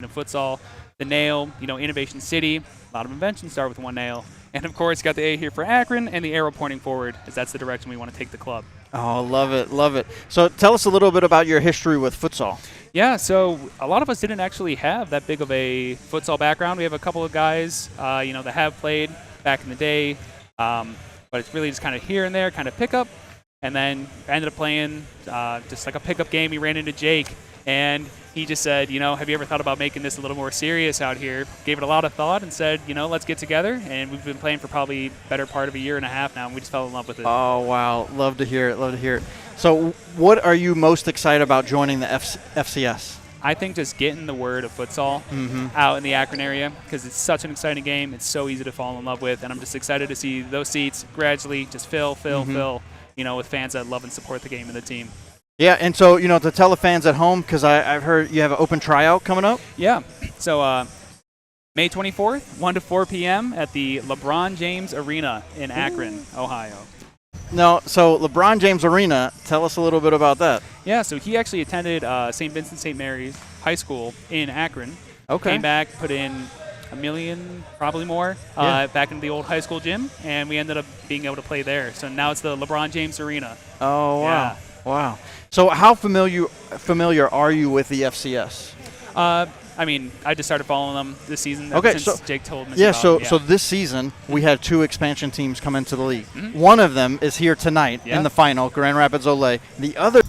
in futsal. The nail, Innovation City. A lot of inventions start with one nail. And, of course, got the A here for Akron and the arrow pointing forward, as that's the direction we want to take the club. Oh, love it, love it. So tell us a little bit about your history with futsal. Yeah, so a lot of us didn't actually have that big of a futsal background. We have a couple of guys, that have played back in the day, but it's really just kind of here and there, kind of pickup. And then I ended up playing just like a pickup game. We ran into Jake, and he just said, have you ever thought about making this a little more serious out here? Gave it a lot of thought and said, let's get together. And we've been playing for probably better part of a year and a half now, and we just fell in love with it. Oh, wow. Love to hear it. Love to hear it. So what are you most excited about joining the FCS? I think just getting the word of futsal out in the Akron area, because it's such an exciting game. It's so easy to fall in love with, and I'm just excited to see those seats gradually just fill, with fans that love and support the game and the team. Yeah, and so, to tell the fans at home, because I've heard you have an open tryout coming up. Yeah. So May 24th, 1 to 4 p.m. at the LeBron James Arena in Akron, Ohio. No, so LeBron James Arena, tell us a little bit about that. Yeah, so he actually attended St. Vincent St. Mary's High School in Akron. Okay. Came back, put in $1 million, probably more, back into the old high school gym, and we ended up being able to play there. So now it's the LeBron James Arena. Oh, wow. Yeah. Wow. So how familiar are you with the FCS? I just started following them this season since Jake told me about. Yeah, so this season we had 2 expansion teams come into the league. One of them is here tonight in the final, Grand Rapids Olay. The other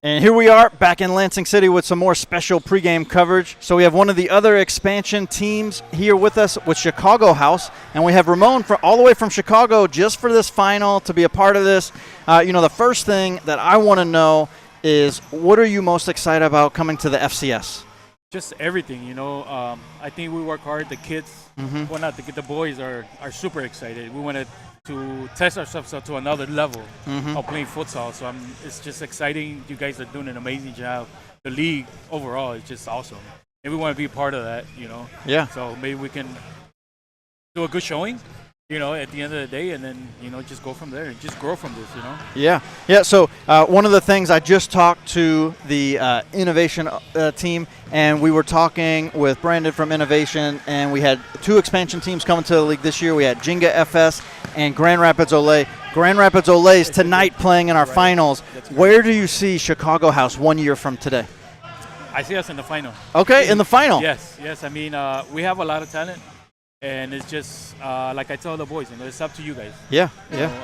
And here we are back in Lansing City with some more special pregame coverage. So we have one of the other expansion teams here with us with Chicago House, and we have Ramon all the way from Chicago just for this final to be a part of this. The first thing that I want to know is, what are you most excited about coming to the FCS? Just everything, I think we work hard. The kids, well, not the boys are super excited. We wanted to test ourselves up to another level of playing futsal. So it's just exciting. You guys are doing an amazing job. The league overall is just awesome. And we want to be a part of that, Yeah. So maybe we can do a good showing, at the end of the day, and then, just go from there and just grow from this, Yeah. So one of the things, I just talked to the Innovation team, and we were talking with Brandon from Innovation, and we had 2 expansion teams coming to the league this year. We had Jinga FS and Grand Rapids Olay. Grand Rapids Olay is tonight playing in our finals. Where do you see Chicago House 1 year from today? I see us in the final. Okay, in the final. Yes. I mean, we have a lot of talent. And it's just, like I tell the boys, it's up to you guys. Yeah.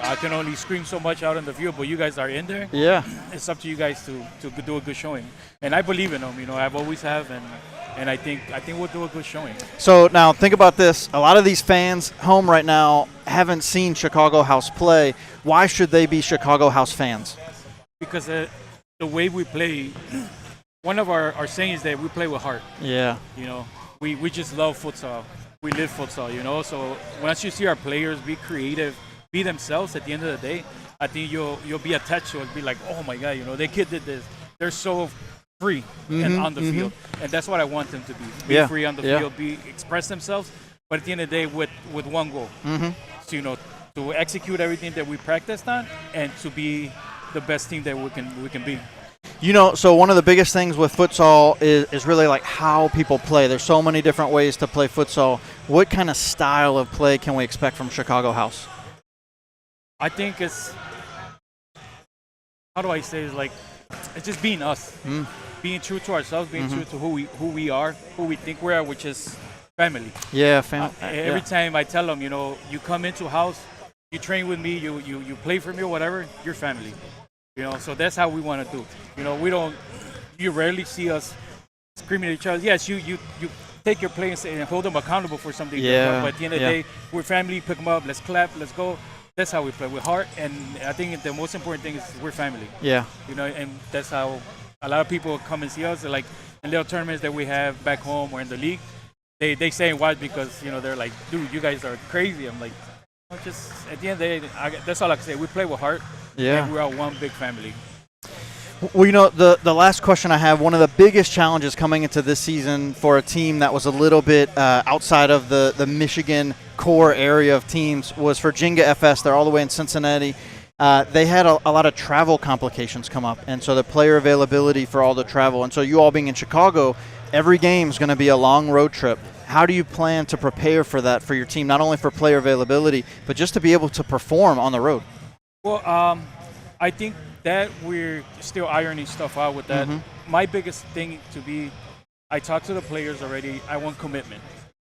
I can only scream so much out in the field, but you guys are in there. Yeah. It's up to you guys to do a good showing. And I believe in them, I've always have, and I think we'll do a good showing. So now think about this. A lot of these fans home right now haven't seen Chicago House play. Why should they be Chicago House fans? Because the way we play, one of our sayings is that we play with heart. Yeah. We just love futsal. We live futsal, So once you see our players be creative, be themselves at the end of the day, I think you'll be attached to it, be like, oh my God, the kid did this. They're so free and on the field. And that's what I want them to be. Be free on the field, express themselves, but at the end of the day with one goal. So, to execute everything that we practiced on and to be the best team that we can be. So one of the biggest things with futsal is really like how people play. There's so many different ways to play futsal. What kind of style of play can we expect from Chicago House? I think it's, how do I say, it's just being us. Being true to ourselves, being true to who we are, who we think we are, which is family. Yeah, family. Every time I tell them, you come into house, you train with me, you play for me or whatever, you're family. So that's how we want to do. You rarely see us screaming at each other. Yes, you take your players and hold them accountable for something. Yeah. But at the end of the day, we're family. Pick them up. Let's clap. Let's go. That's how we play, with heart. And I think the most important thing is we're family. Yeah. And that's how a lot of people come and see us. Like in little tournaments that we have back home or in the league, they say why, because they're like, dude, you guys are crazy. I'm like, just at the end of the day, that's all I can say. We play with heart. Yeah. And we're all one big family. Well, the last question I have, one of the biggest challenges coming into this season for a team that was a little bit outside of the Michigan core area of teams was for Jinga FS. They're all the way in Cincinnati. They had a lot of travel complications come up, and so the player availability for all the travel. And so you all being in Chicago, every game is going to be a long road trip. How do you plan to prepare for that for your team, not only for player availability, but just to be able to perform on the road? Well, I think that we're still ironing stuff out with that. My biggest thing I talked to the players already. I want commitment.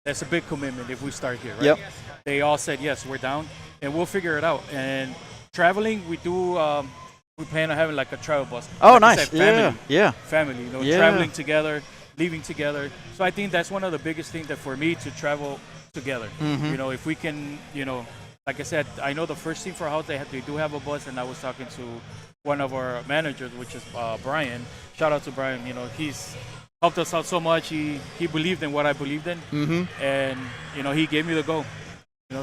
That's a big commitment if we start here, right? Yep. They all said, yes, we're down, and we'll figure it out. And traveling, we do, we plan on having like a travel bus. Oh, like nice. I said, family, Yeah. Family, traveling together, leaving together. So I think that's one of the biggest things that for me to travel together. If we can, like I said, I know the first team for house, they do have a bus, and I was talking to one of our managers, which is Brian. Shout out to Brian. He's helped us out so much. He believed in what I believed in, and he gave me the go.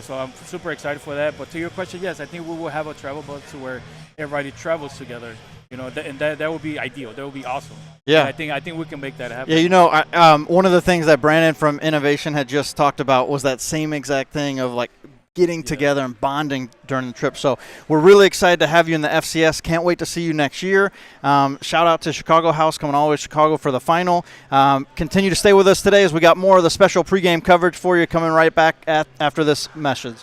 So I'm super excited for that. But to your question, yes, I think we will have a travel bus to where everybody travels together. And that would be ideal. That would be awesome. Yeah, and I think we can make that happen. Yeah, one of the things that Brandon from Innovation had just talked about was that same exact thing of like getting together and bonding during the trip. So we're really excited to have you in the FCS. Can't wait to see you next year. Shout out to Chicago House coming all the way to Chicago for the final. Continue to stay with us today as we got more of the special pregame coverage for you coming right back after this message.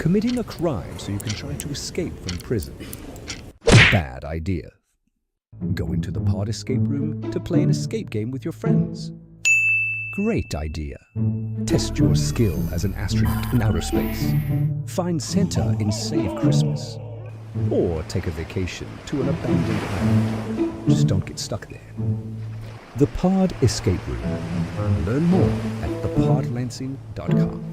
Committing a crime so you can try to escape from prison. Bad idea. Going to the pod escape room to play an escape game with your friends. Great idea. Test your skill as an astronaut in outer space. Find Santa in Save Christmas. Or take a vacation to an abandoned island. Just don't get stuck there. The Pod Escape Room. Learn more at thepodlansing.com.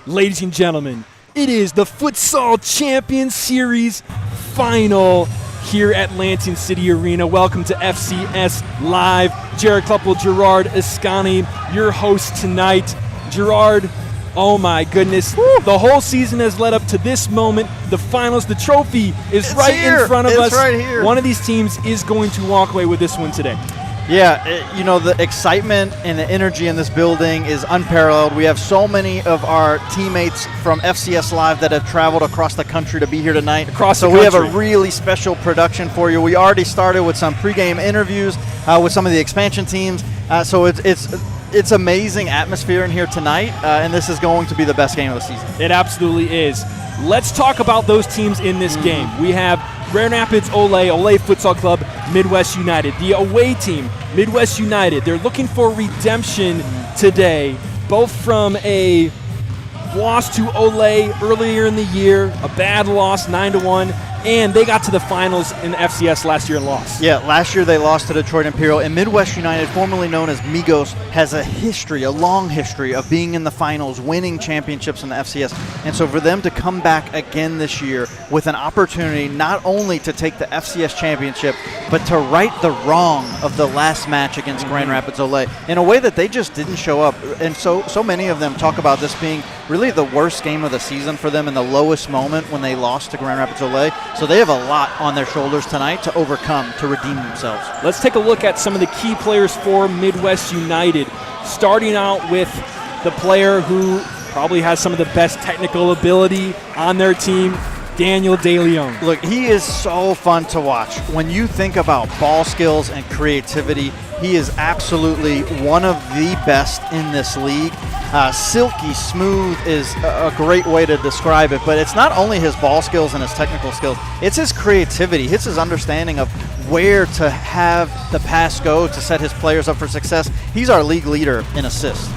Ladies and gentlemen, it is the Futsal Champions Series final here at Lansing City Arena. Welcome to FCS Live. Jared Kluppel, Gerard Ascani, your host tonight. Gerard, oh my goodness. Woo. The whole season has led up to this moment. The finals, the trophy is right in front of us. Right here. One of these teams is going to walk away with this one today. Yeah, the excitement and the energy in this building is unparalleled. We have so many of our teammates from FCS Live that have traveled across the country to be here tonight. So we have a really special production for you. We already started with some pregame interviews with some of the expansion teams. So it's amazing atmosphere in here tonight, and this is going to be the best game of the season. It absolutely is. Let's talk about those teams in this game. We have Rapids Olay, Olay Futsal Club, Midwest United. The away team, Midwest United, they're looking for redemption today, both from a loss to Olay earlier in the year, a bad loss, 9-1, and they got to the finals in the FCS last year and lost. Yeah, last year they lost to Detroit Imperial, and Midwest United, formerly known as Migos, has a long history of being in the finals, winning championships in the FCS. And so for them to come back again this year with an opportunity not only to take the FCS championship, but to right the wrong of the last match against Grand Rapids Olay in a way that they just didn't show up. And so many of them talk about this being really the worst game of the season for them and the lowest moment when they lost to Grand Rapids Olay. So they have a lot on their shoulders tonight to overcome, to redeem themselves. Let's take a look at some of the key players for Midwest United, starting out with the player who probably has some of the best technical ability on their team, Daniel DeLeon. Look, he is so fun to watch. When you think about ball skills and creativity, he is absolutely one of the best in this league. Silky smooth is a great way to describe it, but it's not only his ball skills and his technical skills, it's his creativity. It's his understanding of where to have the pass go to set his players up for success. He's our league leader in assists.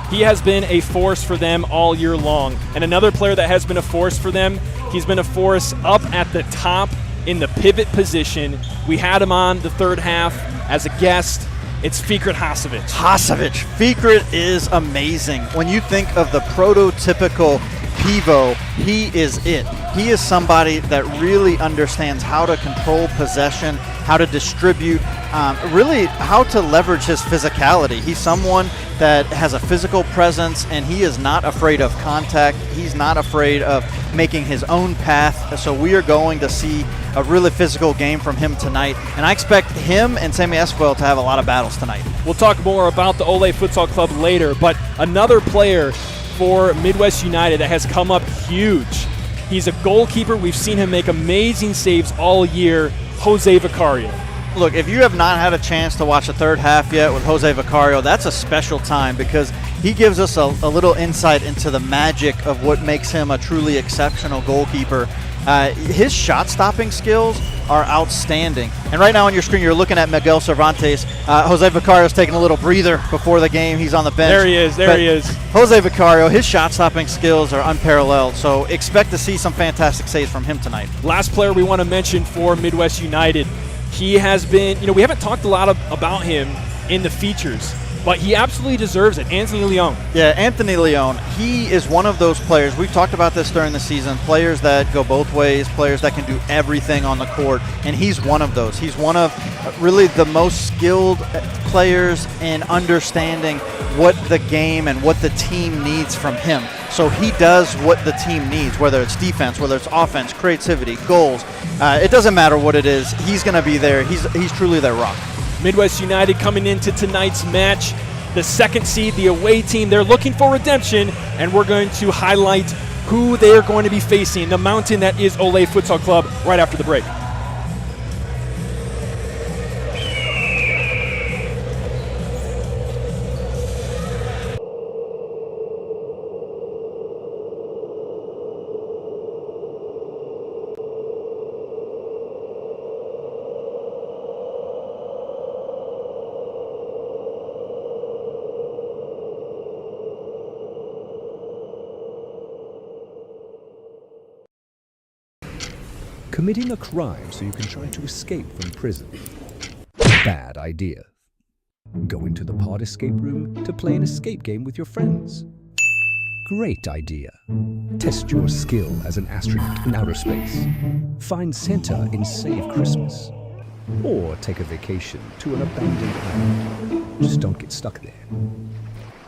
He has been a force for them all year long. And another player that has been a force for them, he's been a force up at the top in the pivot position. We had him on the third half as a guest. It's Fikret Fikret is amazing. When you think of the prototypical pivot, he is it. He is somebody that really understands how to control possession, how to distribute, really how to leverage his physicality. He's someone that has a physical presence, and he is not afraid of contact. He's not afraid of making his own path. So we are going to see a really physical game from him tonight, and I expect him and Sammy Esquivel to have a lot of battles tonight. We'll talk more about the Olay Futsal Club later, but another player for Midwest United that has come up huge. He's a goalkeeper. We've seen him make amazing saves all year, Jose Vicario. Look, if you have not had a chance to watch the third half yet with Jose Vicario, that's a special time because he gives us a little insight into the magic of what makes him a truly exceptional goalkeeper. His shot-stopping skills are outstanding. And right now on your screen, you're looking at Miguel Cervantes. Jose Vicario's taking a little breather before the game. He's on the bench. There he is. Jose Vicario, his shot-stopping skills are unparalleled, so expect to see some fantastic saves from him tonight. Last player we want to mention for Midwest United. He has been, we haven't talked a lot about him in the features, but he absolutely deserves it. Anthony Leon. Yeah, Anthony Leon, he is one of those players. We've talked about this during the season. Players that go both ways, players that can do everything on the court, and he's one of those. He's one of really the most skilled players in understanding what the game and what the team needs from him. So he does what the team needs, whether it's defense, whether it's offense, creativity, goals. It doesn't matter what it is. He's going to be there. He's truly their rock. Midwest United coming into tonight's match, the second seed, the away team. They're looking for redemption, and we're going to highlight who they are going to be facing, the mountain that is Olay Futsal Club, right after the break. Committing a crime so you can try to escape from prison. Bad idea. Going to the pod escape room to play an escape game with your friends. Great idea. Test your skill as an astronaut in outer space. Find Santa in Save Christmas. Or take a vacation to an abandoned island. Just don't get stuck there.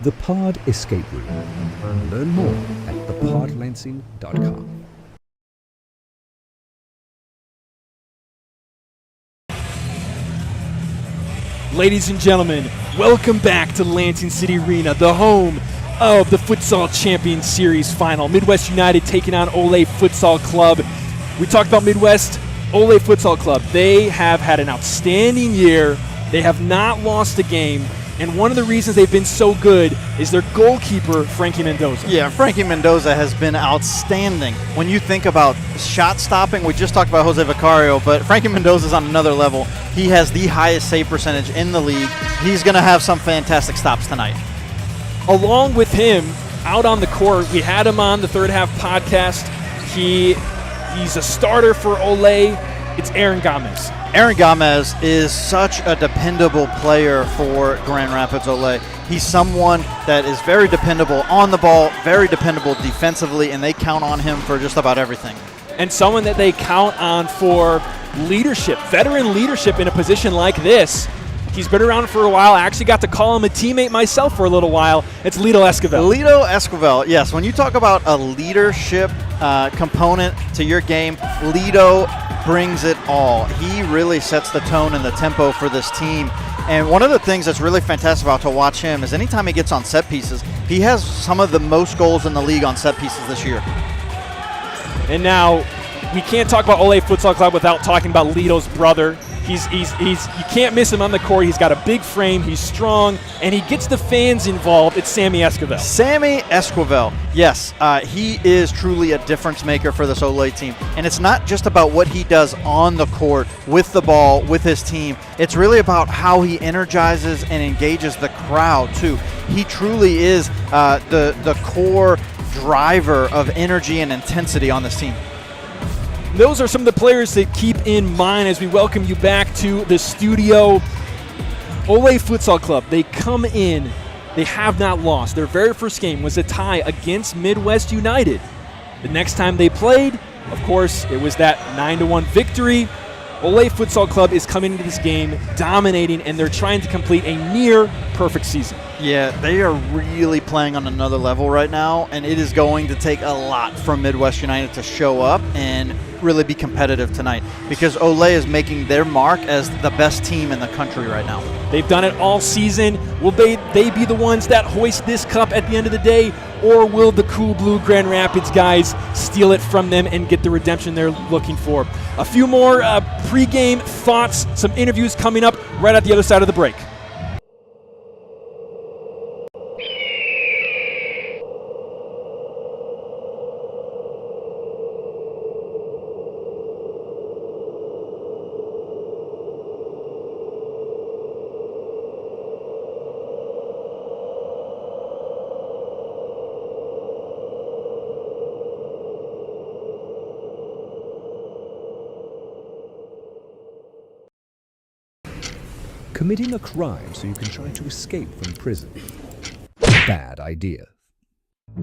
The Pod Escape Room. Learn more at thepodlansing.com. Ladies and gentlemen, welcome back to Lansing City Arena, the home of the Futsal Champions Series final. Midwest United taking on Olay Futsal Club. We talked about Midwest Olay Futsal Club. They have had an outstanding year. They have not lost a game. And one of the reasons they've been so good is their goalkeeper, Frankie Mendoza. Yeah, Frankie Mendoza has been outstanding. When you think about shot stopping, we just talked about Jose Vicario, but Frankie Mendoza's on another level. He has the highest save percentage in the league. He's going to have some fantastic stops tonight. Along with him, out on the court, we had him on the Third Half podcast. He's a starter for Olay. It's Aaron Gomez. Aaron Gomez is such a dependable player for Grand Rapids Olay. He's someone that is very dependable on the ball, very dependable defensively, and they count on him for just about everything. And someone that they count on for leadership, veteran leadership in a position like this. He's been around for a while. I actually got to call him a teammate myself for a little while. It's Lito Esquivel. Lito Esquivel, yes. When you talk about a leadership component to your game, Lito brings it all. He really sets the tone and the tempo for this team. And one of the things that's really fantastic about to watch him is anytime he gets on set pieces, he has some of the most goals in the league on set pieces this year. And now we can't talk about Olay Futsal Club without talking about Lito's brother. He's you can't miss him on the court. He's got a big frame. He's strong, and he gets the fans involved. It's Sammy Esquivel. Sammy Esquivel, yes, he is truly a difference maker for this Olay team. And it's not just about what he does on the court with the ball, with his team. It's really about how he energizes and engages the crowd too. He truly is the core driver of energy and intensity on this team. Those are some of the players to keep in mind as we welcome you back to the studio. Olay Futsal Club, they come in, they have not lost. Their very first game was a tie against Midwest United. The next time they played, of course, it was that 9-1 victory. Olay Futsal Club is coming into this game dominating, and they're trying to complete a near-perfect season. Yeah, they are really playing on another level right now, and it is going to take a lot from Midwest United to show up and really be competitive tonight, because Olay is making their mark as the best team in the country right now. They've done it all season. Will they be the ones that hoist this cup at the end of the day, or will the Cool Blue Grand Rapids guys steal it from them and get the redemption they're looking for? A few more pregame thoughts, some interviews coming up right at the other side of the break. Committing a crime so you can try to escape from prison. Bad idea.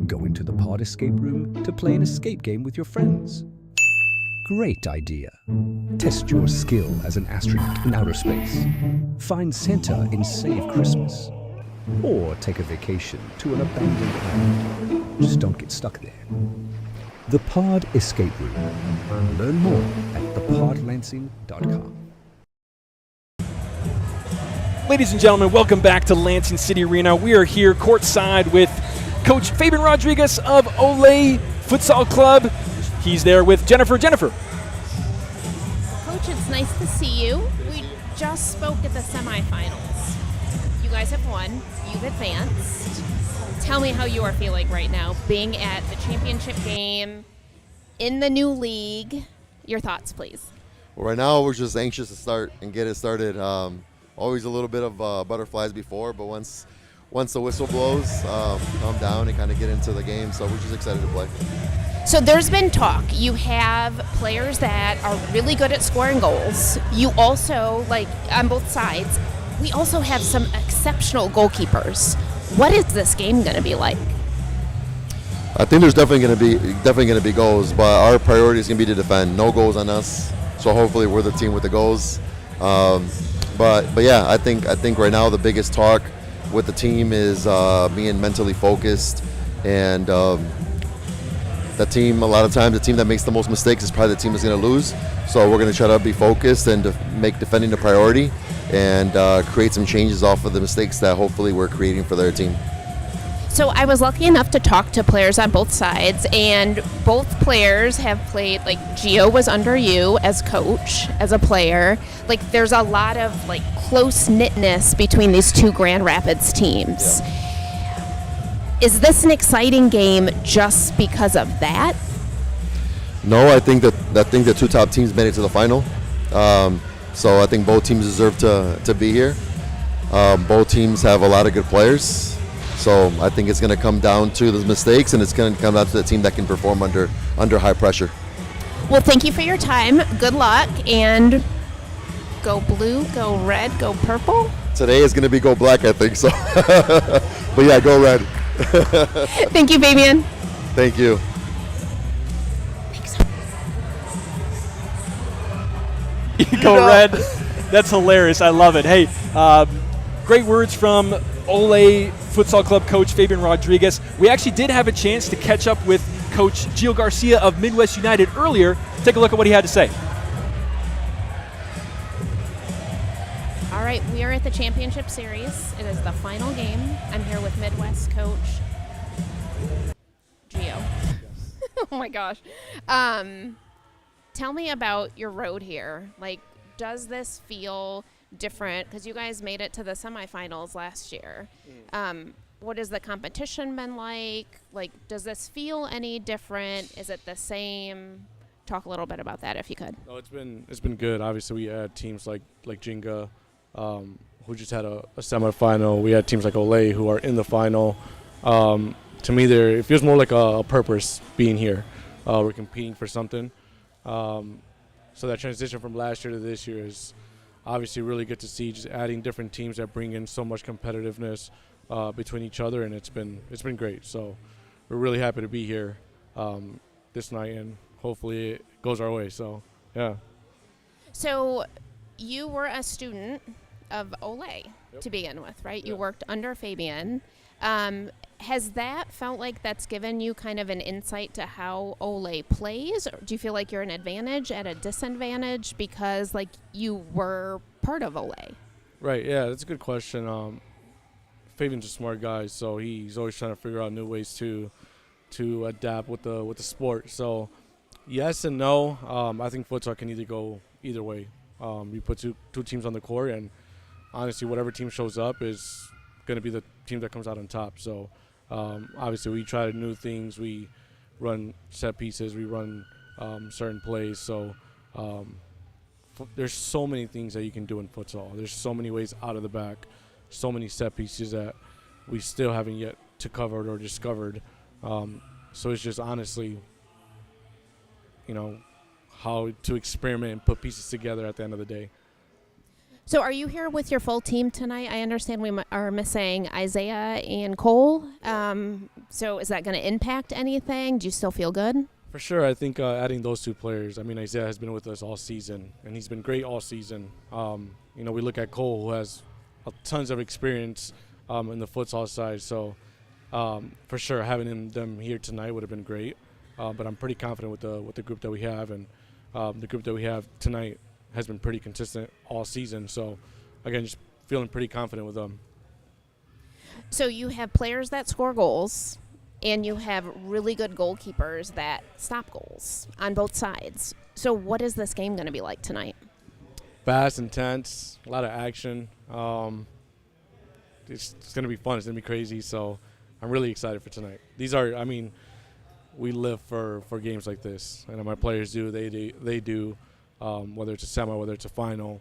Going to the pod escape room to play an escape game with your friends. Great idea. Test your skill as an astronaut in outer space. Find Santa in Save Christmas. Or take a vacation to an abandoned island. Just don't get stuck there. The Pod Escape Room. Learn more at thepodlansing.com. Ladies and gentlemen, welcome back to Lansing City Arena. We are here courtside with Coach Fabian Rodriguez of Olay Futsal Club. He's there with Jennifer. Jennifer. Coach, it's nice to see you. We just spoke at the semifinals. You guys have won. You've advanced. Tell me how you are feeling right now, being at the championship game, in the new league. Your thoughts, please. Well, right now we're just anxious to start and get it started. Always a little bit of butterflies before, but once the whistle blows, calm down and kind of get into the game. So we're just excited to play. So there's been talk. You have players that are really good at scoring goals. You also, like on both sides, we also have some exceptional goalkeepers. What is this game going to be like? I think there's definitely going to be goals, but our priority is going to be to defend. No goals on us. So hopefully we're the team with the goals. But yeah, I think right now the biggest talk with the team is being mentally focused, and the team, a lot of times the team that makes the most mistakes is probably the team that's going to lose. So we're going to try to be focused and to make defending the priority and create some changes off of the mistakes that hopefully we're creating for their team. So I was lucky enough to talk to players on both sides, and both players have played, like Gio was under you as coach, as a player. Like there's a lot of like close-knitness between these two Grand Rapids teams. Yeah. Is this an exciting game just because of that? No, I think the two top teams made it to the final. So I think both teams deserve to be here. Both teams have a lot of good players. So I think it's going to come down to the mistakes, and it's going to come down to the team that can perform under high pressure. Well, thank you for your time. Good luck, and go blue, go red, go purple. Today is going to be go black, I think so. But yeah, go red. Thank you, Fabian. Thank you. Go red. That's hilarious. I love it. Hey, great words from Olay Futsal Club coach Fabian Rodriguez. We actually did have a chance to catch up with Coach Gio Garcia of Midwest United earlier. Take a look at what he had to say. All right, we are at the Championship Series. It is the final game. I'm here with Midwest coach Gio. Oh my gosh. Tell me about your road here. Like, does this feel different? Because you guys made it to the semifinals last year. What has the competition been like? Like, does this feel any different? Is it the same? Talk a little bit about that if you could. No, it's been good. Obviously, we had teams like Jinga, who just had a semifinal. We had teams like Olay who are in the final. To me, it feels more like a purpose being here. We're competing for something. So that transition from last year to this year is obviously really good to see. Just adding different teams that bring in so much competitiveness between each other, and it's been great. So we're really happy to be here. this night, and hopefully it goes our way. So, yeah. So you were a student of Olay to begin with, right? You worked under Fabian. Has that felt like that's given you kind of an insight to how Olay plays? Or do you feel like you're an advantage at a disadvantage because, like, you were part of Olay? Right, yeah, that's a good question. Fabian's a smart guy, so he's always trying to figure out new ways to adapt with the sport. So, yes and no. I think futsal can go either way. You put two teams on the court, and honestly, whatever team shows up is going to be the team that comes out on top. So, obviously, we try new things. We run set pieces. We run certain plays. So, there's so many things that you can do in futsal. There's so many ways out of the back, so many set pieces that we still haven't yet to covered or discovered. So it's just honestly, how to experiment and put pieces together at the end of the day. So are you here with your full team tonight? I understand we are missing Isaiah and Cole. So is that going to impact anything? Do you still feel good? For sure. I think adding those two players, Isaiah has been with us all season, and he's been great all season. We look at Cole, who has tons of experience in the futsal side. So for sure, having them here tonight would have been great. But I'm pretty confident with the group that we have, and the group that we have tonight has been pretty consistent all season. So, again, just feeling pretty confident with them. So you have players that score goals, and you have really good goalkeepers that stop goals on both sides. So what is this game going to be like tonight? Fast, intense, a lot of action. It's going to be fun. It's going to be crazy. So I'm really excited for tonight. These are, we live for games like this. And my players do. They do. Whether it's a semi, whether it's a final.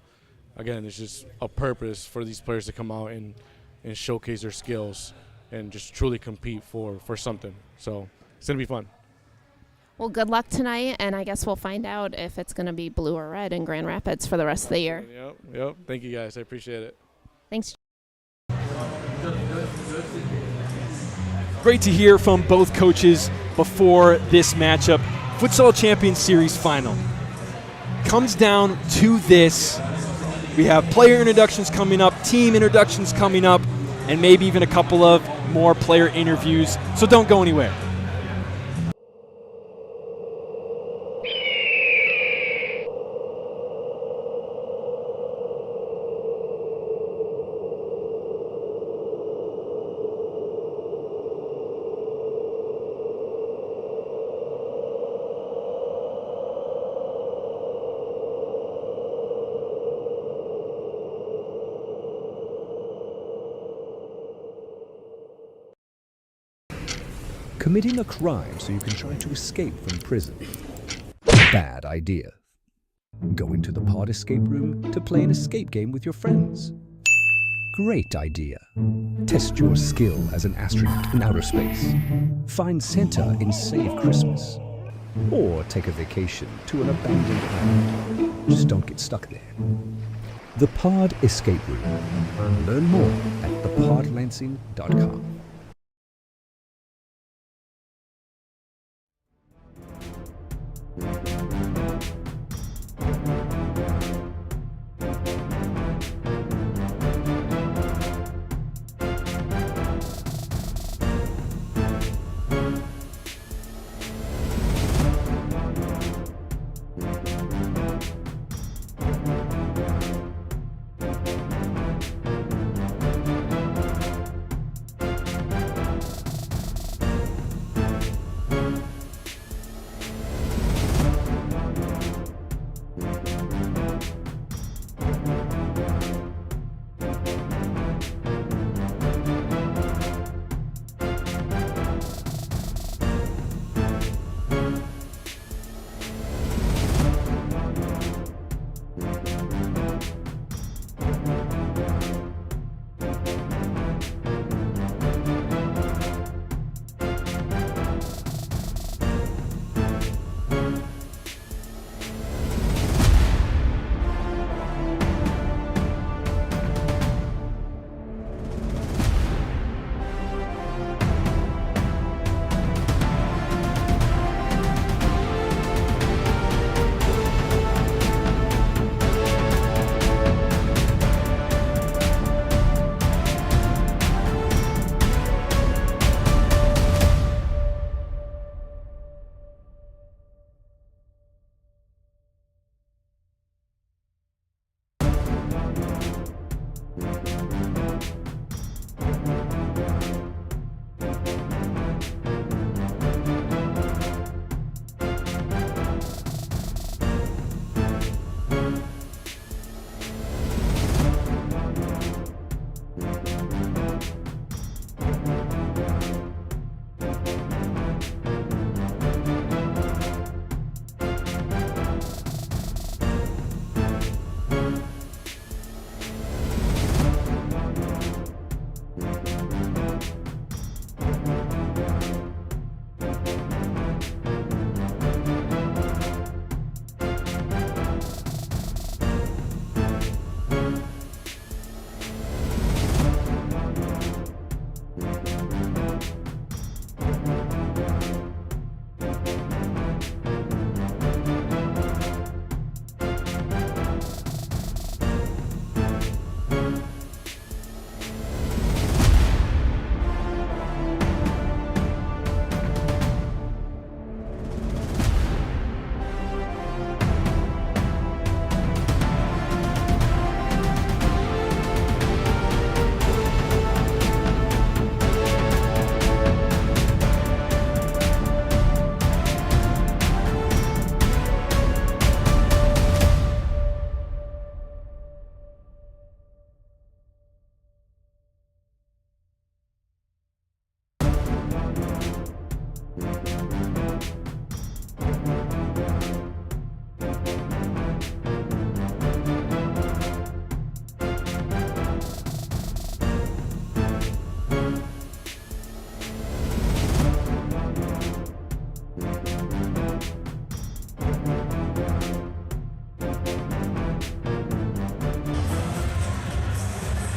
Again, it's just a purpose for these players to come out and showcase their skills and just truly compete for something. So it's going to be fun. Well, good luck tonight, and I guess we'll find out if it's going to be blue or red in Grand Rapids for the rest of the year. Yep. Thank you, guys. I appreciate it. Thanks. Great to hear from both coaches before this matchup. Futsal Champions Series final. Comes down to this. We have player introductions coming up, team introductions coming up, and maybe even a couple of more player interviews. So don't go anywhere. Committing a crime so you can try to escape from prison. Bad idea. Going to the pod escape room to play an escape game with your friends. Great idea. Test your skill as an astronaut in outer space. Find Santa in Save Christmas. Or take a vacation to an abandoned island. Just don't get stuck there. The Pod Escape Room. Learn more at thepodlansing.com.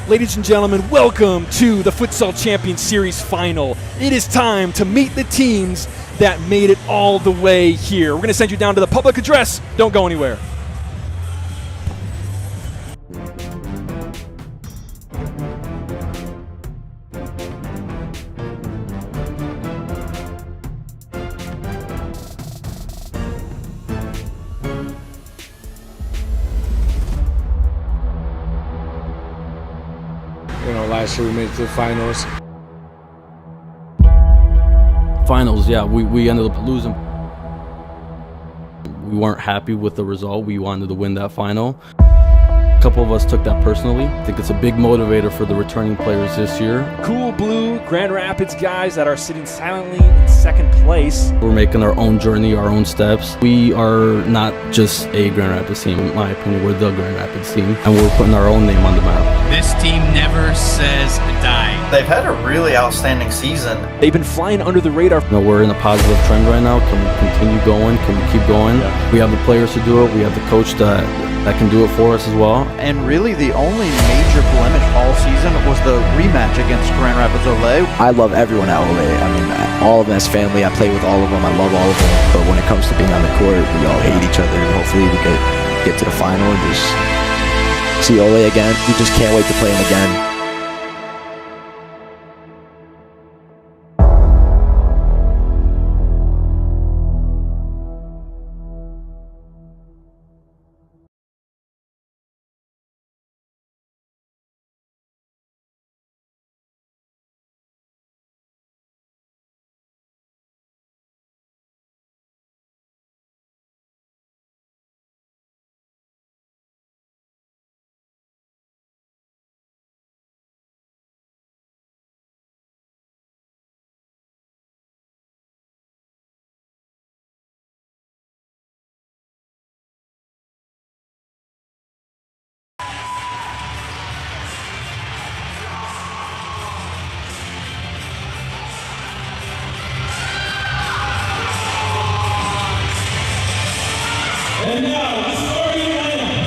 Ladies and gentlemen, welcome to the Futsal Champions Series final. It is time to meet the teams that made it all the way here. We're going to send you down to the public address. Don't go anywhere. Last year we made it to the finals. Finals, yeah, we ended up losing. We weren't happy with the result. We wanted to win that final. A couple of us took that personally. I think it's a big motivator for the returning players this year. Cool Blue Grand Rapids guys that are sitting silently in second place. We're making our own journey, our own steps. We are not just a Grand Rapids team. In my opinion, we're the Grand Rapids team, and we're putting our own name on the map. This team never says die. They've had a really outstanding season. They've been flying under the radar. You know, we're in a positive trend right now. Can we continue going? Can we keep going? Yeah. We have the players to do it. We have the coach that can do it for us as well. And really the only major blemish all season was the rematch against Grand Rapids Olay. I love everyone at Olay. I mean, all of them as family. I play with all of them. I love all of them. But when it comes to being on the court, we all hate each other. And hopefully we could get to the final and just see Olay again. We just can't wait to play him again. And now, the starting lineup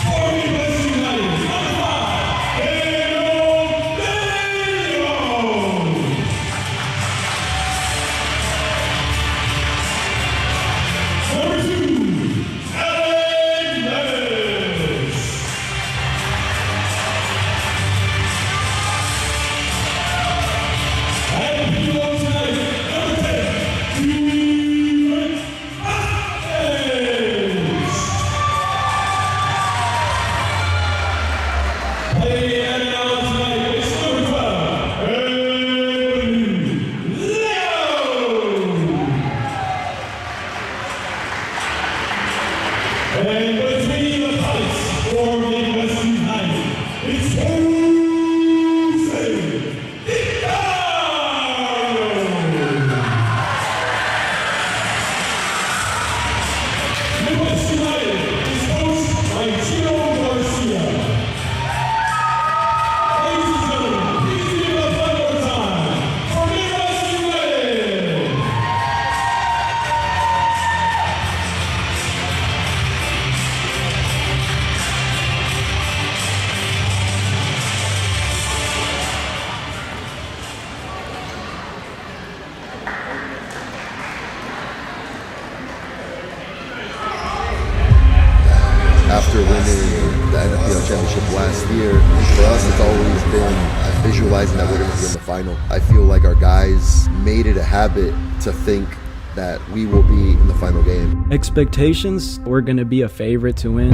for Midwest United, number 5, number 2, and below tonight, number 10, and between the pipes for Midwest United, it's Midwest United is coached by Gino Garcia. Ladies and gentlemen, please give it up one more time for Midwest United. After winning the NFL championship last year, for us it's always been visualizing that we're going to be in the final. I feel like our guys made it a habit to think that we will be in the final game. Expectations, we're going to be a favorite to win.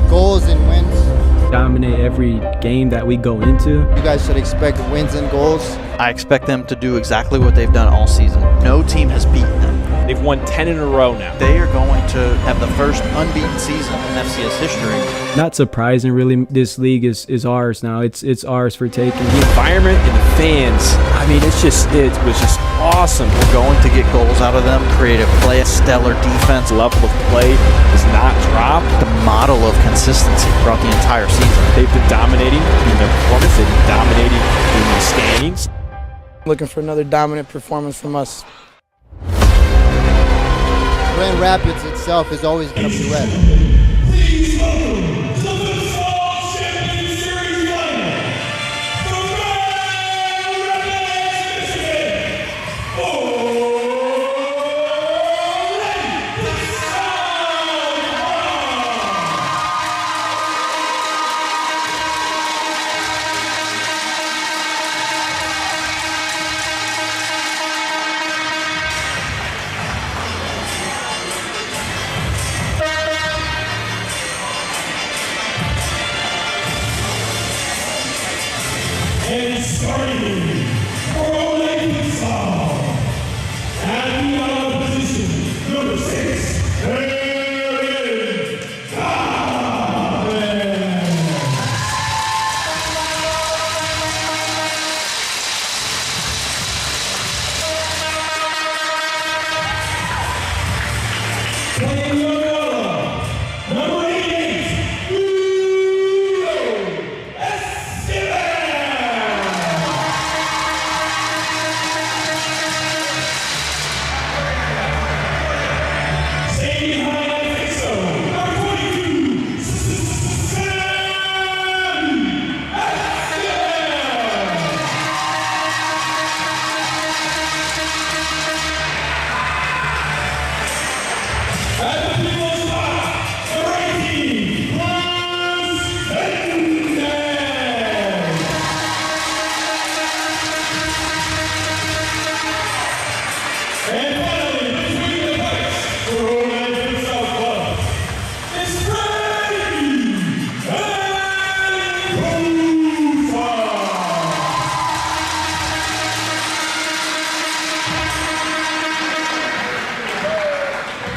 Goals and wins. Dominate every game that we go into. You guys should expect wins and goals. I expect them to do exactly what they've done all season. No team has beaten them. They've won 10 in a row now. They are going to have the first unbeaten season in FCS history. Not surprising, really. This league is ours now. It's ours for taking. The environment and the fans, I mean, it was just awesome. We're going to get goals out of them, creative play, stellar defense. Level of play does not drop. The model of consistency throughout the entire season. They've been dominating in their performance. They've been dominating in the standings. Looking for another dominant performance from us. Grand Rapids itself is always going to be ready. Please welcome the Futsal Champions Series lineup reigning for Olay Futsal. At the yellow position, number 6, Aaron Garland. Playing yellow, number 88,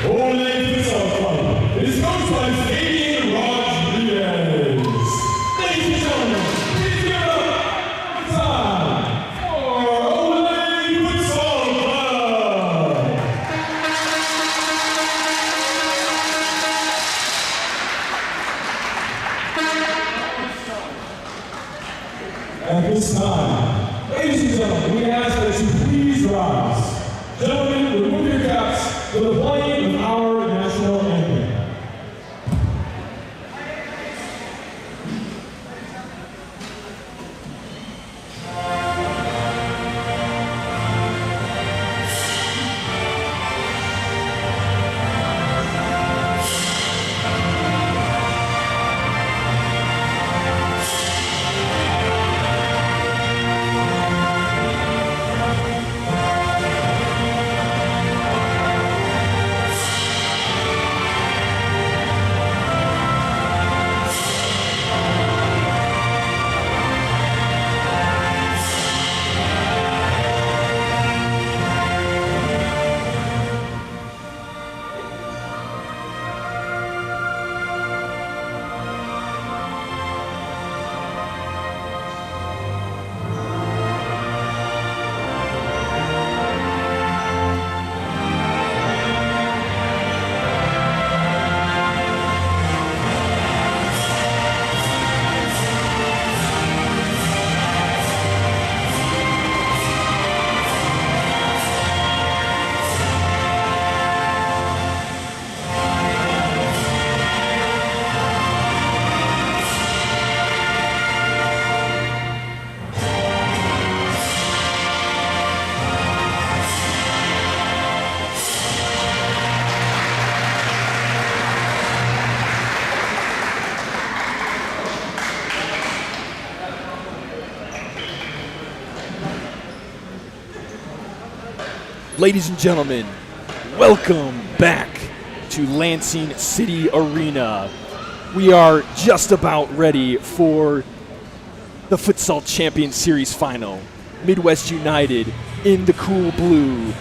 Olay Futsal Club is coached by Fabian Rodriguez. Ladies and gentlemen, please give it up. Time for Olay Futsal Club. At this time, ladies and gentlemen, we ask that you please rise. Gentlemen, remove your caps for the playing of our national anthem. Ladies and gentlemen, welcome back to Lansing City Arena. We are just about ready for the Futsal Champions Series final. Midwest United in the cool blue.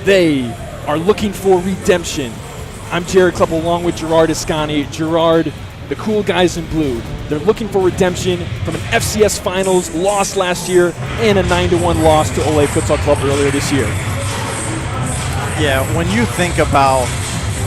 They are looking for redemption. I'm Jared Klepp along with Gerard Ascani. Gerard, the cool guys in blue. They're looking for redemption from an FCS Finals loss last year and a 9-1 loss to Olay Futsal Club earlier this year. Yeah, when you think about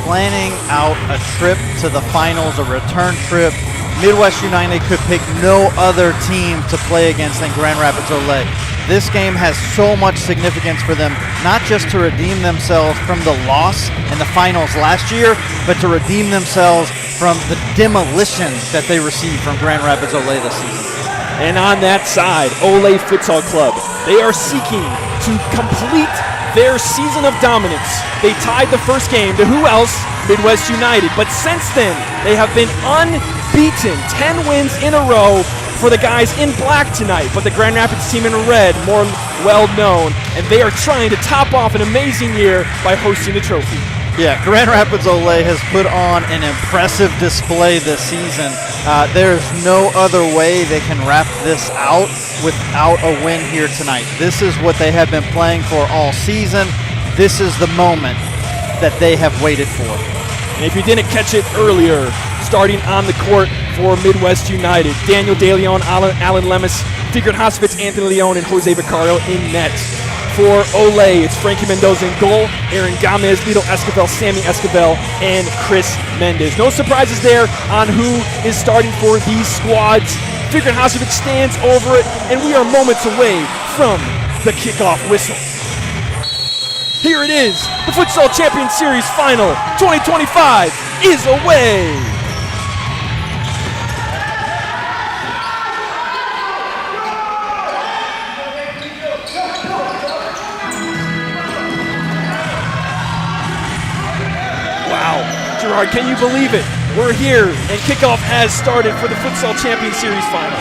planning out a trip to the finals, a return trip, Midwest United could pick no other team to play against than Grand Rapids Olay. This game has so much significance for them, not just to redeem themselves from the loss in the finals last year, but to redeem themselves from the demolition that they received from Grand Rapids Olay this season. And on that side, Olay Futsal Club, they are seeking to complete their season of dominance. They tied the first game to who else? Midwest United. But since then, they have been unbeaten. 10 wins in a row for the guys in black tonight, but the Grand Rapids team in red, more well known, and they are trying to top off an amazing year by hosting the trophy. Yeah, Grand Rapids Olay has put on an impressive display this season. There's no other way they can wrap this out without a win here tonight. This is what they have been playing for all season. This is the moment that they have waited for. And if you didn't catch it earlier, starting on the court for Midwest United, Daniel De Leon, Alan Lemus, Tigran Hasovitz, Anthony Leon, and Jose Vicario in net. For Olay, it's Frankie Mendoza in goal, Aaron Gomez, Lito Esquivel, Sammy Esquivel, and Chris Mendez. No surprises there on who is starting for these squads. Tigran Hasovitz stands over it, and we are moments away from the kickoff whistle. Here it is, the Futsal Champions Series Final 2025 is away. Wow, Gerard, can you believe it? We're here, and kickoff has started for the Futsal Champions Series Final.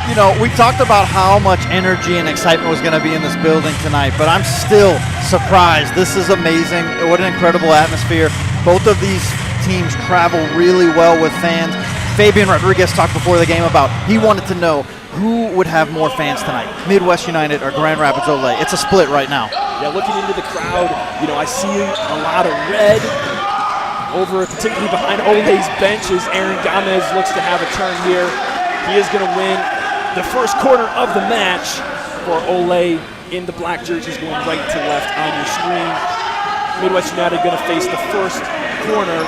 You know, we talked about how much energy and excitement was going to be in this building tonight, but I'm still surprised. This is amazing. What an incredible atmosphere. Both of these teams travel really well with fans. Fabian Rodriguez talked before the game about he wanted to know who would have more fans tonight, Midwest United or Grand Rapids Olay. It's a split right now. Yeah, looking into the crowd, I see a lot of red. Over particularly behind Olay's bench as Aaron Gomez looks to have a turn here. He is going to win the first quarter of the match for Olay in the black jerseys, going right to left on your screen. Midwest United going to face the first corner.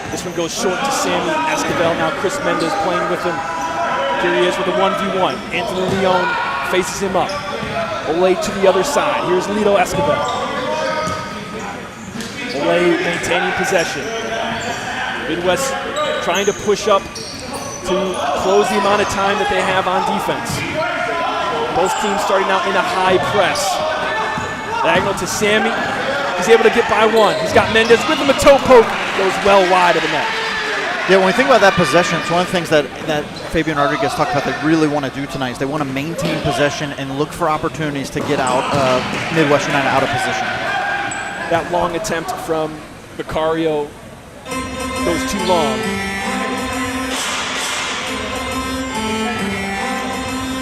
This one goes short to Sammy Esquivel. Now Chris Mendez playing with him. Here he is with a 1v1. Anthony Leon faces him up. Olay to the other side. Here's Lito Esquivel. Olay maintaining possession. Midwest trying to push up to close the amount of time that they have on defense. Both teams starting out in a high press. Diagonal to Sammy. He's able to get by one. He's got Mendez with him, a toe poke. Goes well wide of the net. Yeah, when we think about that possession, it's one of the things that Fabian Rodriguez talked about they really want to do tonight is they want to maintain possession and look for opportunities to get out of Midwest United out of position. That long attempt from Vicario goes too long.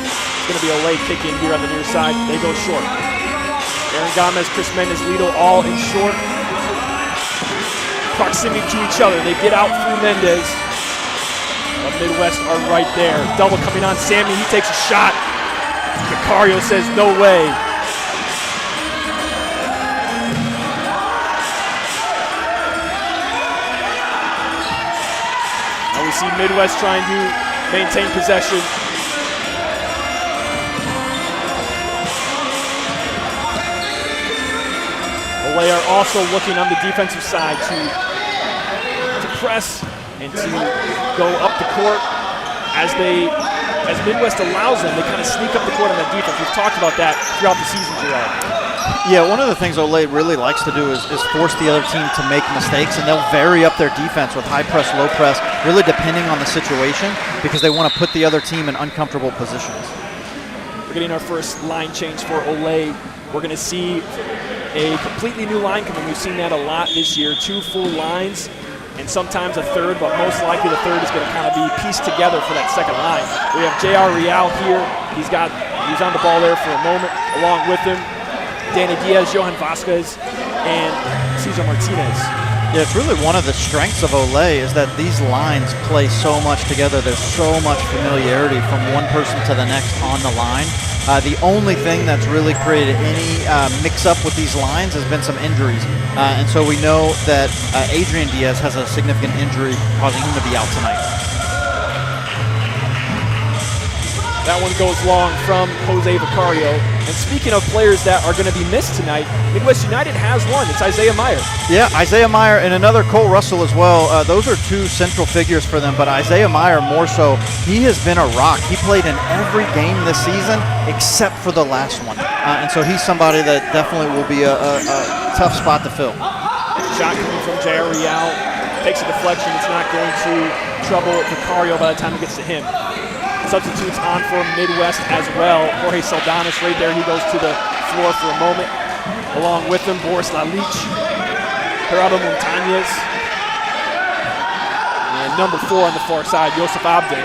It's going to be Olay kicking here on the near side. They go short. Aaron Gomez, Chris Mendez, Lito all in short. Proximity to each other. They get out through Mendez. But Midwest are right there. Double coming on Sammy. He takes a shot. Vicario says no way. We see Midwest trying to maintain possession. Olay are also looking on the defensive side to press and to go up the court as Midwest allows them. They kind of sneak up the court on that defense. We've talked about that throughout the season, Gerard. Yeah, one of the things Olay really likes to do is force the other team to make mistakes, and they'll vary up their defense with high press, low press, really depending on the situation because they want to put the other team in uncomfortable positions. We're getting our first line change for Olay. We're going to see a completely new line coming. We've seen that a lot this year, 2 full lines and sometimes a third, but most likely the third is going to kind of be pieced together for that second line. We have J.R. Real here. He's on the ball there for a moment. Along with him, Danny Diaz, Johan Vasquez, and Cesar Martinez. Yeah, it's really one of the strengths of Olay is that these lines play so much together. There's so much familiarity from one person to the next on the line. The only thing that's really created any mix-up with these lines has been some injuries. And so we know that Adrian Diaz has a significant injury causing him to be out tonight. That one goes long from Jose Vicario. And speaking of players that are going to be missed tonight, Midwest United has one. It's Isaiah Meyer. Yeah, Isaiah Meyer and another Cole Russell as well. Those are 2 central figures for them, but Isaiah Meyer more so. He has been a rock. He played in every game this season except for the last one. And so he's somebody that definitely will be a tough spot to fill. Shot coming from J.R. Real. Takes a deflection. It's not going to trouble Vicario by the time it gets to him. Substitutes on for Midwest as well. Jorge Saldanis right there. He goes to the floor for a moment. Along with him, Boris Lalich, Gerardo Montañez. And number 4 on the far side, Yosef Abdin.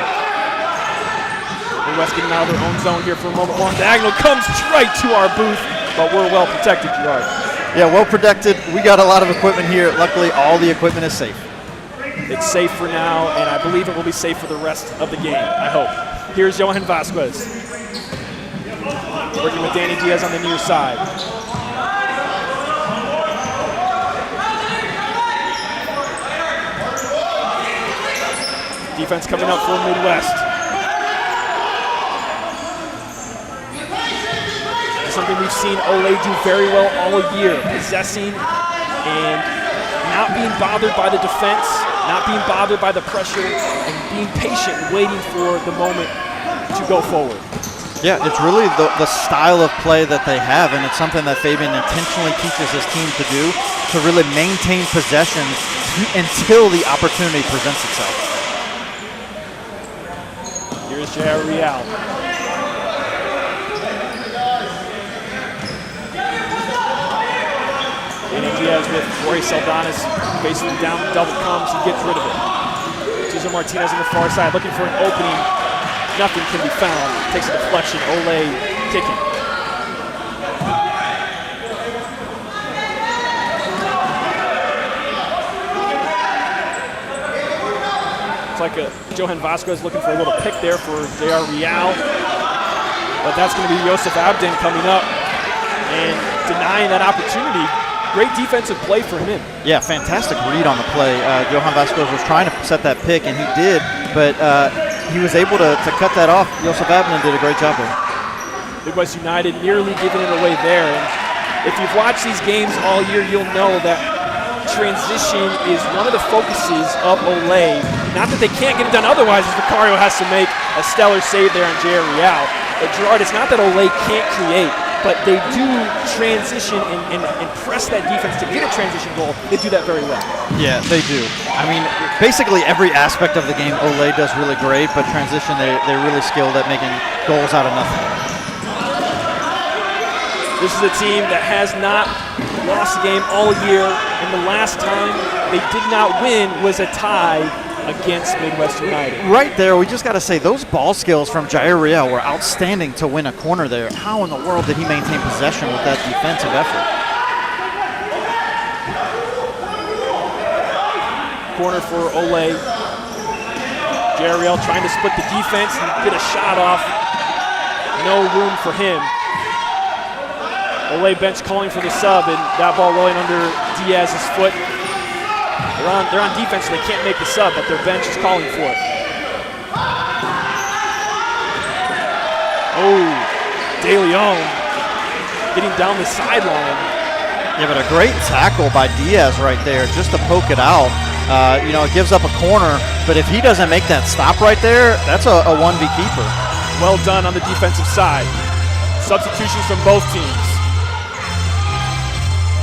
Midwest getting out of their own zone here for a moment. Long diagonal comes right to our booth, but we're well protected, Gerard. Yeah, well protected. We got a lot of equipment here. Luckily, all the equipment is safe. It's safe for now, and I believe it will be safe for the rest of the game, I hope. Here's Johan Vasquez. Working with Danny Diaz on the near side. Defense coming up for Midwest. Something we've seen Olay do very well all year, possessing and not being bothered by the defense, not being bothered by the pressure, and being patient, waiting for the moment to go forward. Yeah, it's really the style of play that they have, and it's something that Fabian intentionally teaches his team to do, to really maintain possession until the opportunity presents itself. Here's Jair Real. Danny Diaz with Jorge Saldanas facing down, double comes, he gets rid of it. Cesar Martinez on the far side looking for an opening. Nothing can be found. Takes a deflection. Olay kicking. It's like Johan Vasquez looking for a little pick there for J.R. Real. But that's going to be Yosef Abdin coming up and denying that opportunity. Great defensive play for him. Yeah, fantastic read on the play. Johan Vasquez was trying to set that pick, and he did, but he was able to cut that off. Yosef Abdin did a great job there. Midwest United nearly giving it away there. And if you've watched these games all year, you'll know that transition is one of the focuses of Olay. Not that they can't get it done otherwise, as Vicario has to make a stellar save there on Jair Real. But Gerard, it's not that Olay can't create, but they do transition and press that defense to get a transition goal. They do that very well. Yeah, they do. I mean, basically every aspect of the game Olay does really great, but transition, they're really skilled at making goals out of nothing. This is a team that has not lost a game all year, and the last time they did not win was a tie against Midwest United. Right there, we just got to say, those ball skills from Jair Real were outstanding to win a corner there. How in the world did he maintain possession with that defensive effort? Corner for Olay. Jair Real trying to split the defense and get a shot off. No room for him. Olay bench calling for the sub, and that ball rolling under Diaz's foot. They're on defense, so they can't make the sub, but their bench is calling for it. Oh, De Leon getting down the sideline. Yeah, but a great tackle by Diaz right there just to poke it out. You know, it gives up a corner, but if he doesn't make that stop right there, that's a 1v keeper. Well done on the defensive side. Substitutions from both teams.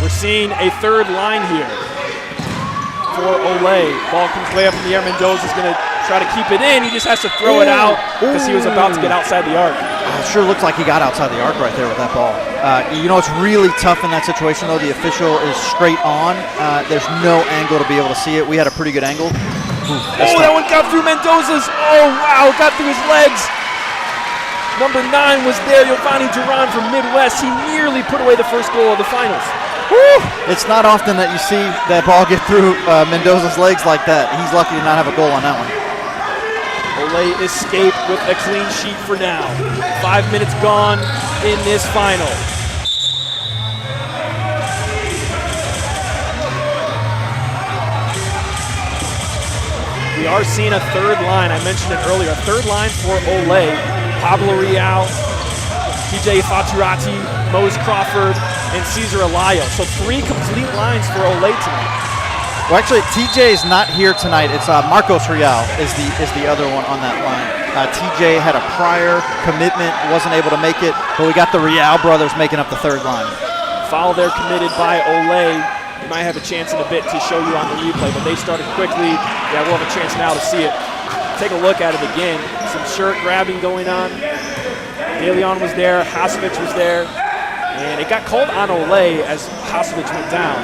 We're seeing a third line here for Olay. Ball comes way up in the air. Mendoza's going to try to keep it in. He just has to throw it out because he was about to get outside the arc. It sure looks like he got outside the arc right there with that ball. You know, it's really tough in that situation, though. The official is straight on. There's no angle to be able to see it. We had a pretty good angle. That one got through Mendoza's. Oh, wow, got through his legs. Number 9 was there, Giovanni Duran from Midwest. He nearly put away the first goal of the finals. Woo! It's not often that you see that ball get through Mendoza's legs like that. He's lucky to not have a goal on that one. Olay escaped with a clean sheet for now. 5 minutes gone in this final. We are seeing a third line. I mentioned it earlier. A third line for Olay. Pablo Real, TJ Faturati, Mose Crawford, and Cesar Alayo. So 3 complete lines for Olay tonight. Well, actually, TJ is not here tonight. It's Marcos Real is the other one on that line. TJ had a prior commitment, wasn't able to make it, but we got the Real brothers making up the third line. Foul there committed by Olay. We might have a chance in a bit to show you on the replay, but they started quickly. Yeah, we'll have a chance now to see it. Take a look at it again. Some shirt grabbing going on. De Leon was there, Hasevich was there, and it got called on Olay as Hasevich went down.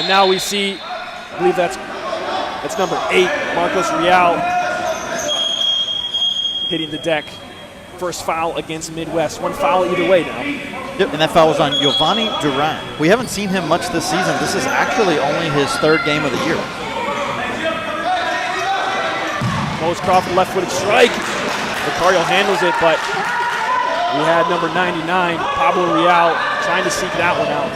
now we see, I believe that's number 8, Marcos Real, hitting the deck. First foul against Midwest. One foul either way now. Yep, and that foul was on Giovanni Duran. We haven't seen him much this season. This is actually only his 3rd game of the year. Mose Crawford, left-footed strike. Vicario handles it, but we had number 99, Pablo Real, trying to seek that one out.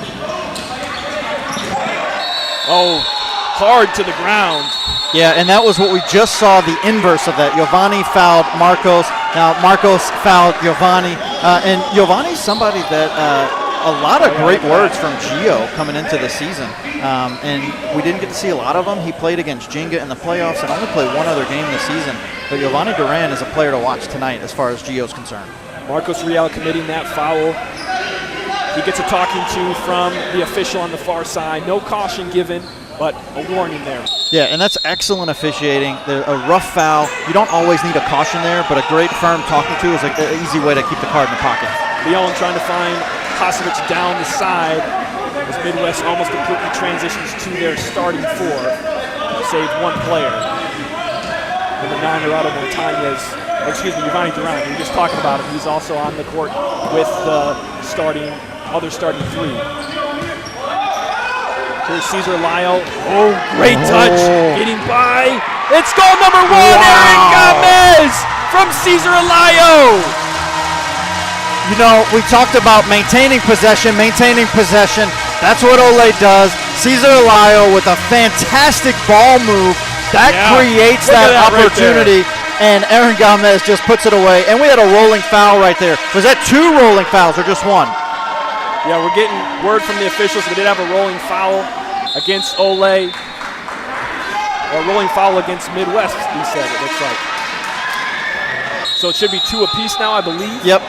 Oh, hard to the ground. Yeah, and that was what we just saw, the inverse of that. Giovanni fouled Marcos. Now Marcos fouled Giovanni. And Giovanni's somebody that a lot of great words from Gio coming into the season. And we didn't get to see a lot of him. He played against Jinga in the playoffs and only played one other game this season. But Giovanni Duran is a player to watch tonight as far as Gio's concerned. Marcos Real committing that foul. He gets a talking to from the official on the far side. No caution given, but a warning there. Yeah, and that's excellent officiating. A rough foul, you don't always need a caution there, but a great firm talking to is an easy way to keep the card in the pocket. Leon trying to find Kosovic down the side as Midwest almost completely transitions to their starting 4. Saved one player. Number 9, Gerardo Montañez. Giovanni Duran. We were just talking about him. He's also on the court with the other starting 3. Here's Cesar Lyle. Oh, great touch. Getting by. It's goal number 1, Aaron Gomez from Cesar Lyle. You know, we talked about maintaining possession. That's what Olay does. Cesar Lyle with a fantastic ball move. That creates that opportunity. And Aaron Gomez just puts it away. And we had a rolling foul right there. Was that 2 rolling fouls or just 1? Yeah, we're getting word from the officials. We did have a rolling foul against Olay. Or a rolling foul against Midwest, he said, it looks like. So it should be 2 apiece now, I believe. Yep.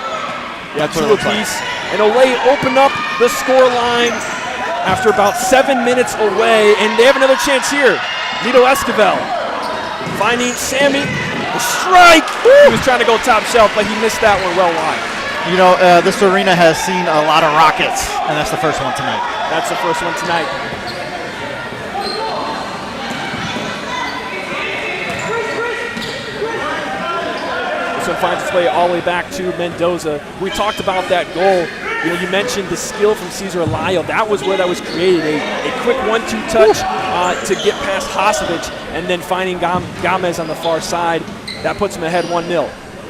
Yeah, 2 apiece. And Olay opened up the score line after about 7 minutes away. And they have another chance here. Nito Esquivel finding Sammy. The strike! He was trying to go top shelf, but he missed that one well wide. You know, this arena has seen a lot of rockets, and that's the first one tonight. That's the first one tonight. This one finds its way all the way back to Mendoza. We talked about that goal. You know, you mentioned the skill from Cesar Lyle. That was where that was created. A quick 1-2 touch to get past Kosovic, and then finding Gomez on the far side. That puts him ahead 1-0.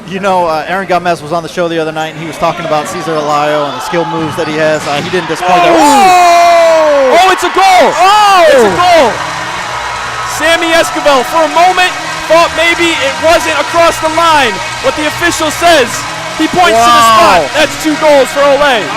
You know, Aaron Gomez was on the show the other night, and he was talking about Cesar Lyle and the skill moves that he has. He didn't disappoint there. Oh, it's a goal! Oh! It's a goal! Sammy Esquivel, for a moment, thought maybe it wasn't across the line. What the official says, he points to the spot. That's 2 goals for Olay.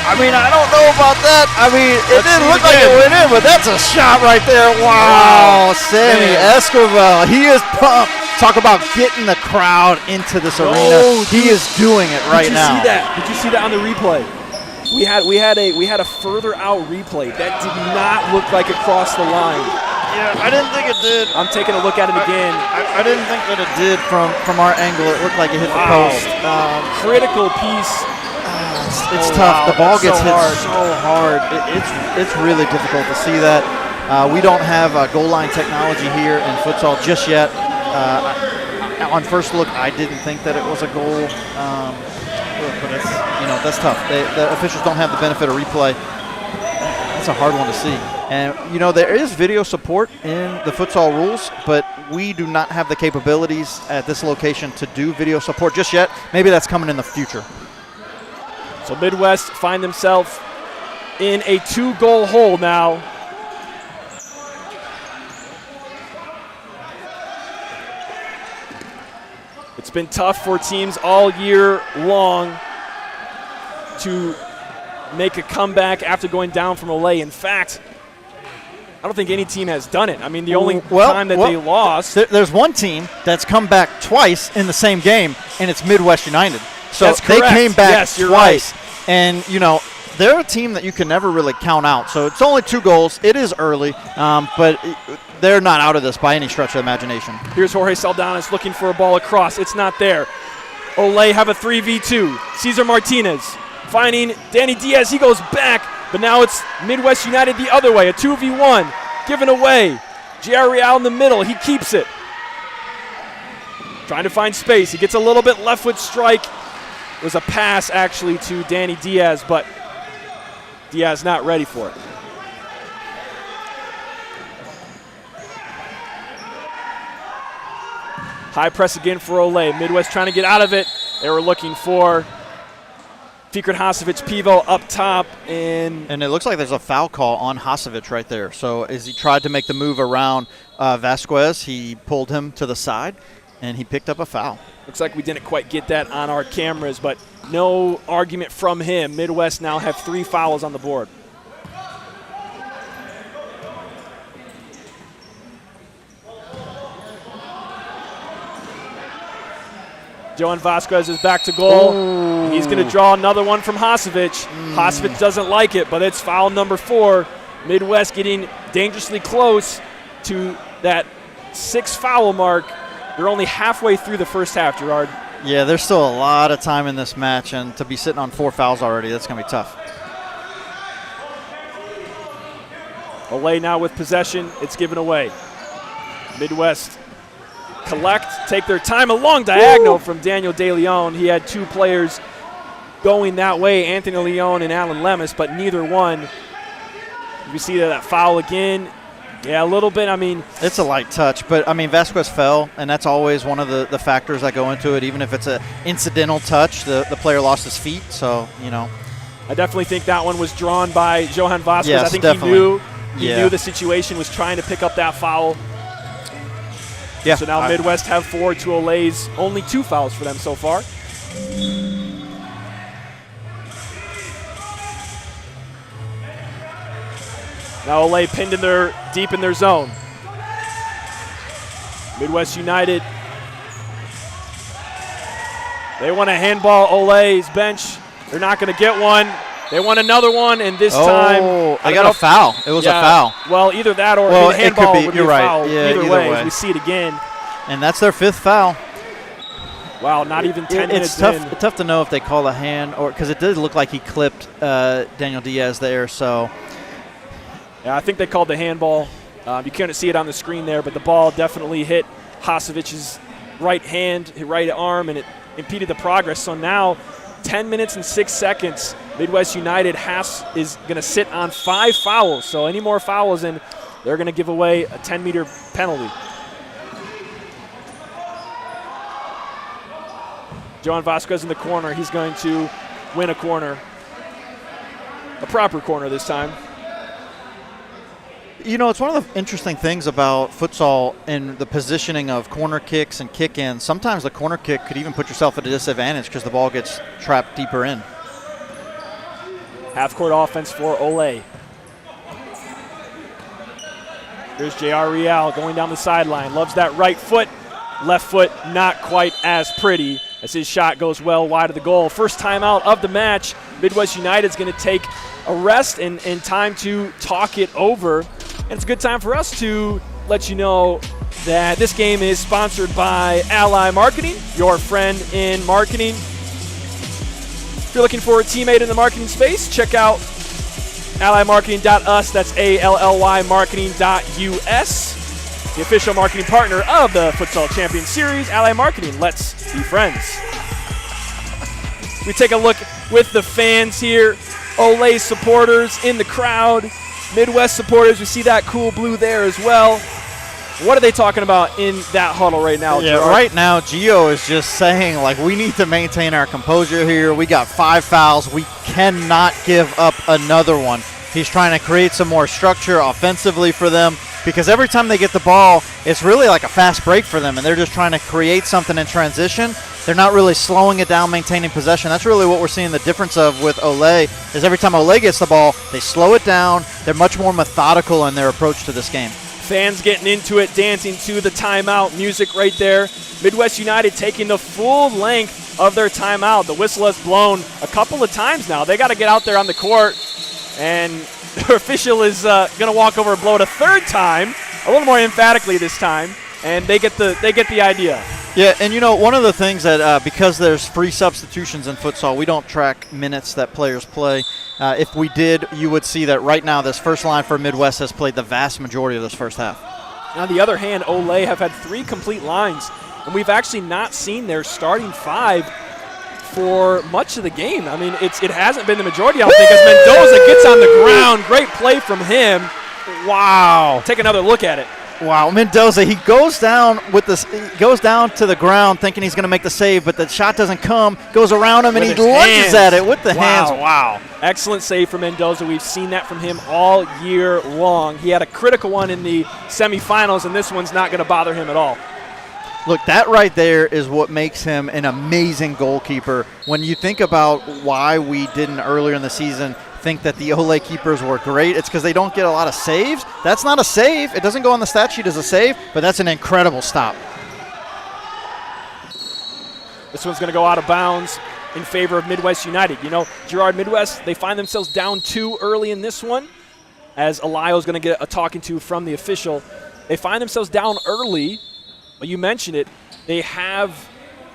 I mean, I don't know about that. I mean, it didn't look like it went in, but that's a shot right there. Wow, Sammy Esquivel, he is pumped. Talk about getting the crowd into this arena. He is doing it right now. Did you see that on the replay? We had a further out replay that did not look like it crossed the line. Yeah, I didn't think it did. I'm taking a look at it again. I didn't think that it did from our angle. It looked like it hit the post. Critical piece. It's tough. The ball gets hit so hard. It's really difficult to see that. We don't have goal line technology here in futsal just yet. On first look, I didn't think that it was a goal, but it's, that's tough. The officials don't have the benefit of replay. That's a hard one to see. And there is video support in the futsal rules, but we do not have the capabilities at this location to do video support just yet. Maybe that's coming in the future. So Midwest find themselves in a 2-goal hole now. It's been tough for teams all year long to make a comeback after going down from Olay. In fact, I don't think any team has done it. I mean, the only time that they lost. There's one team that's come back twice in the same game, and it's Midwest United. So they came back twice. Right. And, they're a team that you can never really count out. So it's only 2 goals. It is early, but they're not out of this by any stretch of the imagination. Here's Jorge Saldanas looking for a ball across. It's not there. Olay have a 3v2. Cesar Martinez finding Danny Diaz. He goes back. but now it's Midwest United the other way. A 2v1 given away. J.R. Real in the middle. He keeps it. Trying to find space. He gets a little bit left foot strike. It was a pass actually to Danny Diaz, but Diaz not ready for it. High press again for Olay. Midwest trying to get out of it. They were looking for Fikret Hasovic Pivo up top. And it looks like there's a foul call on Hasovic right there. So as he tried to make the move around Vasquez, he pulled him to the side, and he picked up a foul. Looks like we didn't quite get that on our cameras, but no argument from him. Midwest now have 3 fouls on the board. Johan Vasquez is back to goal. Ooh. He's going to draw another one from Hasovic. Hasovic doesn't like it, but it's foul number 4. Midwest getting dangerously close to that 6 foul mark. They're only halfway through the first half, Gerard. Yeah, there's still a lot of time in this match, and to be sitting on 4 fouls already, that's going to be tough. Olay now with possession. It's given away. Midwest collect, take their time. A long diagonal from Daniel De Leon. He had 2 players going that way, Anthony Leon and Alan Lemus, but neither one. You see that foul again. Yeah, a little bit. I mean, it's a light touch, but I mean, Vasquez fell, and that's always one of the factors that go into it. Even if it's an incidental touch, the player lost his feet, so, you know. I definitely think that one was drawn by Johan Vasquez. Yes, I think definitely. he knew the situation, was trying to pick up that foul. Yeah. So now Midwest have 4 to Olay's only 2 fouls for them so far. Now Olay pinned in deep in their zone. Midwest United. They want a handball. Olay's bench. They're not going to get one. They want another one, and this time I got a foul. It was a foul. Well, either that or well, handball it could be. would You're be a right. foul. Yeah, either way, we see it again. And that's their 5th foul. Wow, not even 10 minutes tough, in. It's tough to know if they call a hand, or because it did look like he clipped Daniel Diaz there. So, yeah, I think they called the handball. You couldn't see it on the screen there, but the ball definitely hit Hasovic's right hand, his right arm, and it impeded the progress. So now, 10 minutes and 6 seconds. Midwest United is going to sit on 5 fouls. So any more fouls, and they're going to give away a 10-meter penalty. Johan Vasquez in the corner. He's going to win a corner. A proper corner this time. you know, it's one of the interesting things about futsal and the positioning of corner kicks and kick-ins. Sometimes the corner kick could even put yourself at a disadvantage because the ball gets trapped deeper in. Half-court offense for Olay. Here's J.R. Real going down the sideline. Loves that right foot. Left foot not quite as pretty as his shot goes well wide of the goal. First timeout of the match. Midwest United's going to take a rest and time to talk it over. And it's a good time for us to let you know that this game is sponsored by Ally Marketing, your friend in marketing. If you're looking for a teammate in the marketing space, check out allymarketing.us. That's ALLY marketing.us. The official marketing partner of the Futsal Champions Series, Ally Marketing. Let's be friends. We take a look with the fans here. Olay supporters in the crowd. Midwest supporters, we see that cool blue there as well. What are they talking about in that huddle right now, Yeah, Gerard? right now, Gio is just saying, like, we need to maintain our composure here. We got 5 fouls. We cannot give up another one. He's trying to create some more structure offensively for them because every time they get the ball, it's really like a fast break for them, and they're just trying to create something in transition. They're not really slowing it down, maintaining possession. That's really what we're seeing the difference of with Olay, is every time Olay gets the ball, they slow it down. They're much more methodical in their approach to this game. Fans getting into it, dancing to the timeout music right there. Midwest United taking the full length of their timeout. The whistle has blown a couple of times now. They got to get out there on the court, and their official is going to walk over and blow it a third time, a little more emphatically this time, and they get the idea. Yeah, and one of the things that because there's free substitutions in futsal, we don't track minutes that players play. If we did, you would see that right now this first line for Midwest has played the vast majority of this first half. On the other hand, Olay have had 3 complete lines, and we've actually not seen their starting 5 for much of the game. I mean, it hasn't been the majority, I don't think, as Mendoza gets on the ground. Great play from him. Wow. Take another look at it. Wow, Mendoza, he goes down to the ground thinking he's going to make the save, but the shot doesn't come, goes around him, and he lunges at it with the hands. Wow. Excellent save from Mendoza. We've seen that from him all year long. He had a critical one in the semifinals, and this one's not going to bother him at all. Look, that right there is what makes him an amazing goalkeeper. When you think about why we didn't earlier in the season think that the Olay keepers were great, it's because they don't get a lot of saves. That's not a save. It doesn't go on the stat sheet as a save, but that's an incredible stop. This one's going to go out of bounds in favor of Midwest United. Girard Midwest, they find themselves down 2 early in this one, as Alayo's going to get a talking to from the official. They find themselves down early. Well, you mentioned it. They have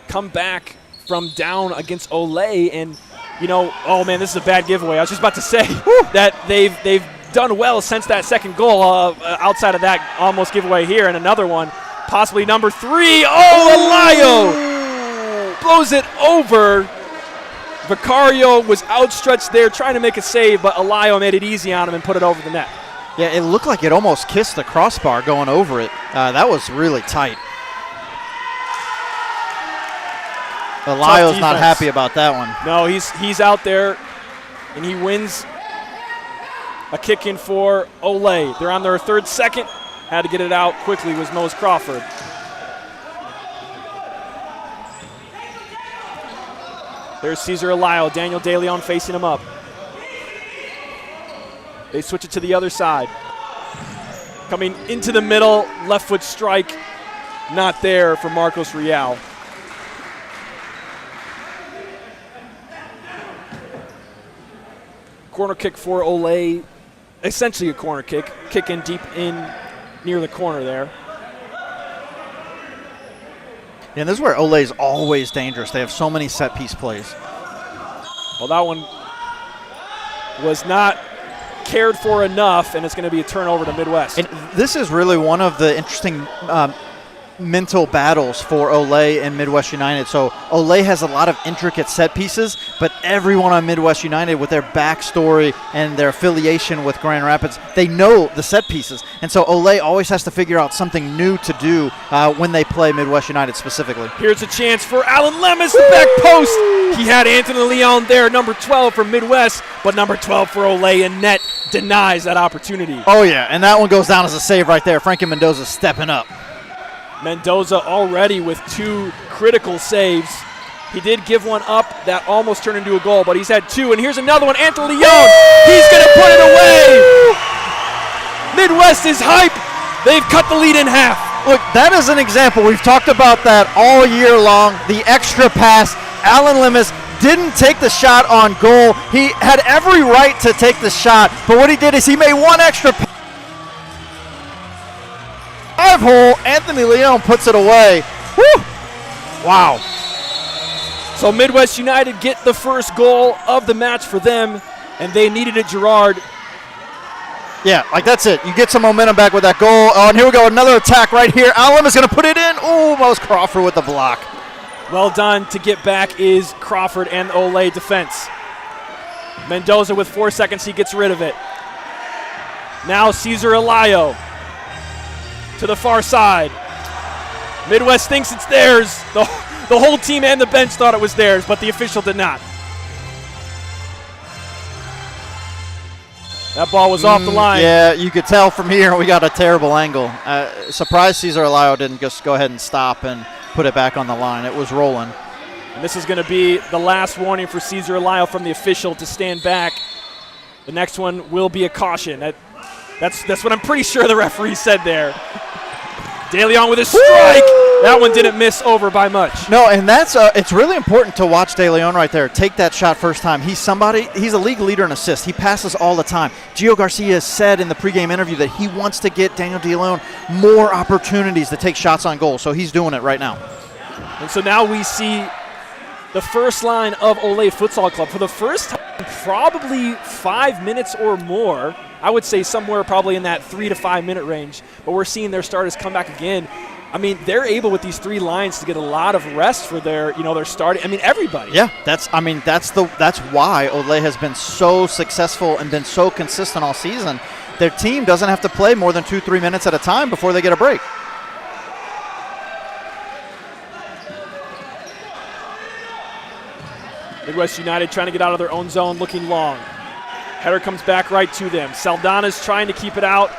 come back from down against Olay, and oh man, this is a bad giveaway. I was just about to say that they've done well since that second goal. Outside of that almost giveaway here, and another one, possibly number 3. Oh, Alayo blows it over. Vicario was outstretched there trying to make a save, but Alayo made it easy on him and put it over the net. Yeah, it looked like it almost kissed the crossbar going over it. That was really tight. Alayo's not happy about that one. No, he's out there, and he wins a kick in for Olay. They're on their 3rd second. Had to get it out quickly was Mose Crawford. There's Cesar Alayo, Daniel DeLeon facing him up. They switch it to the other side. Coming into the middle, left foot strike, not there for Marcos Real. Corner kick for Olay, essentially a corner kick. Kick in deep in near the corner there. Yeah, and this is where Olay's always dangerous. They have so many set-piece plays. Well, that one was not cared for enough, and it's going to be a turnover to Midwest. And this is really one of the interesting mental battles for Olay and Midwest United. So Olay has a lot of intricate set pieces, but everyone on Midwest United, with their backstory and their affiliation with Grand Rapids, they know the set pieces. And so Olay always has to figure out something new to do when they play Midwest United specifically. Here's a chance for Alan Lemus, the back post. He had Anthony Leon there, number 12 for Midwest, but number 12 for Olay, and net denies that opportunity. Oh, yeah, and that one goes down as a save right there. Frankie Mendoza stepping up. Mendoza already with 2 critical saves. He did give one up that almost turned into a goal, but he's had 2. And here's another one, Anthony Leon. He's going to put it away. Midwest is hype. They've cut the lead in half. Look, that is an example. We've talked about that all year long. The extra pass. Alan Lemus didn't take the shot on goal. He had every right to take the shot, but what he did is he made one extra pass. 5-hole, Anthony Leon puts it away. Woo! Wow. So Midwest United get the first goal of the match for them, and they needed it, Girard. Yeah, like that's it. You get some momentum back with that goal. Oh, and here we go, another attack right here. Alan is going to put it in. Ooh, Mose Crawford with the block. Well done to get back is Crawford and Olay defense. Mendoza with 4 seconds, he gets rid of it. Now Cesar Alayo to the far side. Midwest thinks it's theirs. The whole team and the bench thought it was theirs, but the official did not. That ball was off the line. Yeah, you could tell from here we got a terrible angle. Surprised Cesar Alayo didn't just go ahead and stop and put it back on the line. It was rolling. And this is going to be the last warning for Cesar Alayo from the official to stand back. The next one will be a caution. That's what I'm pretty sure the referee said there. DeLeon with a strike. That one didn't miss over by much. No, and that's it's really important to watch DeLeon right there take that shot first time. He's a league leader in assists. He passes all the time. Gio Garcia said in the pregame interview that he wants to get Daniel DeLeon more opportunities to take shots on goal, so he's doing it right now. And so now we see the first line of Olay Futsal Club for the first time in probably 5 minutes or more. I would say somewhere probably in that 3 to 5 minute range. But we're seeing their starters come back again. I mean, they're able with these 3 lines to get a lot of rest for their starting. I mean, everybody. Yeah, that's why Olay has been so successful and been so consistent all season. Their team doesn't have to play more than 2-3 minutes at a time before they get a break. Midwest United trying to get out of their own zone, looking long. Header comes back right to them. Saldana's trying to keep it out.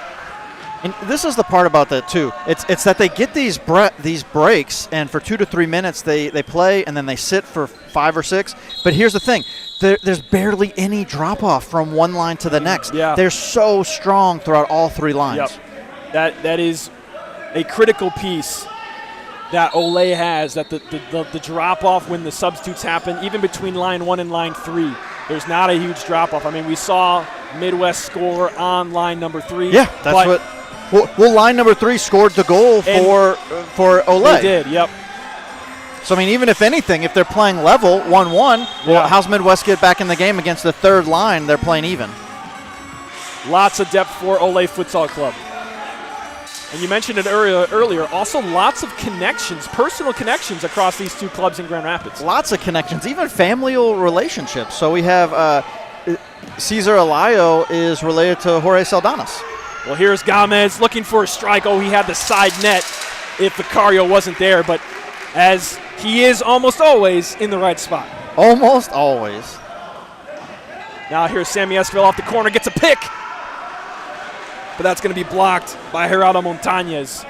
And this is the part about that too. It's that they get these breaks, and for 2 to 3 minutes they play, and then they sit for 5 or 6. But here's the thing: there's barely any drop off from one line to the next. Yeah. They're so strong throughout all 3 lines. Yep. That is a critical piece that Olay has. That the drop off when the substitutes happen, even between line 1 and line 3. There's not a huge drop off. I mean, we saw Midwest score on line number 3. Yeah, that's what. Well, line number 3 scored the goal for Olay. They did, yep. So, I mean, even if anything, if they're playing level 1-1, well, how's Midwest get back in the game against the 3rd line? They're playing even. Lots of depth for Olay Futsal Club. And you mentioned it earlier, also lots of connections, personal connections across these 2 clubs in Grand Rapids. Lots of connections, even familial relationships. So we have Cesar Alayo is related to Jorge Saldanas. Well, here's Gomez looking for a strike. Oh, he had the side net if Vicario wasn't there, but as he is almost always in the right spot. Almost always. Now here's Sammy Esquivel off the corner, gets a pick, but that's going to be blocked by Gerardo Montañez.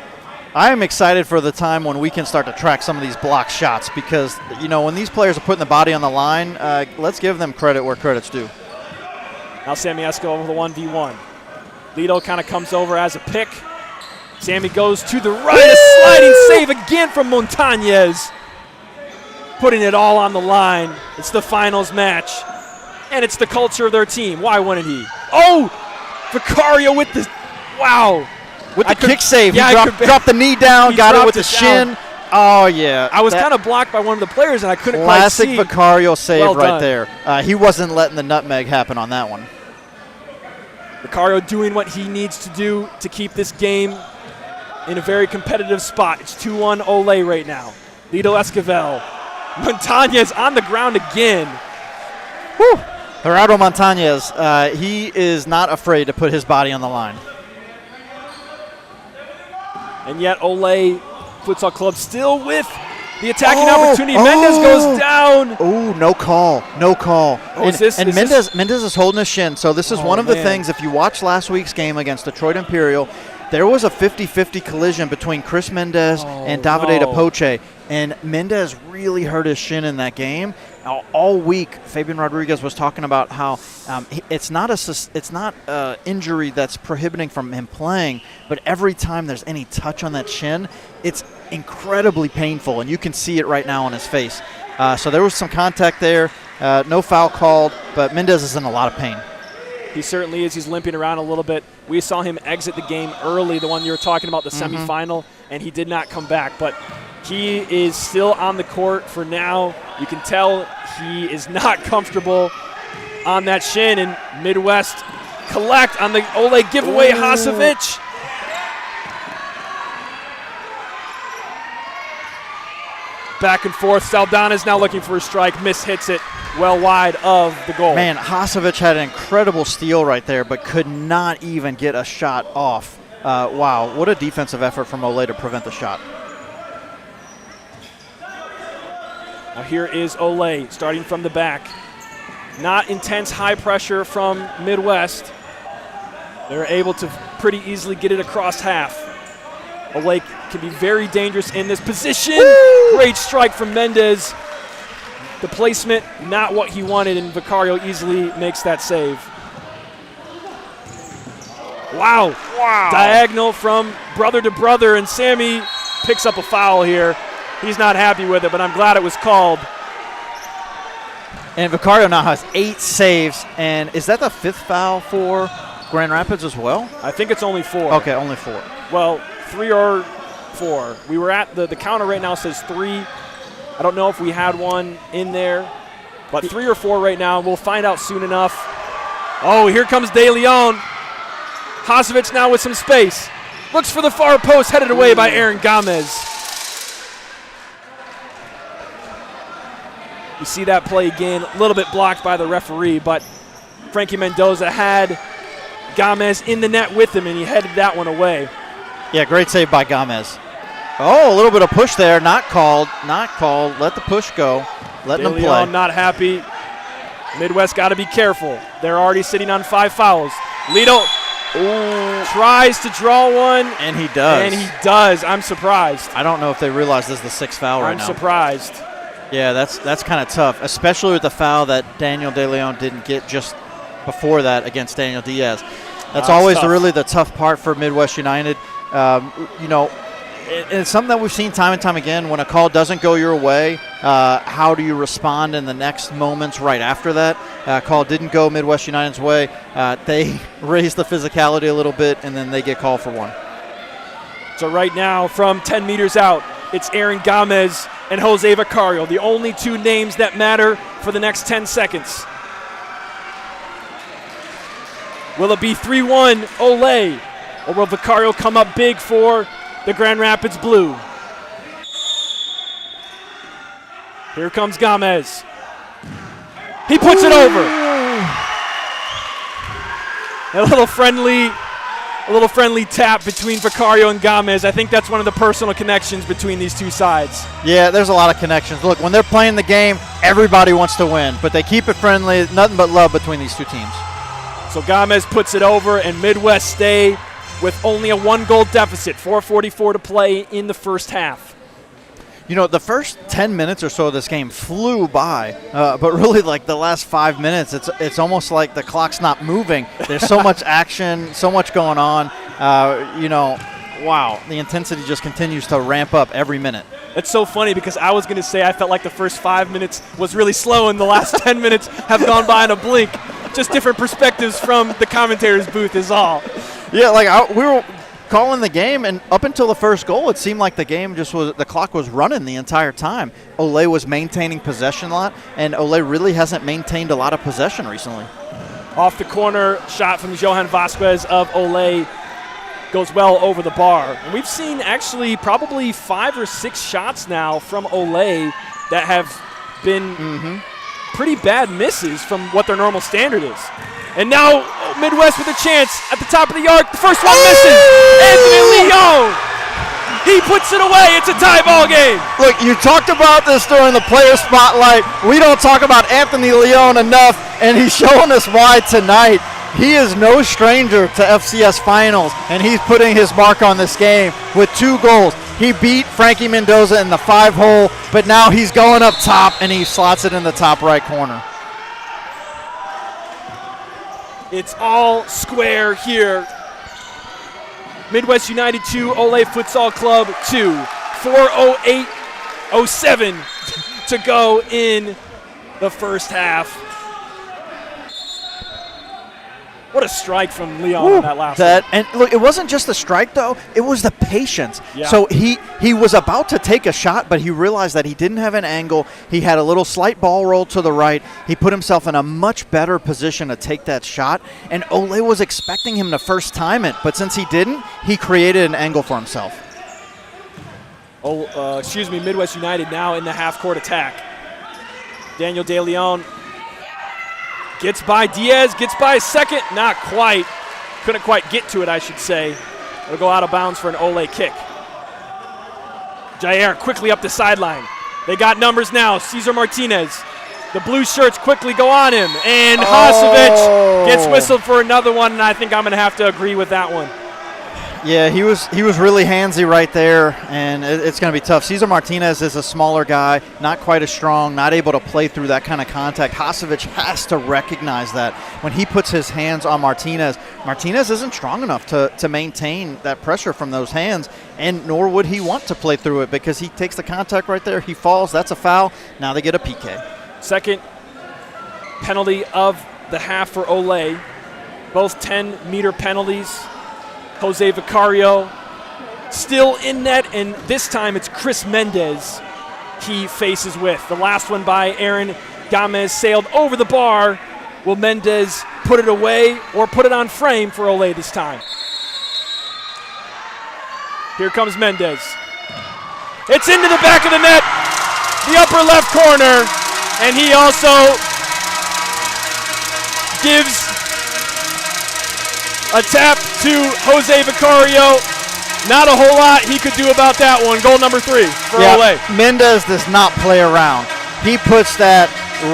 I am excited for the time when we can start to track some of these block shots because, when these players are putting the body on the line, let's give them credit where credit's due. Now Sammy Esquivel with a 1v1. Lido kind of comes over as a pick. Sammy goes to the right. A sliding save again from Montañez. Putting it all on the line. It's the finals match. And it's the culture of their team. Why wouldn't he? Oh! Vicario with the... Wow. With the kick save. Yeah, he dropped the knee down, got it with the shin. Down. Oh, yeah. I was kind of blocked by one of the players, and I couldn't quite see. Classic Vicario save well right there. He wasn't letting the nutmeg happen on that one. Vicario doing what he needs to do to keep this game in a very competitive spot. It's 2-1 Olay right now. Lido Esquivel. Montañez on the ground again. Whew. Gerardo Montañez, he is not afraid to put his body on the line. And yet Olay Futsal Club still with the attacking opportunity. Mendez goes down. Oh, no call. No call. Oh, Mendez is holding his shin. So this is one of the things, if you watch last week's game against Detroit Imperial, there was a 50-50 collision between Chris Mendez and Davide Depoche. And Mendez really hurt his shin in that game. All week, Fabian Rodriguez was talking about how it's not a injury that's prohibiting from him playing, but every time there's any touch on that shin, it's incredibly painful, and you can see it right now on his face. So there was some contact there, no foul called, but Mendez is in a lot of pain. He certainly is. He's limping around a little bit. We saw him exit the game early, the one you were talking about, the semifinal, and he did not come back. But he is still on the court for now. You can tell he is not comfortable on that shin, and Midwest collect on the Olay giveaway. Hasovic. Back and forth. Saldana's now looking for a strike. Hits it well wide of the goal. Man, Hasovic had an incredible steal right there, but could not even get a shot off. Wow, what a defensive effort from Olay to prevent the shot. Now here is Olay starting from the back. Not intense high pressure from Midwest. They're able to pretty easily get it across half. Olay can be very dangerous in this position. Woo! Great strike from Mendez. The placement, not what he wanted, and Vicario easily makes that save. Wow. Diagonal from brother to brother, and Sammy picks up a foul here. He's not happy with it, but I'm glad it was called. And Vicario now has 8 saves, and is that the 5th foul for Grand Rapids as well? I think it's only 4. Okay, only 4. Well, 3 or 4. We were at the counter right now says 3. I don't know if we had one in there, but 3 or 4 right now. We'll find out soon enough. Oh, here comes De Leon. Hasovic now with some space. Looks for the far post, headed away by Aaron Gomez. You see that play again, a little bit blocked by the referee, but Frankie Mendoza had Gomez in the net with him, and he headed that one away. Yeah, great save by Gomez. Oh, a little bit of push there. Not called. Not called. Let the push go. Letting them play. Not happy. Midwest got to be careful. They're already sitting on 5 fouls. Lido tries to draw one. And he does. And he does. I'm surprised. I don't know if they realize this is the 6th foul right now. I'm surprised. Yeah, that's kind of tough, especially with the foul that Daniel De Leon didn't get just before that against Daniel Diaz. That's always really the tough part for Midwest United. You know, it's something that we've seen time and time again. When a call doesn't go your way, how do you respond in the next moments right after that? Call didn't go Midwest United's way. They raise the physicality a little bit, and then they get called for one. So right now, from 10 meters out, it's Aaron Gomez and Jose Vicario, the only 2 names that matter for the next 10 seconds. Will it be 3-1 Olay, or will Vicario come up big for the Grand Rapids Blue? Here comes Gomez. He puts it over. A little friendly tap between Vicario and Gomez. I think that's one of the personal connections between these 2 sides. Yeah, there's a lot of connections. Look, when they're playing the game, everybody wants to win, but they keep it friendly. Nothing but love between these 2 teams. So Gomez puts it over, and Midwest stay with only a 1-goal deficit. 4:44 to play in the first half. You know, the first 10 minutes or so of this game flew by, but really, like the last 5 minutes, it's almost like the clock's not moving. There's so much action, so much going on. You know, wow, the intensity just continues to ramp up every minute. It's so funny because I was going to say I felt like the first 5 minutes was really slow, and the last 10 minutes have gone by in a blink. Just different perspectives from the commentator's booth is all. Yeah, like we were calling the game, and up until the first goal, it seemed like the game the clock was running the entire time. Olay was maintaining possession a lot, and Olay really hasn't maintained a lot of possession recently. Off the corner, shot from Johan Vasquez of Olay goes well over the bar. And we've seen actually probably 5 or 6 shots now from Olay that have been pretty bad misses from what their normal standard is. And now Midwest with a chance at the top of the arc. The first one misses. Anthony Leon. He puts it away. It's a tie ball game. Look, you talked about this during the player spotlight. We don't talk about Anthony Leon enough, and he's showing us why tonight. He is no stranger to FCS finals, and he's putting his mark on this game with 2 goals. He beat Frankie Mendoza in the 5-hole, but now he's going up top, and he slots it in the top right corner. It's all square here. Midwest United 2, Olay Futsal Club 2. 4:08:07 to go in the first half. What a strike from Leon on that last one. And look, it wasn't just the strike, though. It was the patience. Yeah. So he was about to take a shot, but he realized that he didn't have an angle. He had a little slight ball roll to the right. He put himself in a much better position to take that shot, and Olay was expecting him to first time it, but since he didn't, he created an angle for himself. Midwest United now in the half-court attack. Daniel De Leon gets by Diaz, gets by a second, not quite. Couldn't quite get to it, I should say. It'll go out of bounds for an Olay kick. Jair quickly up the sideline. They got numbers now. Cesar Martinez. The blue shirts quickly go on him. And Hasovic gets whistled for another one, and I think I'm going to have to agree with that one. Yeah, he was really handsy right there, and it's going to be tough. Cesar Martinez is a smaller guy, not quite as strong, not able to play through that kind of contact. Hasovic has to recognize that. When he puts his hands on Martinez, Martinez isn't strong enough to maintain that pressure from those hands, and nor would he want to play through it because he takes the contact right there. He falls. That's a foul. Now they get a PK. Second penalty of the half for Olay. Both 10-meter penalties. Jose Vicario still in net, and this time it's Chris Mendez. he faces with. The last one by Aaron Gomez sailed over the bar. Will Mendez put it away or put it on frame for Olay this time? Here comes Mendez. It's into the back of the net, the upper left corner, and he also gives a tap to Jose Vicario. Not a whole lot he could do about that one. Goal number 3 for Olay. Mendez does not play around. He puts that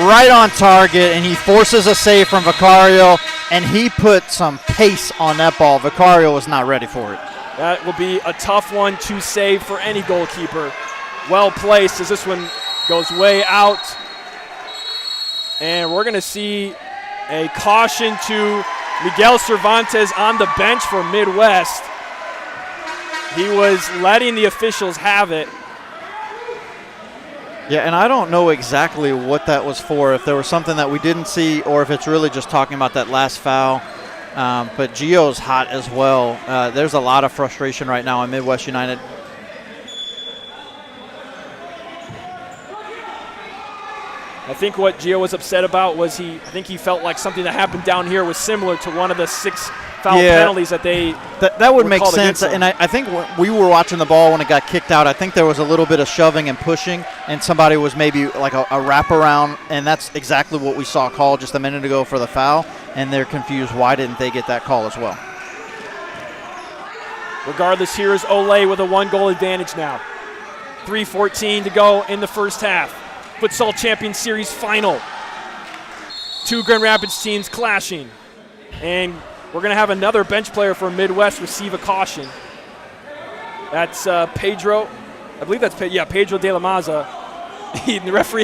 right on target, and he forces a save from Vicario, and he put some pace on that ball. Vicario was not ready for it. That will be a tough one to save for any goalkeeper. Well placed as this one goes way out. And we're going to see a caution to Miguel Cervantes on the bench for Midwest. He was letting the officials have it. Yeah, and I don't know exactly what that was for, if there was something that we didn't see or if it's really just talking about that last foul. But Gio's hot as well. There's a lot of frustration right now in Midwest United. I think what Gio was upset about was I think he felt like something that happened down here was similar to one of the 6 foul penalties that they that would make sense. And I think when we were watching the ball when it got kicked out, I think there was a little bit of shoving and pushing, and somebody was maybe like a wraparound, and that's exactly what we saw called just a minute ago for the foul, and they're confused. Why didn't they get that call as well? Regardless, here is Olay with a 1-goal advantage now. 3:14 to go in the first half. Futsal Champions Series final. 2 Grand Rapids teams clashing. And we're going to have another bench player for Midwest receive a caution. That's Pedro. I believe that's Pedro de la Maza. The referee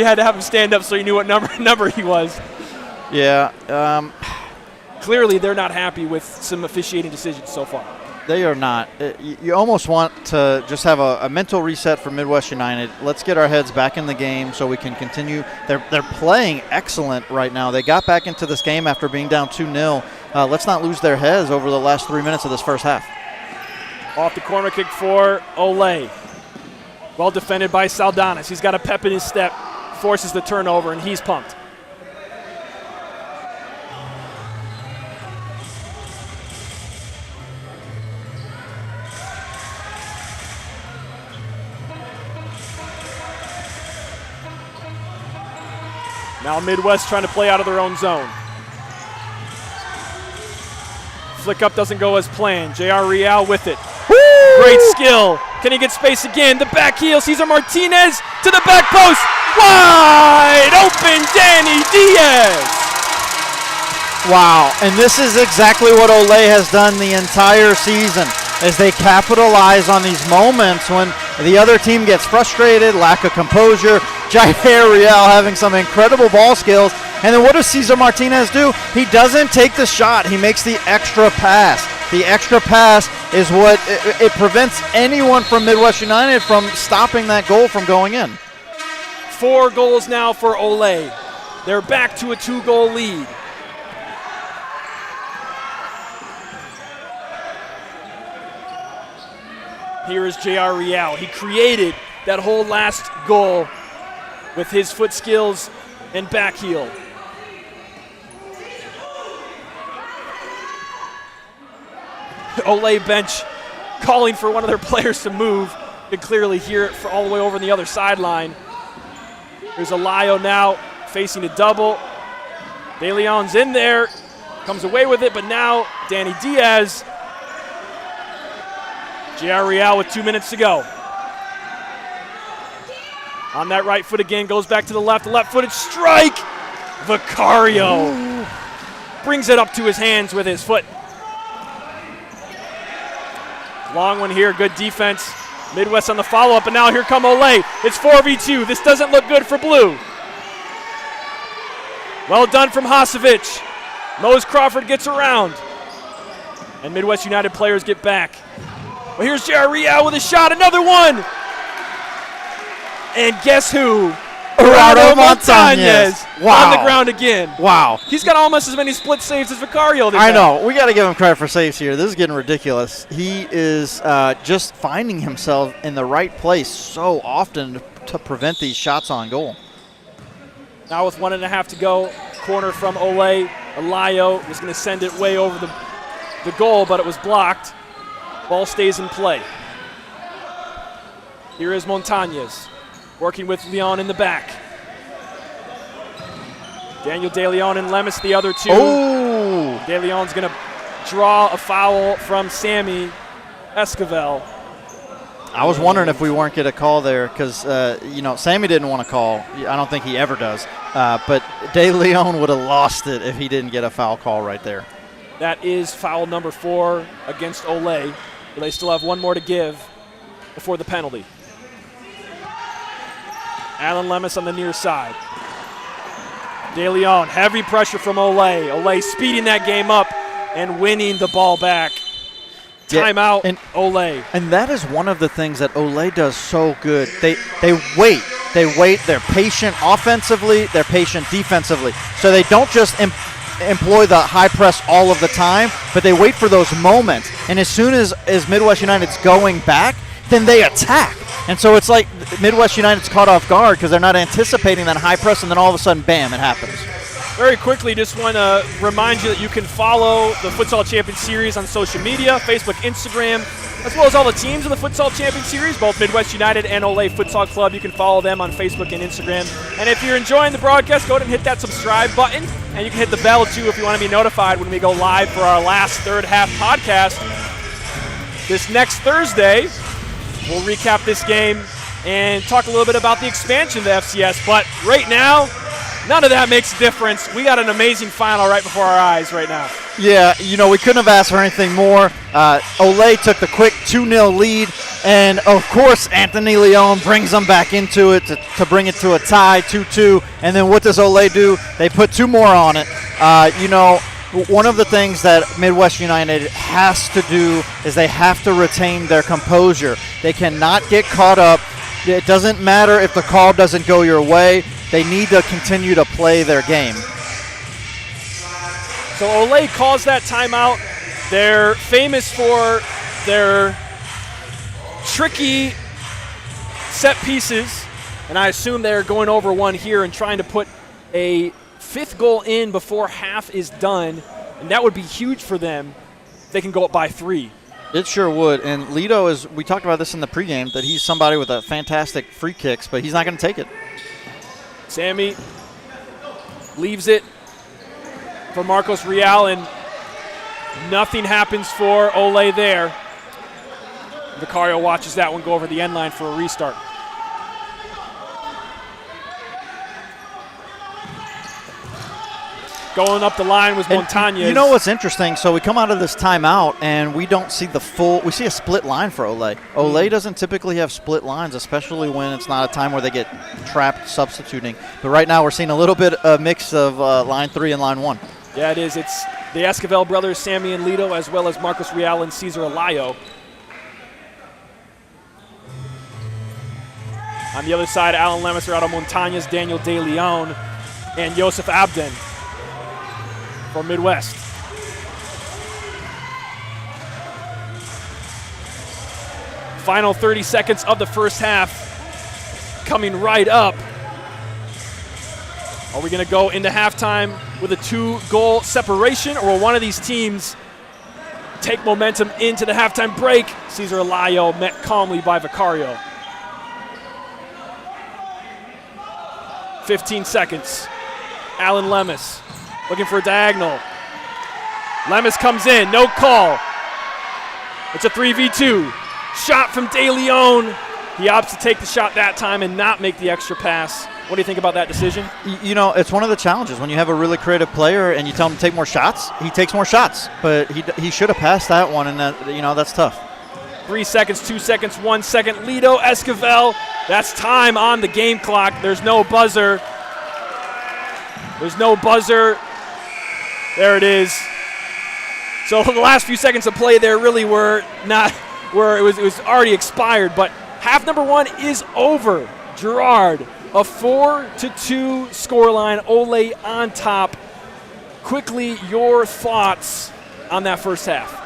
had to have him stand up so he knew what number he was. Yeah. Clearly, they're not happy with some officiating decisions so far. They are not. You almost want to just have a mental reset for Midwest United. Let's get our heads back in the game so we can continue. They're playing excellent right now. They got back into this game after being down 2-0. Let's not lose their heads over the last 3 minutes of this first half. Off the corner kick for Olay. Well defended by Saldanas. He's got a pep in his step, forces the turnover, and he's pumped. Now Midwest trying to play out of their own zone. Flick up doesn't go as planned. J.R. Real with it. Woo! Great skill. Can he get space again? The back heel. Cesar Martinez to the back post. Wide open Danny Diaz. Wow, and this is exactly what Olay has done the entire season, as they capitalize on these moments when the other team gets frustrated, lack of composure. Jair Real having some incredible ball skills. And then what does Cesar Martinez do? He doesn't take the shot. He makes the extra pass. The extra pass is what it prevents anyone from Midwest United from stopping that goal from going in. 4 goals now for Olay. They're back to a 2-goal lead. Here is J.R. Real. He created that whole last goal with his foot skills and back heel. Olay bench calling for one of their players to move. You can clearly hear it all the way over on the other sideline. There's Alayo now facing a double. De Leon's in there, comes away with it, but now Danny Diaz. J.R. Real with 2 minutes to go. On that right foot again, goes back to the left-footed strike. Vicario brings it up to his hands with his foot. Long one here, good defense. Midwest on the follow-up, and now here come Olay. It's 4v2. This doesn't look good for blue. Well done from Hasevic. Mose Crawford gets around. And Midwest United players get back. Well, here's J.R. Real with a shot, another one. And guess who Gerardo Montañez. Wow. On the ground again. Wow. He's got almost as many split saves as Vicario did. I know. We got to give him credit for saves here. This is getting ridiculous. He is just finding himself in the right place so often to prevent these shots on goal. Now with 1.5 to go, corner from Olay. Alayo was going to send it way over the goal, but it was blocked. Ball stays in play. Here is Montañez working with Leon in the back. Daniel De Leon and Lemus, the other two. Oh! De Leon's going to draw a foul from Sammy Esquivel. I was wondering if we weren't going to call there because, Sammy didn't want to call. I don't think he ever does. But De Leon would have lost it if he didn't get a foul call right there. That is foul number 4 against Olay. But they still have one more to give before the penalty. Alan Lemus on the near side. De Leon, heavy pressure from Olay. Olay speeding that game up and winning the ball back. Timeout, and Olay. And that is one of the things that Olay does so good. They wait. They wait. They're patient offensively. They're patient defensively. So they don't just employ the high press all of the time, but they wait for those moments. And as soon as Midwest United's going back, then they attack. And so it's like Midwest United's caught off guard because they're not anticipating that high press, and then all of a sudden, bam, it happens. Very quickly, just want to remind you that you can follow the Futsal Champions Series on social media, Facebook, Instagram, as well as all the teams in the Futsal Champions Series, both Midwest United and Olay Futsal Club. You can follow them on Facebook and Instagram. And if you're enjoying the broadcast, go ahead and hit that subscribe button. And you can hit the bell, too, if you want to be notified when we go live for our last third half podcast. This next Thursday, we'll recap this game and talk a little bit about the expansion of the FCS. But right now, none of that makes a difference. We got an amazing final right before our eyes right now. Yeah, we couldn't have asked for anything more. Olay took the quick 2-0 lead, and of course Anthony Leon brings them back into it to bring it to a tie, 2-2. And then what does Olay do? They put 2 more on it. One of the things that Midwest United has to do is they have to retain their composure. They cannot get caught up. It doesn't matter if the call doesn't go your way. They need to continue to play their game. So Olay calls that timeout. They're famous for their tricky set pieces, and I assume they're going over one here and trying to put a 5th goal in before half is done, and that would be huge for them if they can go up by 3. It sure would. And Lito we talked about this in the pregame, that he's somebody with a fantastic free kicks, but he's not going to take it. Sammy leaves it for Marcos Real, and nothing happens for Olay there. Vicario watches that one go over the end line for a restart. Going up the line was Montañez. You know what's interesting? So we come out of this timeout, and we don't see we see a split line for Olay. Olay doesn't typically have split lines, especially when it's not a time where they get trapped substituting. But right now we're seeing a little bit of mix of line 3 and line 1. Yeah, it is. It's the Esquivel brothers, Sammy and Lito, as well as Marcos Real and Cesar Alayo. On the other side, Alan Lemus, Gerardo Montañez, Daniel De Leon, and Joseph Abden for Midwest. Final 30 seconds of the first half coming right up. Are we going to go into halftime with a 2-goal separation, or will one of these teams take momentum into the halftime break? Cesar Alayo met calmly by Vicario. 15 seconds. Alan Lemus looking for a diagonal. Lemus comes in, no call. It's a 3v2. Shot from De Leon. He opts to take the shot that time and not make the extra pass. What do you think about that decision? It's one of the challenges. When you have a really creative player and you tell him to take more shots, he takes more shots. But he should have passed that one, and that's tough. 3 seconds, 2 seconds, 1 second. Lito Esquivel. That's time on the game clock. There's no buzzer. There's no buzzer. There it is. So the last few seconds of play there really were not where it was already expired, but half number 1 is over. Gerard, a 4-2 scoreline. Olay on top. Quickly, your thoughts on that first half?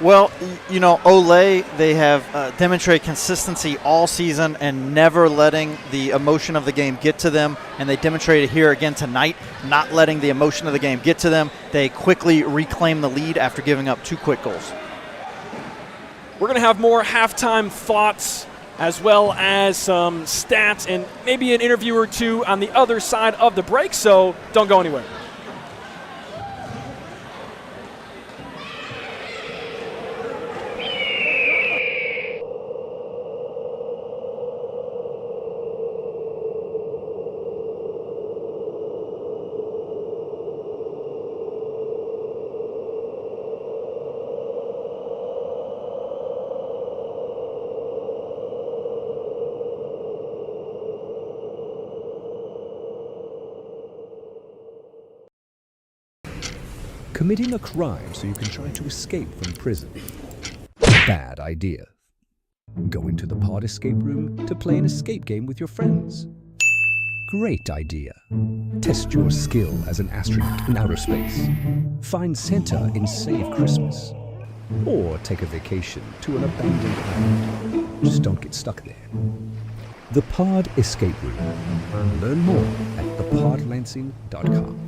Well, you know, Olay, they have demonstrated consistency all season and never letting the emotion of the game get to them. And they demonstrated here again tonight, not letting the emotion of the game get to them. They quickly reclaim the lead after giving up 2 quick goals. We're going to have more halftime thoughts as well as some stats and maybe an interview or two on the other side of the break, so don't go anywhere. Committing a crime so you can try to escape from prison. Bad idea. Going to the pod escape room to play an escape game with your friends. Great idea. Test your skill as an astronaut in outer space. Find Santa in Save Christmas. Or take a vacation to an abandoned island. Just don't get stuck there. The Pod Escape Room. Learn more at thepodlansing.com.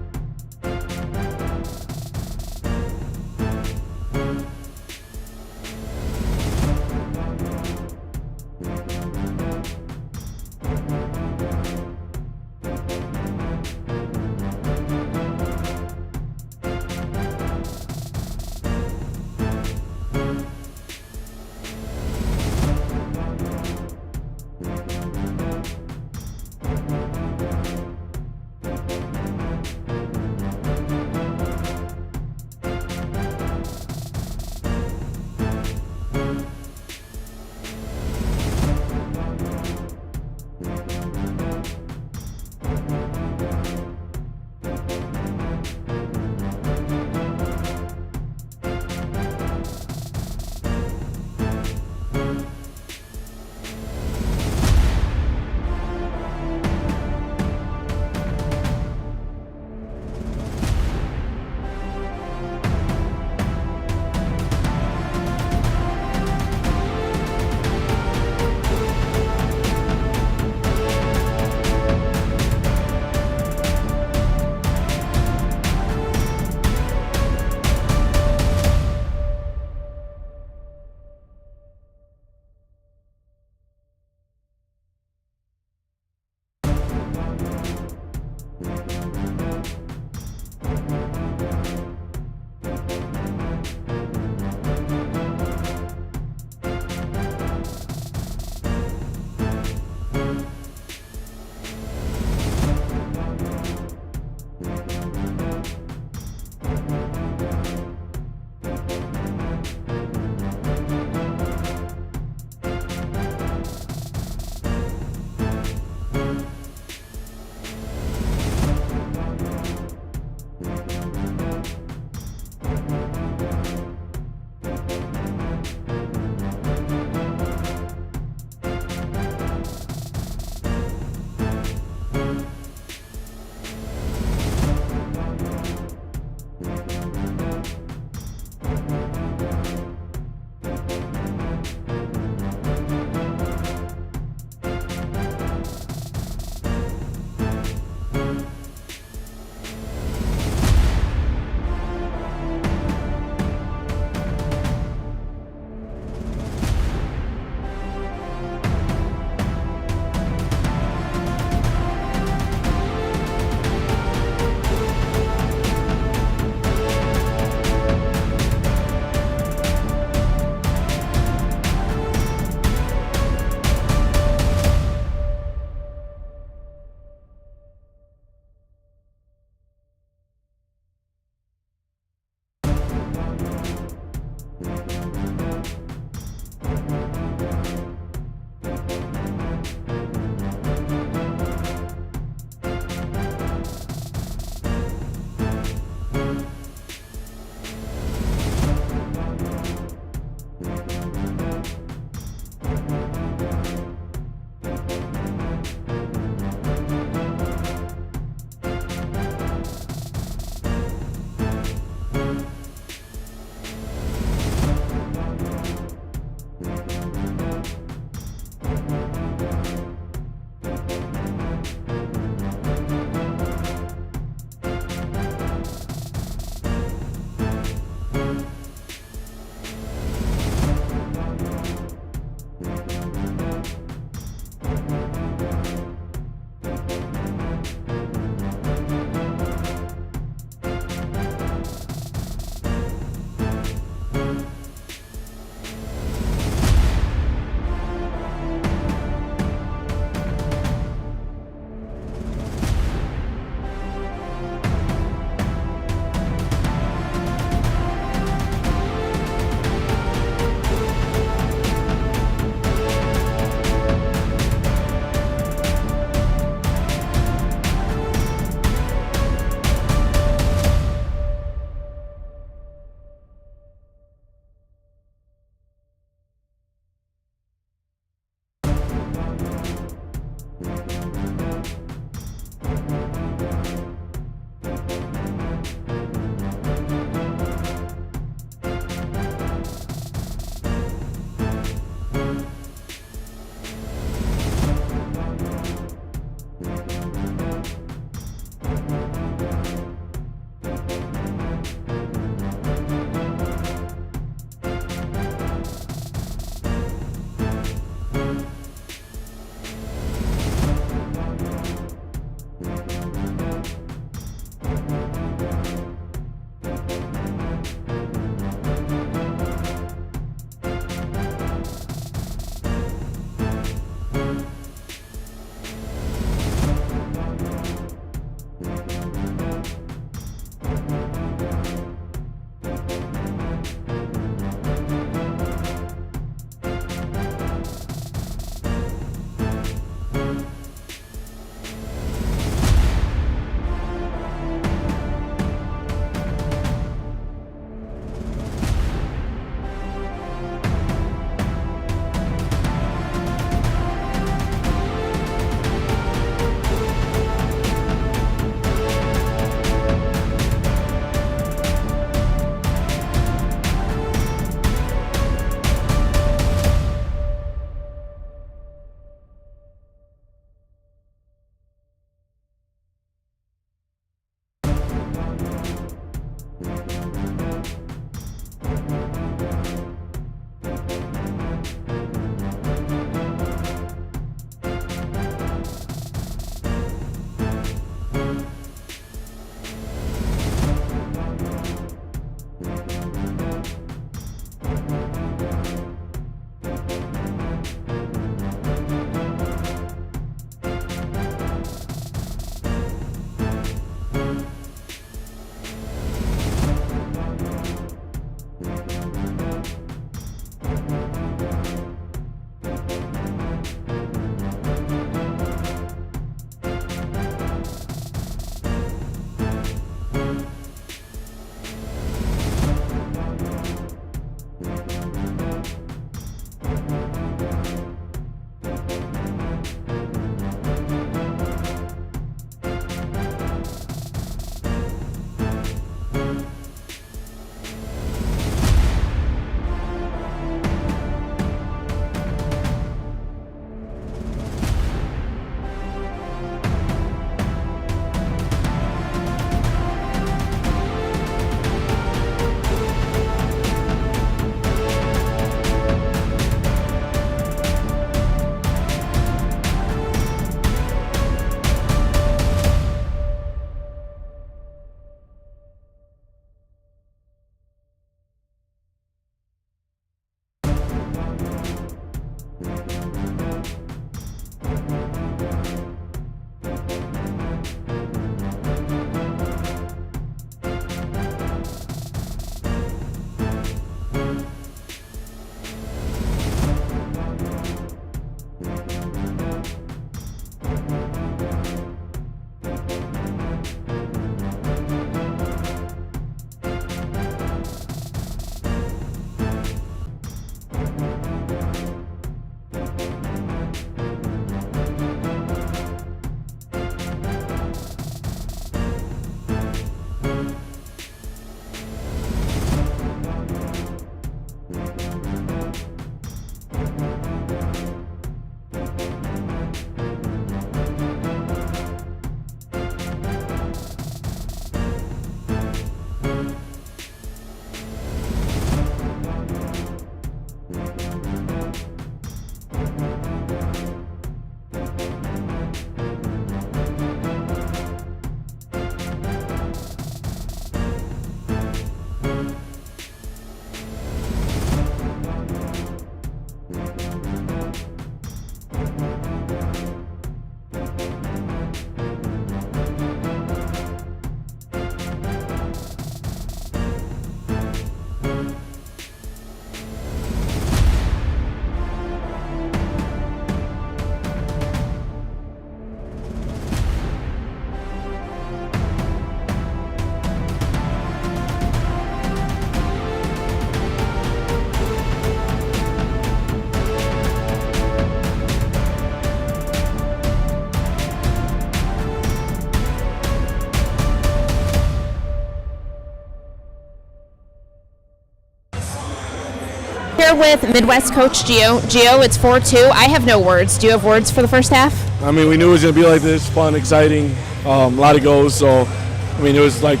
Here with Midwest coach Gio. Gio, it's 4-2. I have no words. Do you have words for the first half? I mean, we knew it was going to be like this, fun, exciting, a lot of goals. So, I mean, it was like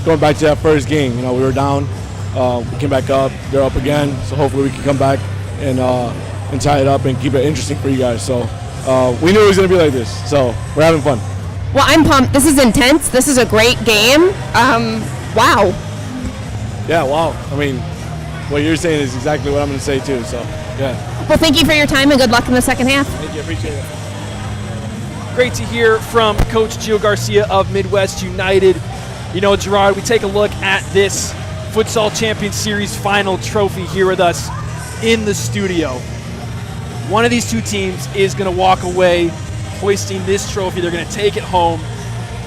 going back to that first game. You know, we were down, we came back up, they're up again. So hopefully we can come back and tie it up and keep it interesting for you guys. So we knew it was going to be like this. So we're having fun. Well, I'm pumped. This is intense. This is a great game. Wow. Yeah, wow. I mean, what you're saying is exactly what I'm going to say too. So, yeah. Well, thank you for your time and good luck in the second half. Thank you. Appreciate it. Great to hear from Coach Gio Garcia of Midwest United. You know, Gerard, we take a look at this Futsal Champions Series final trophy here with us in the studio. One of these two teams is going to walk away hoisting this trophy. They're going to take it home.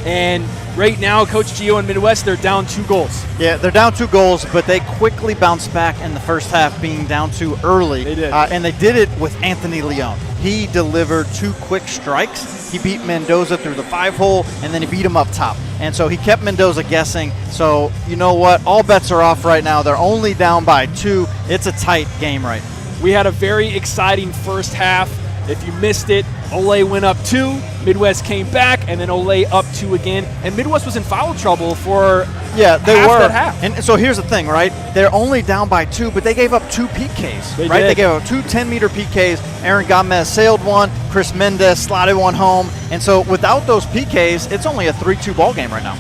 And right now, Coach Gio and Midwest, they're down 2 goals. Yeah, they're down 2 goals, but they quickly bounced back in the first half, being down 2 early. They did. And they did it with Anthony Leon. He delivered 2 quick strikes. He beat Mendoza through the 5-hole, and then he beat him up top. And so he kept Mendoza guessing. So, you know what? All bets are off right now. They're only down by 2. It's a tight game right now. We had a very exciting first half. If you missed it, Olay went up 2, Midwest came back, and then Olay up 2 again. And Midwest was in foul trouble for they were. that half. And so here's the thing, right? They're only down by 2, but they gave up 2 PKs, They right? did. They gave up 2 10-meter PKs. Aaron Gomez sailed one. Chris Mendez slotted one home. And so without those PKs, it's only a 3-2 ball game right now.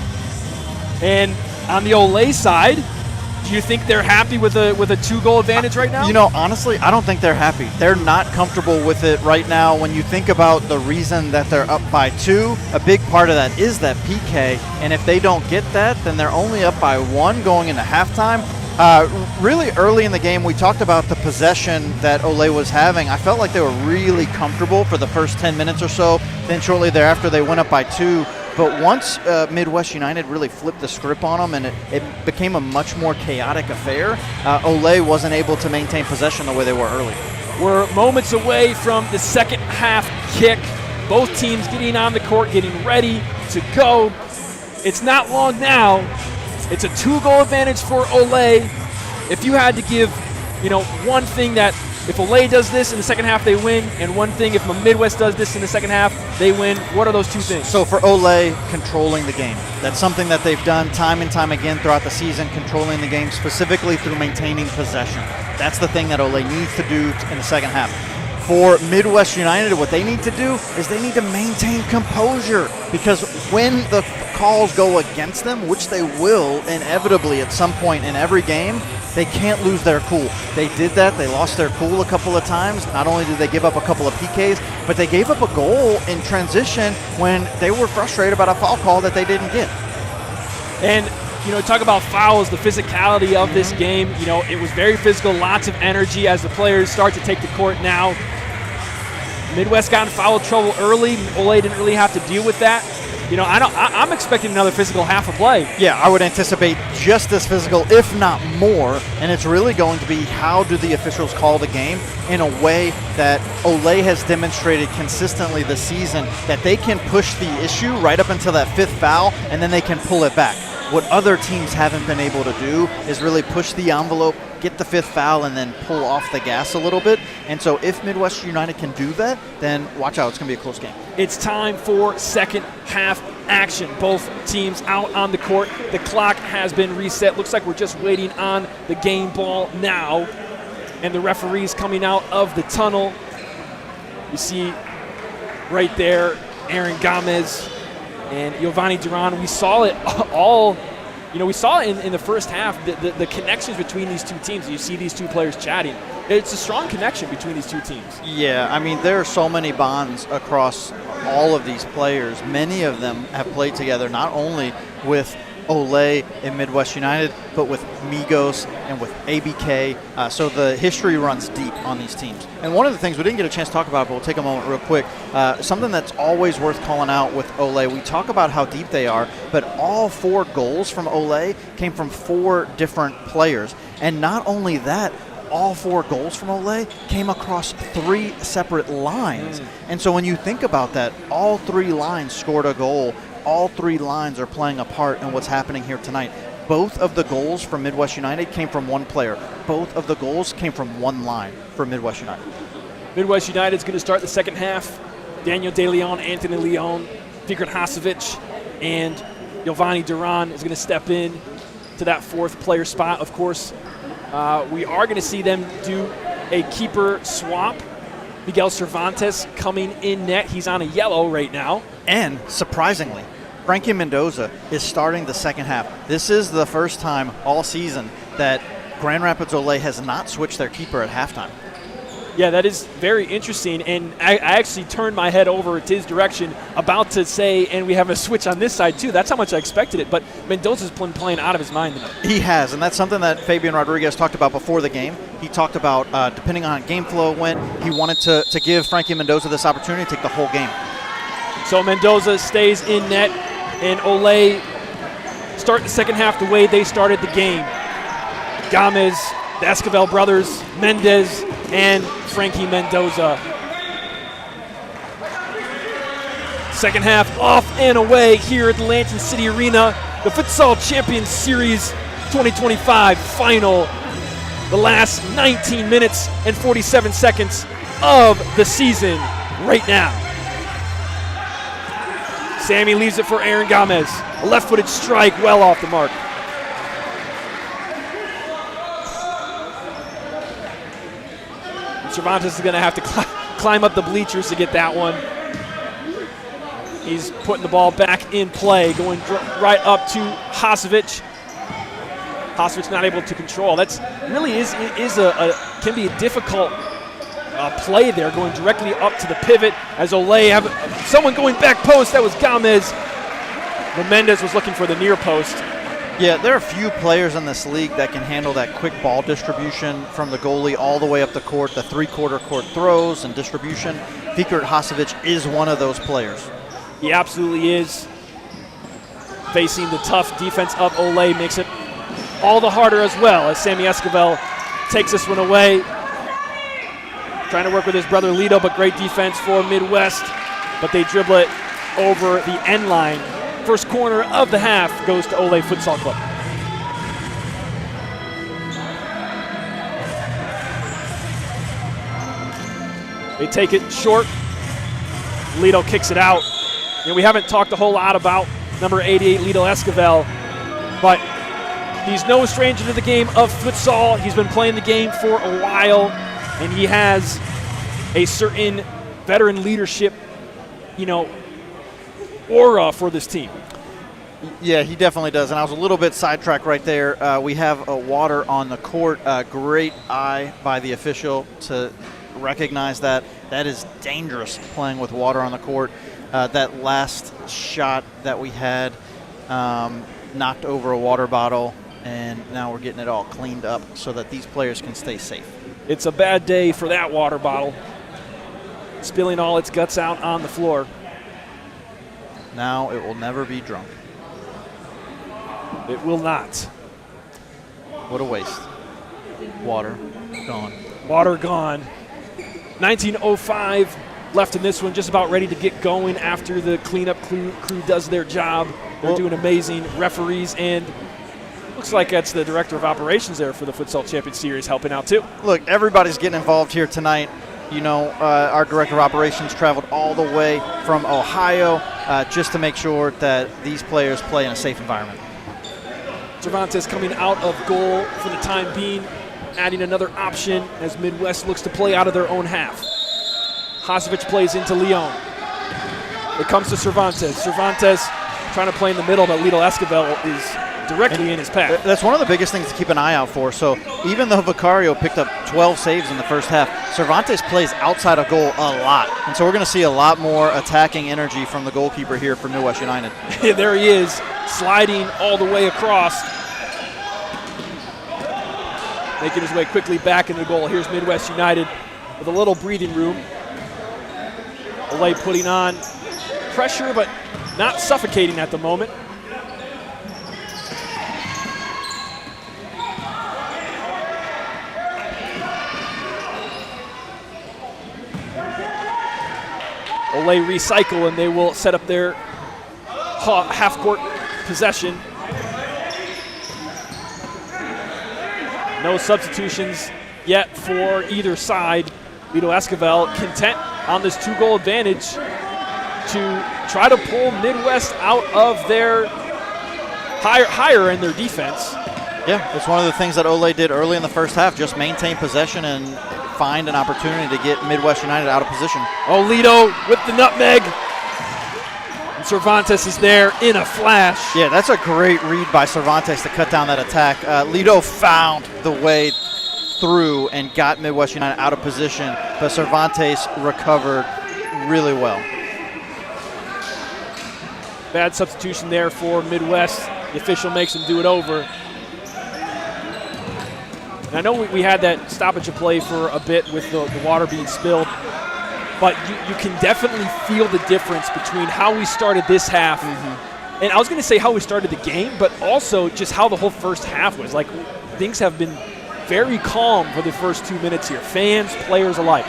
And on the Olay side, do you think they're happy with a 2-goal advantage right now? You know, honestly, I don't think they're happy. They're not comfortable with it right now. When you think about the reason that they're up by 2, a big part of that is that PK. And if they don't get that, then they're only up by 1 going into halftime. Really early in the game, we talked about the possession that Olay was having. I felt like they were really comfortable for the first 10 minutes or so. Then shortly thereafter, they went up by 2. But once Midwest United really flipped the script on them and it became a much more chaotic affair, Olay wasn't able to maintain possession the way they were early. We're moments away from the second half kick. Both teams getting on the court, getting ready to go. It's not long now. It's a 2-goal advantage for Olay. If you had to give, one thing that if Olay does this in the second half, they win, and one thing if Midwest does this in the second half, they win. What are those 2 things? So for Olay, controlling the game. That's something that they've done time and time again throughout the season, controlling the game specifically through maintaining possession. That's the thing that Olay needs to do in the second half. For Midwest United, what they need to do is they need to maintain composure, because when the calls go against them, which they will inevitably at some point in every game, they can't lose their cool. They did that. They lost their cool a couple of times. Not only did they give up a couple of PKs, but they gave up a goal in transition when they were frustrated about a foul call that they didn't get. And talk about fouls, the physicality of this game. It was very physical, lots of energy as the players start to take the court now. Midwest got in foul trouble early. Olay didn't really have to deal with that. I'm expecting another physical half of play. Yeah, I would anticipate just as physical, if not more. And it's really going to be how do the officials call the game in a way that Olay has demonstrated consistently this season that they can push the issue right up until that 5th foul, and then they can pull it back. What other teams haven't been able to do is really push the envelope, get the 5th foul, and then pull off the gas a little bit. And so if Midwest United can do that, then watch out. It's going to be a close game. It's time for second half action. Both teams out on the court. The clock has been reset. Looks like we're just waiting on the game ball now. And the referee's coming out of the tunnel. You see right there Aaron Gomez and Giovanni Duran. We saw it all. We saw it in the first half, the connections between these two teams. You see these two players chatting. It's a strong connection between these two teams. Yeah, I mean, there are so many bonds across all of these players. Many of them have played together not only with Olay and Midwest United, but with Migos and with ABK. So the history runs deep on these teams. And one of the things we didn't get a chance to talk about, but we'll take a moment real quick, something that's always worth calling out with Olay. We talk about how deep they are, but all 4 goals from Olay came from 4 different players. And not only that, all 4 goals from Olay came across 3 separate lines. And so when you think about that, all 3 lines scored a goal. All 3 lines are playing a part in what's happening here tonight. Both of the goals from Midwest United came from one player. Both of the goals came from one line for Midwest United. Midwest United is going to start the second half. Daniel De Leon, Anthony Leon, Fikret Hasovic, and Giovanni Duran is going to step in to that fourth player spot. Of course, we are going to see them do a keeper swap. Miguel Cervantes coming in net. He's on a yellow right now. And surprisingly, Frankie Mendoza is starting the second half. This is the first time all season that Grand Rapids Olay has not switched their keeper at halftime. Yeah, that is very interesting, and I actually turned my head over to his direction, about to say, and we have a switch on this side too. That's how much I expected it, but Mendoza's been playing out of his mind tonight. He has, and that's something that Fabian Rodriguez talked about before the game. He talked about, depending on how game flow went, he wanted to give Frankie Mendoza this opportunity to take the whole game. So Mendoza stays in net, and Olay start the second half the way they started the game. Gamez, the Esquivel brothers, Mendez, and Frankie Mendoza. Second half off and away here at the Lansing City Arena. The Futsal Champions Series 2025 final. The last 19 minutes and 47 seconds of the season right now. Sammy leaves it for Aaron Gamez. A left-footed strike well off the mark. Cervantes is going to have to climb up the bleachers to get that one. He's putting the ball back in play, going right up to Hasovic. Hasovic not able to control. That's really can be a difficult play there, going directly up to the pivot as Olay have someone going back post. That was Gamez. But Mendez was looking for the near post. Yeah, there are few players in this league that can handle that quick ball distribution from the goalie all the way up the court, the three-quarter court throws and distribution. Fikret Hasovic is one of those players. He absolutely is. Facing the tough defense of Olay makes it all the harder as well, as Sammy Esquivel takes this one away. Trying to work with his brother Lito, but great defense for Midwest. But they dribble it over the end line. First corner of the half goes to Olay Futsal Club. They take it short. Lito kicks it out. And we haven't talked a whole lot about number 88, Lito Esquivel, but he's no stranger to the game of futsal. He's been playing the game for a while, and he has a certain veteran leadership, aura for this team. Yeah, he definitely does, and I was a little bit sidetracked right there. We have a water on the court. Great eye by the official to recognize that. That is dangerous, playing with water on the court. That last shot that we had knocked over a water bottle, and now we're getting it all cleaned up so that these players can stay safe. It's a bad day for that water bottle, spilling all its guts out on the floor. Now it will never be drunk. It will not. What a waste. Water gone. Water gone. 19:05 left in this one, just about ready to get going after the cleanup crew does their job. They're doing amazing. Referees, and looks like that's the director of operations there for the Futsal Champions Series helping out too. Look, everybody's getting involved here tonight. Our director of operations traveled all the way from Ohio just to make sure that these players play in a safe environment. Cervantes coming out of goal for the time being, adding another option as Midwest looks to play out of their own half. Hasovic plays into Leon. It comes to Cervantes. Cervantes trying to play in the middle, but Lito Esquivel is directly in his path. That's one of the biggest things to keep an eye out for. So even though Vicario picked up 12 saves in the first half, Cervantes plays outside of goal a lot. And so we're going to see a lot more attacking energy from the goalkeeper here for Midwest United. There he is, sliding all the way across. Making his way quickly back into the goal. Here's Midwest United with a little breathing room. Olay putting on pressure, but not suffocating at the moment. Olay recycle, and they will set up their half-court possession. No substitutions yet for either side. Lito Esquivel content on this 2-goal advantage to try to pull Midwest out of their higher in their defense. Yeah, it's one of the things that Olay did early in the first half, just maintain possession and find an opportunity to get Midwest United out of position. Oh, Lito with the nutmeg. And Cervantes is there in a flash. Yeah, that's a great read by Cervantes to cut down that attack. Lito found the way through and got Midwest United out of position, but Cervantes recovered really well. Bad substitution there for Midwest. The official makes him do it over. And I know we had that stoppage of play for a bit with the water being spilled, but you can definitely feel the difference between how we started this half, and I was going to say how we started the game, but also just how the whole first half was. Like, things have been very calm for the first 2 minutes here, fans, players alike.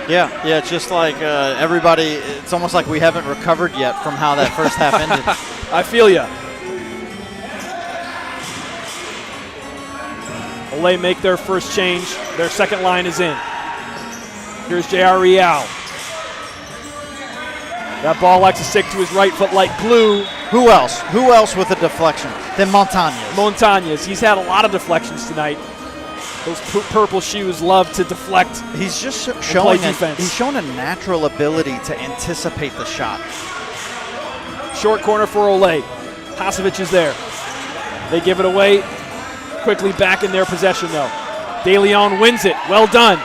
Yeah, it's just like everybody, it's almost like we haven't recovered yet from how that first half ended. I feel ya. Olay make their first change. Their second line is in. Here's J.R. Real. That ball likes to stick to his right foot like glue. Who else? Who else with a deflection than Montañez? Montañez. He's had a lot of deflections tonight. Those purple shoes love to deflect. He's just showing he's shown a natural ability to anticipate the shot. Short corner for Olay. Pasovic is there. They give it away. Quickly back in their possession, though. De Leon wins it. Well done.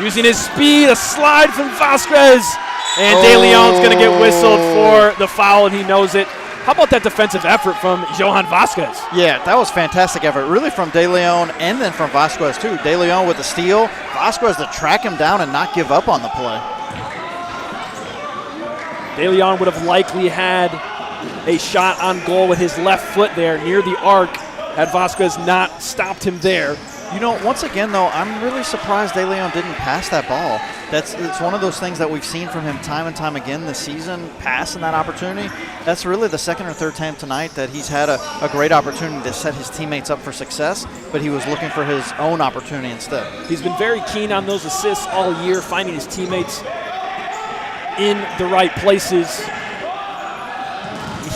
Using his speed, a slide from Vasquez. And De Leon's going to get whistled for the foul, and he knows it. How about that defensive effort from Johan Vasquez? Yeah, that was fantastic effort, really, from De Leon and then from Vasquez, too. De Leon with the steal. Vasquez to track him down and not give up on the play. De Leon would have likely had a shot on goal with his left foot there near the arc had Vasquez not stopped him there. You know, once again, though, I'm really surprised De Leon didn't pass that ball. It's one of those things that we've seen from him time and time again this season, passing that opportunity. That's really the second or third time tonight that he's had a great opportunity to set his teammates up for success, but he was looking for his own opportunity instead. He's been very keen on those assists all year, finding his teammates in the right places.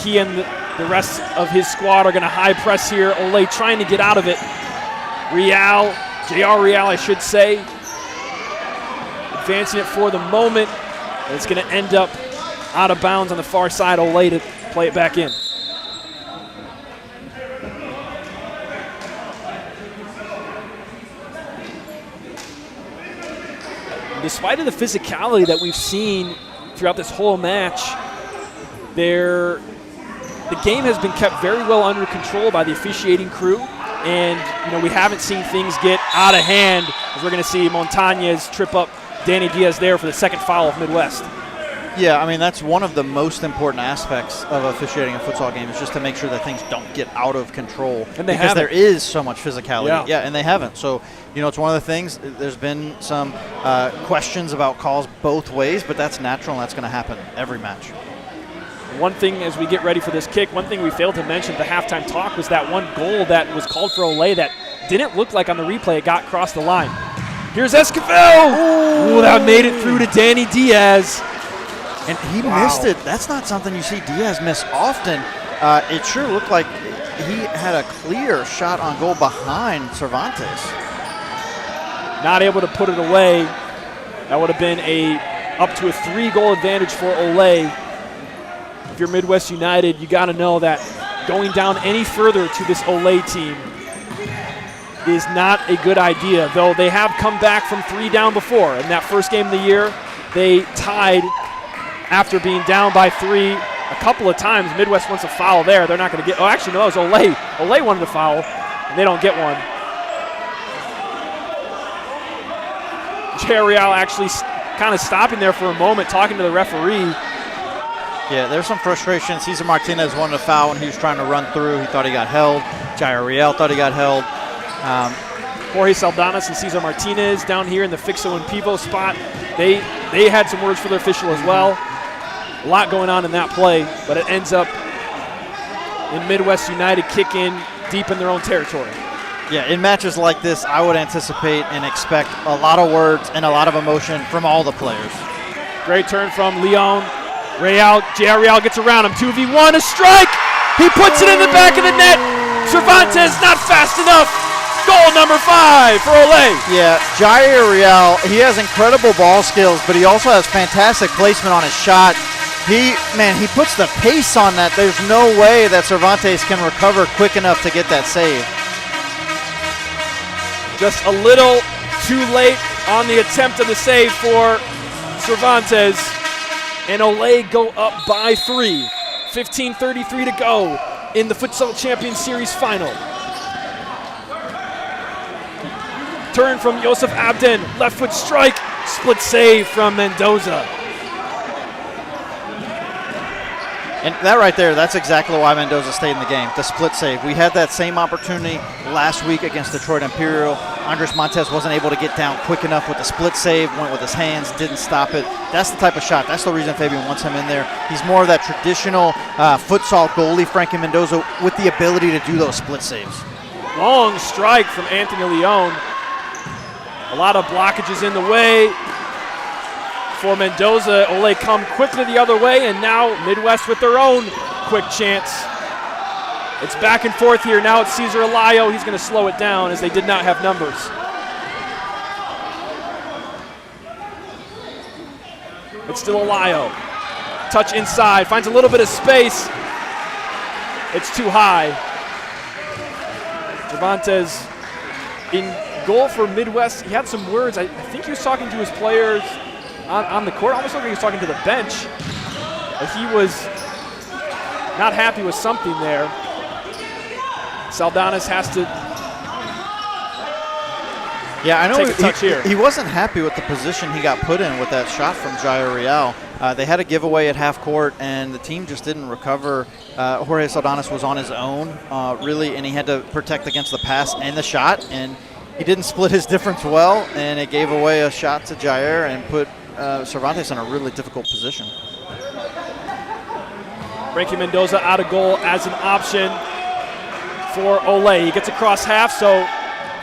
He and the rest of his squad are going to high press here. Olay trying to get out of it. Real, J.R. Real, I should say, advancing it for the moment. And it's going to end up out of bounds on the far side. Olay to play it back in. Despite of the physicality that we've seen throughout this whole match, the game has been kept very well under control by the officiating crew. And, we haven't seen things get out of hand, as we're going to see Montañez trip up Danny Diaz there for the second foul of Midwest. Yeah, I mean, that's one of the most important aspects of officiating a futsal game, is just to make sure that things don't get out of control. And they because haven't. there is so much physicality. Yeah, and they haven't. So, it's one of the things, there's been some questions about calls both ways, but that's natural and that's going to happen every match. One thing as we get ready for this kick, one thing we failed to mention at the halftime talk was that one goal that was called for Olay that didn't look like on the replay it got across the line. Here's Esquivel! Ooh, that made it through to Danny Diaz. And he missed it. That's not something you see Diaz miss often. It sure looked like he had a clear shot on goal behind Cervantes. Not able to put it away. That would have been up to a 3-goal advantage for Olay. If you're Midwest United, you got to know that going down any further to this Olay team is not a good idea, though they have come back from 3 down before. In that first game of the year, they tied after being down by 3 a couple of times. Midwest wants a foul there. They're not going to get – actually, no, it was Olay. Olay wanted a foul, and they don't get one. J.R. Real actually kind of stopping there for a moment, talking to the referee. Yeah, there's some frustration. Cesar Martinez wanted a foul when he was trying to run through. He thought he got held. J.R. Real thought he got held. Jorge Saldanas and Cesar Martinez down here in the Fixo and Pivo spot. They had some words for their official as well. A lot going on in that play, but it ends up in Midwest United kick in deep in their own territory. Yeah, in matches like this, I would anticipate and expect a lot of words and a lot of emotion from all the players. Great turn from Leon. J.R. Real gets around him. 2v1, a strike. He puts it in the back of the net. Cervantes not fast enough. Goal number 5 for Olay. Yeah, Jair Real, he has incredible ball skills, but he also has fantastic placement on his shot. He puts the pace on that. There's no way that Cervantes can recover quick enough to get that save. Just a little too late on the attempt of the save for Cervantes. And Olay go up by 3. 15:33 to go in the Futsal Champions Series final. Turn from Yosef Abden, left foot strike, split save from Mendoza. And that right there, that's exactly why Mendoza stayed in the game, the split save. We had that same opportunity last week against Detroit Imperial. Andres Montez wasn't able to get down quick enough with the split save, went with his hands, didn't stop it. That's the type of shot. That's the reason Fabian wants him in there. He's more of that traditional futsal goalie, Frankie Mendoza, with the ability to do those split saves. Long strike from Anthony Leon. A lot of blockages in the way for Mendoza. Olay come quickly the other way, and now Midwest with their own quick chance. It's back and forth here. Now it's Cesar Alayo. He's going to slow it down as they did not have numbers. It's still Alayo. Touch inside. Finds a little bit of space. It's too high. Cervantes in goal for Midwest. He had some words. I think he was talking to his players on the court. Almost like he was talking to the bench. But he was not happy with something there. Saldanas has to I know take a touch here. He wasn't happy with the position he got put in with that shot from Jair Real. They had a giveaway at half court, and the team just didn't recover. Jorge Saldanas was on his own, really, and he had to protect against the pass and the shot, and he didn't split his difference well, and it gave away a shot to Jair and put Cervantes in a really difficult position. Frankie Mendoza out of goal as an option for Olay. He gets across half, so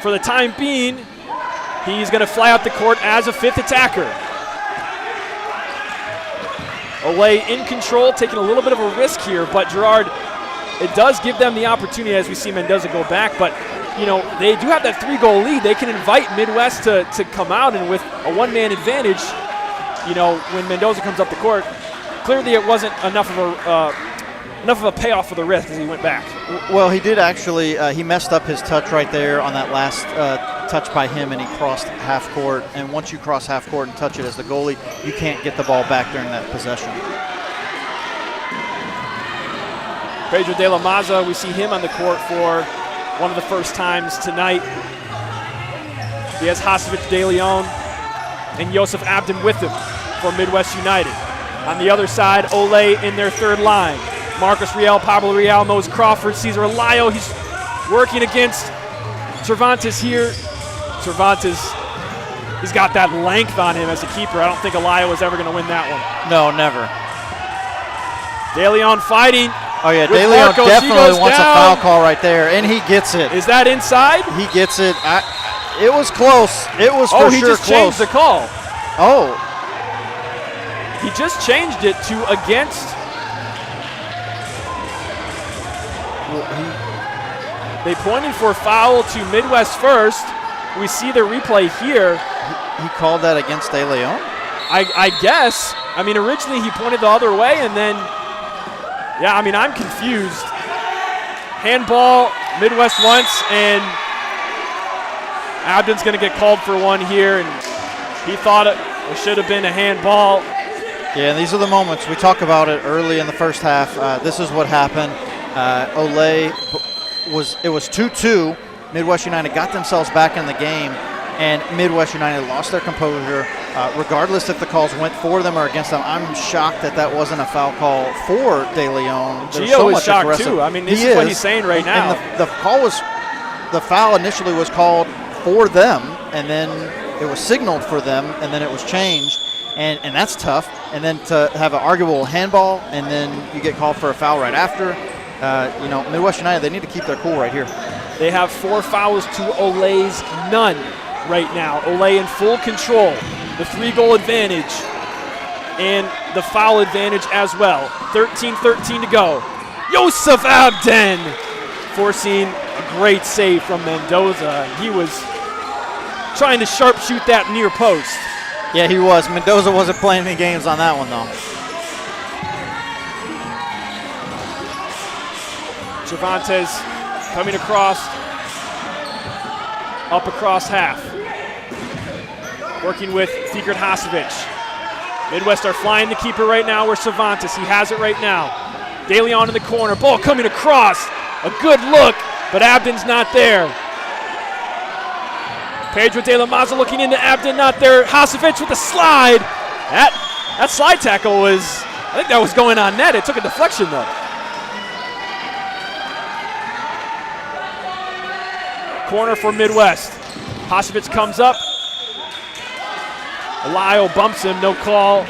for the time being, he's going to fly out the court as a 5th attacker. Olay in control, taking a little bit of a risk here, but Gerard, it does give them the opportunity as we see Mendoza go back, but you know, they do have that 3-goal lead. They can invite Midwest to come out, and with a one-man advantage, you know, when Mendoza comes up the court, clearly it wasn't enough of a payoff for the risk as he went back. Well, he did actually. He messed up his touch right there on that last touch by him, and he crossed half court. And once you cross half court and touch it as the goalie, you can't get the ball back during that possession. Pedro de la Maza, we see him on the court for one of the first times tonight. He has Hasevich De Leon and Yosef Abden with him for Midwest United. On the other side, Olay in their third line. Marcos Real, Pablo Real, Mose Crawford, Cesar Alayo. He's working against Cervantes here. Cervantes, he's got that length on him as a keeper. I don't think Alayo was ever going to win that one. No, never. De Leon fighting. Oh, yeah, De Leon definitely wants a foul call right there, and he gets it. Is that inside? He gets it. It was close. It was for sure close. Oh, he just changed the call. Oh. He just changed it to against. They pointed for foul to Midwest first. We see the replay here. He called that against De Leon? I guess. I mean, originally he pointed the other way, and then, yeah, I mean, I'm confused. Handball, Midwest once, and Abden's going to get called for one here, and he thought it should have been a handball. Yeah, and these are the moments. We talk about it early in the first half. This is what happened. Olay, it was 2-2. Midwest United got themselves back in the game, and Midwest United lost their composure. Regardless if the calls went for them or against them, I'm shocked that wasn't a foul call for De Leon. Gio is shocked too. I mean, this is what he's saying right now. And the foul initially was called for them, and then it was signaled for them, and then it was changed. And that's tough. And then to have an arguable handball, and then you get called for a foul right after. Midwest United, they need to keep their cool right here. They have 4 fouls to Olay's none right now. Olay in full control. The 3-goal advantage and the foul advantage as well. 13-13 to go. Yosef Abden forcing a great save from Mendoza. He was trying to sharpshoot that near post. Yeah, he was. Mendoza wasn't playing any games on that one, though. Cervantes coming across, up across half. Working with Fikret Hasovic. Midwest are flying the keeper right now where Cervantes, he has it right now. De Leon in the corner, ball coming across. A good look, but Abden's not there. Pedro De La Maza looking into Abden, not there. Hasovic with the slide. That slide tackle was, I think that was going on net. It took a deflection though. Corner for Midwest. Hasovic comes up. Lyle bumps him, no call.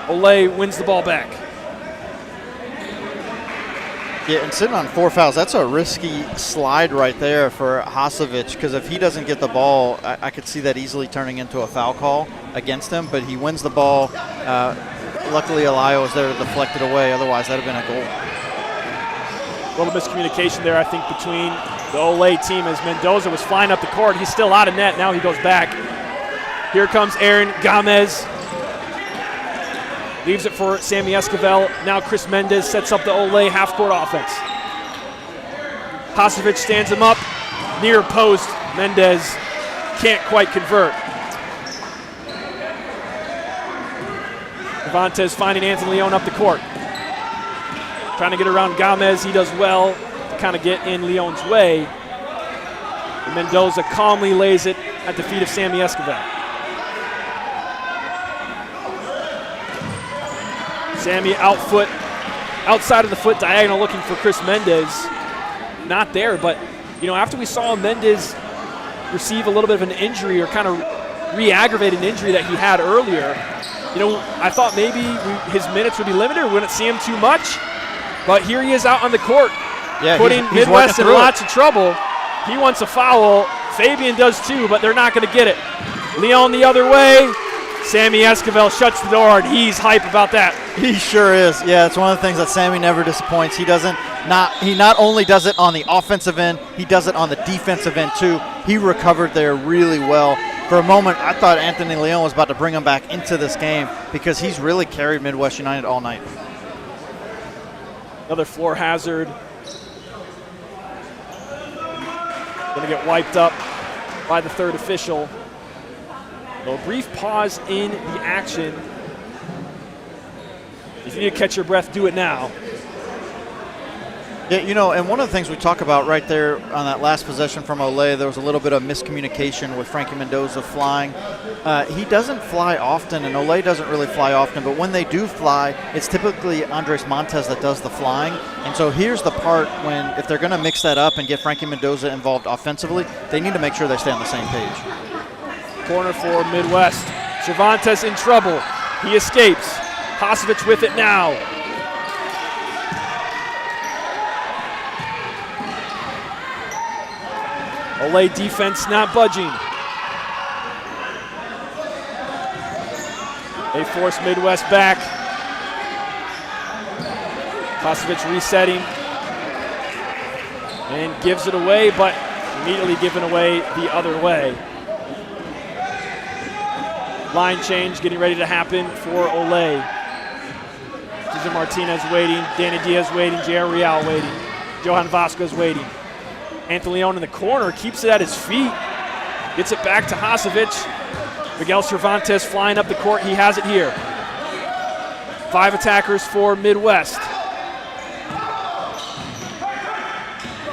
Olay wins the ball back. Yeah, and sitting on 4 fouls, that's a risky slide right there for Hasovic, because if he doesn't get the ball, I could see that easily turning into a foul call against him, but he wins the ball. Luckily, Elias was there to deflect it away. Otherwise, that would have been a goal. A little miscommunication there, I think, between the Olay team as Mendoza was flying up the court. He's still out of net. Now he goes back. Here comes Aaron Gamez. Leaves it for Sammy Esquivel. Now Chris Mendez sets up the Olay half-court offense. Hasovic stands him up. Near post. Mendez can't quite convert. Cervantes finding Anthony Leon up the court. Trying to get around Gamez. He does well to kind of get in Leon's way. And Mendoza calmly lays it at the feet of Sammy Esquivel. Sammy outside of the foot diagonal looking for Chris Mendez. Not there, but after we saw Mendez receive a little bit of an injury or kind of re-aggravate an injury that he had earlier, I thought maybe his minutes would be limited. We wouldn't see him too much. But here he is out on the court, putting he's Midwest in lots of trouble. He wants a foul. Fabian does too, but they're not going to get it. Leon the other way. Sammy Esquivel shuts the door, and he's hype about that. He sure is. Yeah, it's one of the things that Sammy never disappoints. He not only does it on the offensive end, he does it on the defensive end too. He recovered there really well. For a moment, I thought Anthony Leon was about to bring him back into this game because he's really carried Midwest United all night. Another floor hazard. Going to get wiped up by the third official. A brief pause in the action. If you need to catch your breath, do it now. Yeah, and one of the things we talk about right there on that last possession from Olay, there was a little bit of miscommunication with Frankie Mendoza flying. He doesn't fly often, and Olay doesn't really fly often, but when they do fly, it's typically Andres Montes that does the flying. And so here's the part when, if they're going to mix that up and get Frankie Mendoza involved offensively, they need to make sure they stay on the same page. Corner for Midwest. Cervantes in trouble. He escapes. Hasovic with it now. Olay defense not budging. They force Midwest back. Hasovic resetting. And gives it away, but immediately given away the other way. Line change getting ready to happen for Olay. Cesar Martinez waiting, Danny Diaz waiting, J.R. Real waiting, Johan Vasquez waiting. Anthony Leon in the corner keeps it at his feet, gets it back to Hasovic. Miguel Cervantes flying up the court, he has it here. 5 attackers for Midwest.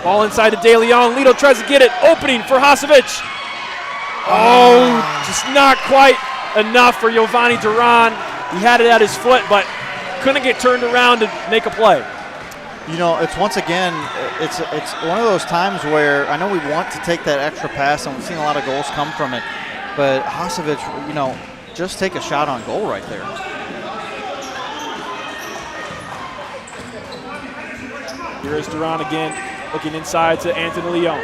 Ball inside to De Leon, Lido tries to get it, opening for Hasovic. Oh, just not quite enough for Giovanni Duran. He had it at his foot, but couldn't get turned around to make a play. It's once again, it's one of those times where I know we want to take that extra pass, and we've seen a lot of goals come from it. But Hasovic, just take a shot on goal right there. Here is Duran again. Looking inside to Anthony Leon.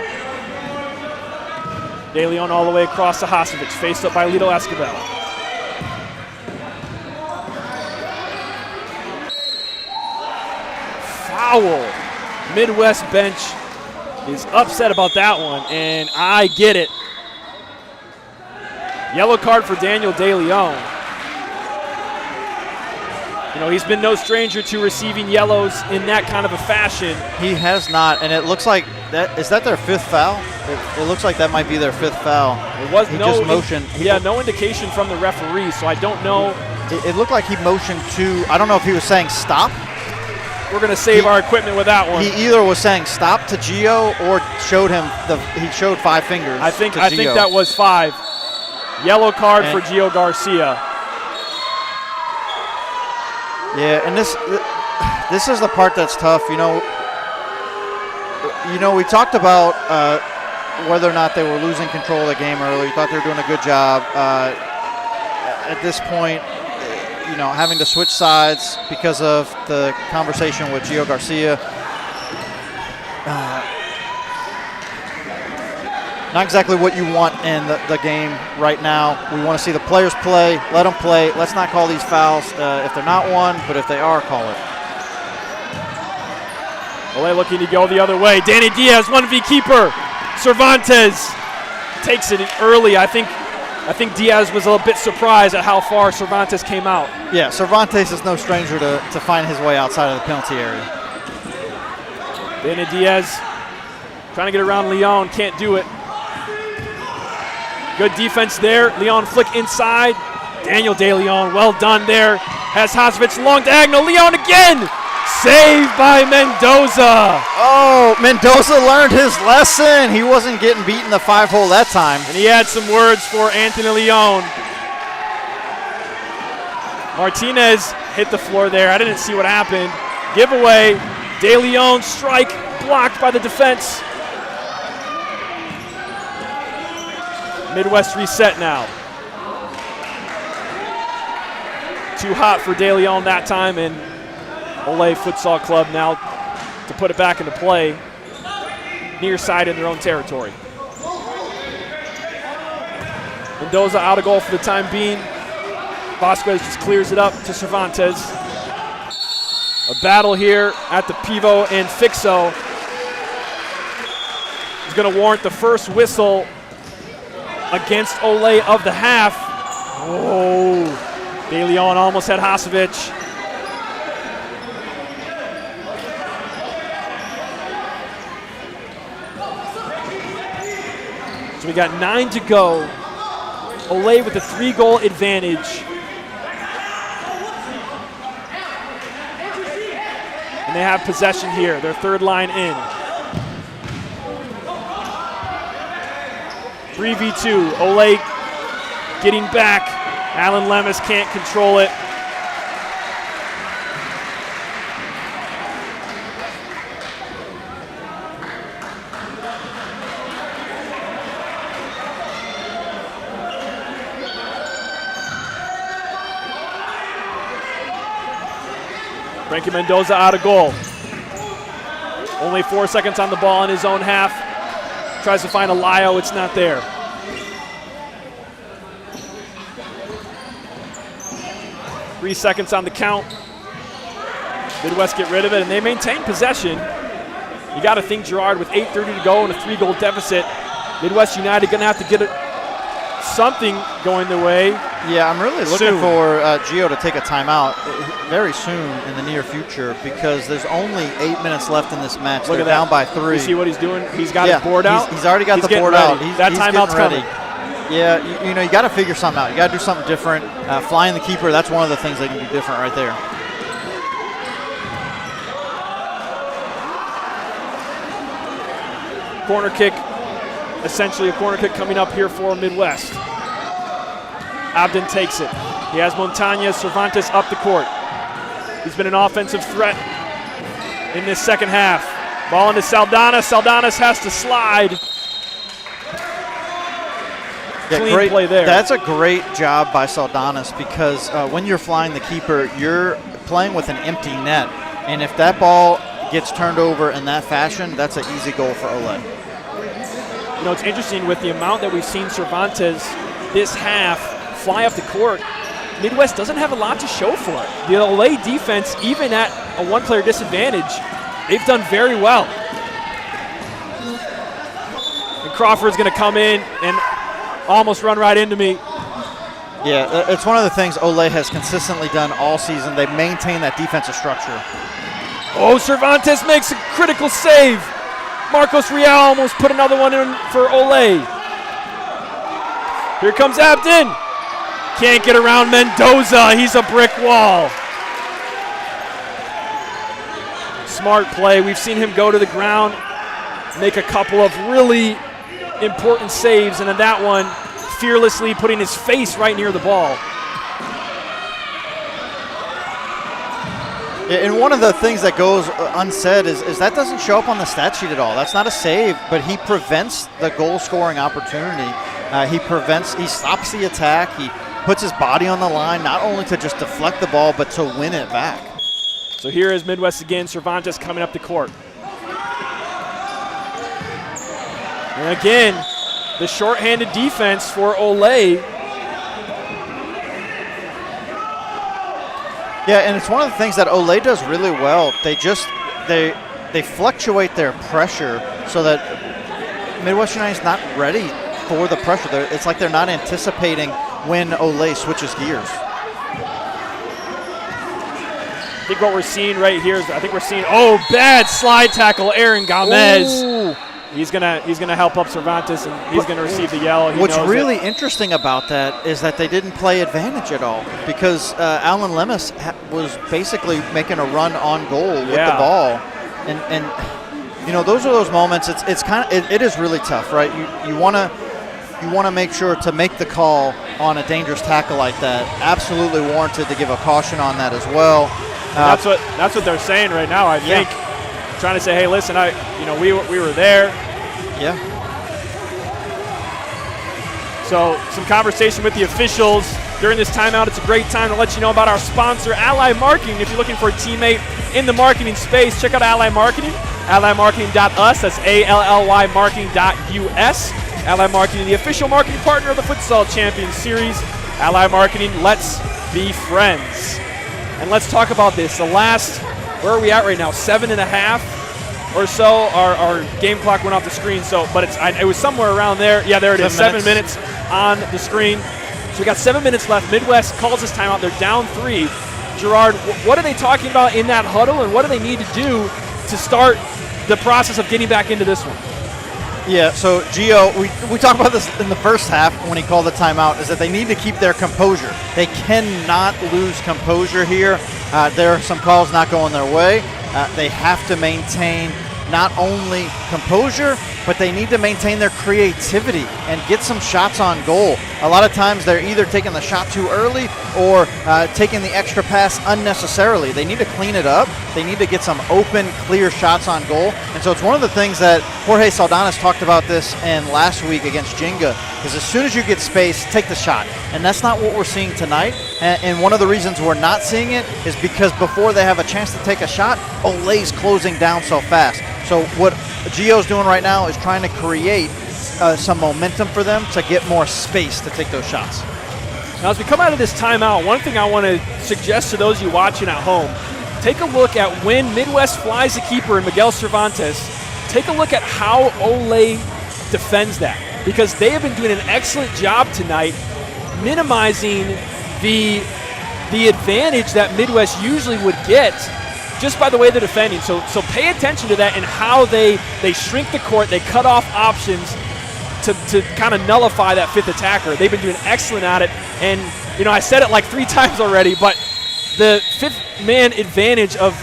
De Leon all the way across to Hasovic, faced up by Lito Escobar. Foul. Midwest bench is upset about that one, and I get it. Yellow card for Daniel De Leon. You know, he's been no stranger to receiving yellows in that kind of a fashion. He has not, and it looks like that is that their 5th foul? It looks like that might be their 5th foul. It was he no just motioned. no indication from the referee, so I don't know. It looked like he motioned to. I don't know if he was saying stop. We're going to save our equipment with that one. He either was saying stop to Gio or showed him he showed 5 fingers. I think to Gio. that was 5. Yellow card for Gio Garcia. Yeah, and this is the part that's tough. You know, we talked about whether or not they were losing control of the game early. We thought they were doing a good job. At this point, you know, having to switch sides because of the conversation with Gio Garcia. Not exactly what you want in the game right now. We want to see the players play. Let them play. Let's not call these fouls if they're not one, but if they are, call it. Olay looking to go the other way. Danny Diaz, 1v keeper. Cervantes takes it early. I think Diaz was a bit surprised at how far Cervantes came out. Yeah, Cervantes is no stranger to find his way outside of the penalty area. Danny Diaz trying to get around Leon, can't do it. Good defense there. Leon flick inside. Daniel De Leon, well done there. Has Hasovic long diagonal. Leon again. Saved by Mendoza. Oh, Mendoza learned his lesson. He wasn't getting beat in the 5-hole that time. And he had some words for Anthony Leon. Martinez hit the floor there. I didn't see what happened. Giveaway. De Leon strike blocked by the defense. Midwest reset now. Too hot for De Leon that time, and Olay Futsal Club now to put it back into play. Near side in their own territory. Mendoza out of goal for the time being. Vasquez just clears it up to Cervantes. A battle here at the pivot and Fixo is going to warrant the first whistle against Olay of the half. Oh, De Leon almost had Hasovic. So we got 9 to go. Olay with a 3-goal advantage. And they have possession here, their third line in. 3v2, Olay getting back. Alan Lemus can't control it. Frankie Mendoza out of goal. Only 4 seconds on the ball in his own half. Tries to find a Lio, it's not there. Three seconds on the count. Midwest get rid of it, and they maintain possession. You got to think, Gerard, with 8:30 to go and a 3-goal deficit, Midwest United going to have to get something going their way. Yeah, I'm really looking for Gio to take a timeout very soon in the near future because there's only 8 minutes left in this match. Look They're at down that. by 3. You see what he's doing? He's got his board out. He's already got the board out. That timeout's ready. coming. Yeah, you know, you got to figure something out. You got to do something different. Flying the keeper, that's one of the things they can do different right there. Corner kick, essentially a corner kick coming up here for Midwest. Abden takes it. He has Montañez, Cervantes up the court. He's been an offensive threat in this second half. Ball into Saldanas. Saldanas has to slide. Yeah, Clean great play there. That's a great job by Saldanas because when you're flying the keeper, you're playing with an empty net. And if that ball, gets turned over in that fashion, that's an easy goal for Olay. You know, it's interesting with the amount that we've seen Cervantes this half fly up the court. Midwest doesn't have a lot to show for it. The Olay defense, even at a one-player disadvantage, they've done very well. And Crawford's going to come in and almost run right into me. Yeah, it's one of the things Olay has consistently done all season. They maintain that defensive structure. Oh, Cervantes makes a critical save. Marcos Real almost put another one in for Olay. Here comes Abden. Can't get around Mendoza. He's a brick wall. Smart play. We've seen him go to the ground, make a couple of really important saves, and then that one, fearlessly putting his face right near the ball. And one of the things that goes unsaid is that doesn't show up on the stat sheet at all. That's not a save, but he prevents the goal-scoring opportunity. He stops the attack. He puts his body on the line, not only to just deflect the ball, but to win it back. So here is Midwest again, Cervantes coming up the court. And again, the shorthanded defense for Olay. Yeah, and it's one of the things that Olay does really well. They fluctuate their pressure so that Midwest United's not ready for the pressure. It's like they're not anticipating when Olay switches gears. I think what we're seeing right here is bad slide tackle, Aaron Gomez. Ooh. He's gonna help up Cervantes, and he's gonna receive the yellow. What's really interesting about that is that they didn't play advantage at all, because Alan Lemus was basically making a run on goal with the ball, and you know, those are those moments. It is really tough, right? You want to make sure to make the call on a dangerous tackle like that. Absolutely warranted to give a caution on that as well. That's what they're saying right now. I think trying to say, hey, listen, we were there. Yeah. So some conversation with the officials during this timeout. It's a great time to let you know about our sponsor, Ally Marketing. If you're looking for a teammate in the marketing space, check out Ally Marketing. AllyMarketing.us. That's ALLY Marketing.us. Ally Marketing, the official marketing partner of the Futsal Champions Series. Ally Marketing, let's be friends. And let's talk about this. The last, where are we at right now? 7.5 or so. Our game clock went off the screen, but it was somewhere around there. Yeah, there it is. 7 minutes on the screen. So we got 7 minutes left. Midwest calls this timeout. They're down 3. Gerard, what are they talking about in that huddle, and what do they need to do to start the process of getting back into this one? Yeah, so Gio, we talked about this in the first half when he called the timeout, is that they need to keep their composure. They cannot lose composure here. There are some calls not going their way. They have to maintain not only composure, but they need to maintain their creativity and get some shots on goal. A lot of times they're either taking the shot too early or taking the extra pass unnecessarily. They need to clean it up. They need to get some open, clear shots on goal. And so it's one of the things that Jorge Saldanas talked about this in last week against Jinga, is as soon as you get space, take the shot. And that's not what we're seeing tonight. And one of the reasons we're not seeing it is because before they have a chance to take a shot, Olay's closing down so fast. So what Gio's doing right now is trying to create some momentum for them to get more space to take those shots. Now, as we come out of this timeout, one thing I want to suggest to those of you watching at home, take a look at when Midwest flies the keeper and Miguel Cervantes. Take a look at how Olay defends that, because they have been doing an excellent job tonight minimizing the advantage that Midwest usually would get just by the way they're defending. So pay attention to that and how they shrink the court, they cut off options to kind of nullify that fifth attacker. They've been doing excellent at it. And, I said it like 3 times already, but the fifth man advantage of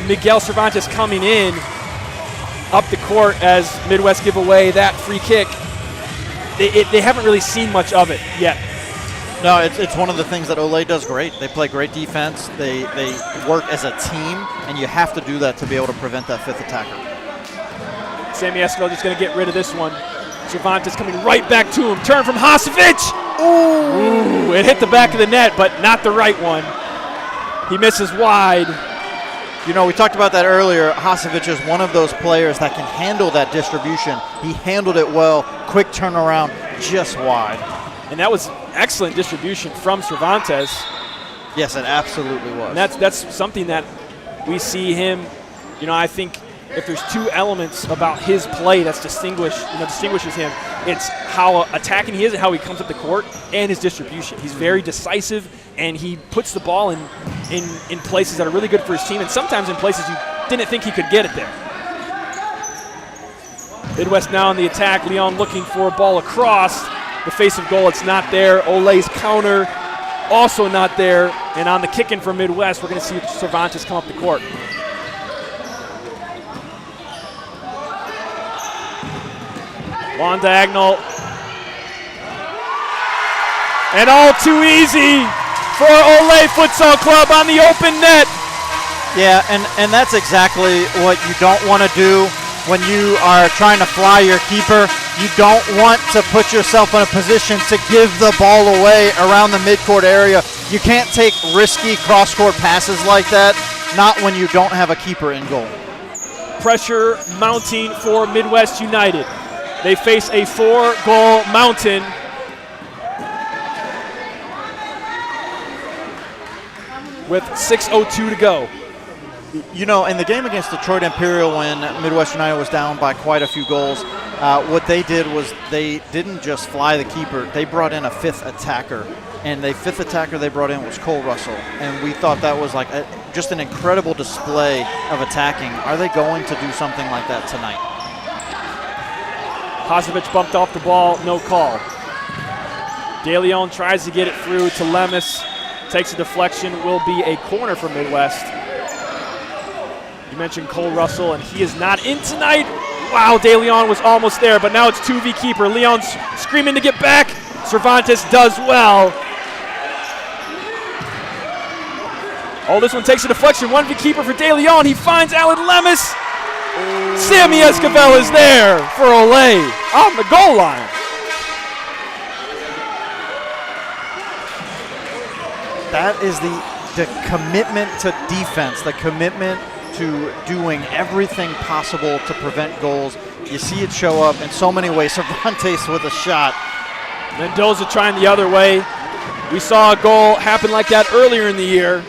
Miguel Cervantes coming in up the court as Midwest give away that free kick, they haven't really seen much of it yet. No, it's one of the things that Olay does great. They play great defense. They work as a team, and you have to do that to be able to prevent that fifth attacker. Sammy Esquivel just going to get rid of this one. Cervantes coming right back to him. Turn from Hasevic. Ooh, it hit the back of the net, but not the right one. He misses wide. You know, we talked about that earlier. Hasevic is one of those players that can handle that distribution. He handled it well, quick turnaround, just wide. And that was excellent distribution from Cervantes. Yes, it absolutely was. And that's something that we see him, you know, I think if there's two elements about his play that's distinguishes him, it's how attacking he is and how he comes up the court and his distribution. He's very decisive, and he puts the ball in places that are really good for his team, and sometimes in places you didn't think he could get it there. Midwest now on the attack. Leon looking for a ball across the face of goal. It's not there. Olay's counter also not there. And on the kick-in from Midwest, we're going to see Cervantes come up the court. Long diagonal. And all too easy for Olay Futsal Club on the open net. Yeah, and that's exactly what you don't want to do when you are trying to fly your keeper. You don't want to put yourself in a position to give the ball away around the midcourt area. You can't take risky cross-court passes like that, not when you don't have a keeper in goal. Pressure mounting for Midwest United. They face a 4-goal mountain. With 6:02 to go. You know, in the game against Detroit Imperial when Midwest United was down by quite a few goals, what they did was they didn't just fly the keeper. They brought in a fifth attacker, and the fifth attacker they brought in was Cole Russell. And we thought that was like just an incredible display of attacking. Are they going to do something like that tonight? Hasevic bumped off the ball, no call. De Leon tries to get it through to Lemus. Takes a deflection, will be a corner for Midwest. You mentioned Cole Russell, and he is not in tonight. Wow, De Leon was almost there, but now it's 2v keeper. Leon's screaming to get back. Cervantes does well. Oh, this one takes a deflection. 1v keeper for De Leon. He finds Alan Lemus. Sammy Esquivel is there for Olay on the goal line. That is the commitment to defense, the commitment to doing everything possible to prevent goals. You see it show up in so many ways. Cervantes with a shot. Mendoza trying the other way. We saw a goal happen like that earlier in the year.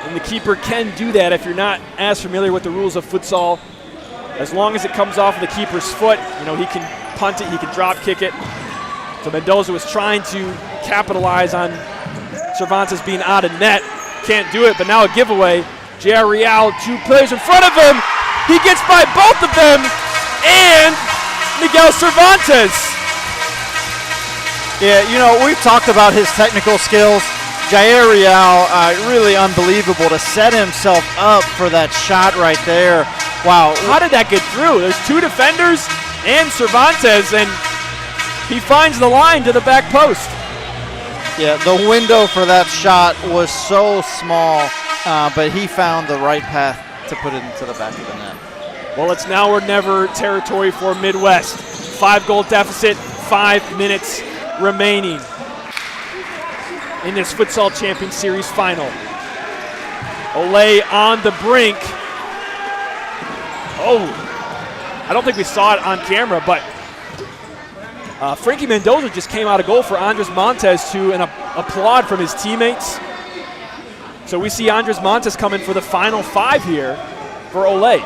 And the keeper can do that if you're not as familiar with the rules of futsal. As long as it comes off of the keeper's foot, you know, he can punt it, he can drop kick it. So Mendoza was trying to capitalize on Cervantes being out of net. Can't do it, but now a giveaway. J.R. Real, 2 players in front of him. He gets by both of them, and Miguel Cervantes. Yeah, you know, we've talked about his technical skills. Jair Real, really unbelievable to set himself up for that shot right there. Wow. How did that get through? There's 2 defenders and Cervantes, and he finds the line to the back post. Yeah, the window for that shot was so small, but he found the right path to put it into the back of the net. Well, it's now or never territory for Midwest. 5-goal deficit, 5 minutes remaining in this Futsal Champions Series final. Olay on the brink. Oh, I don't think we saw it on camera, but Frankie Mendoza just came out of goal for Andres Montes to an applaud from his teammates. So we see Andres Montes coming for the final 5 here for Olay.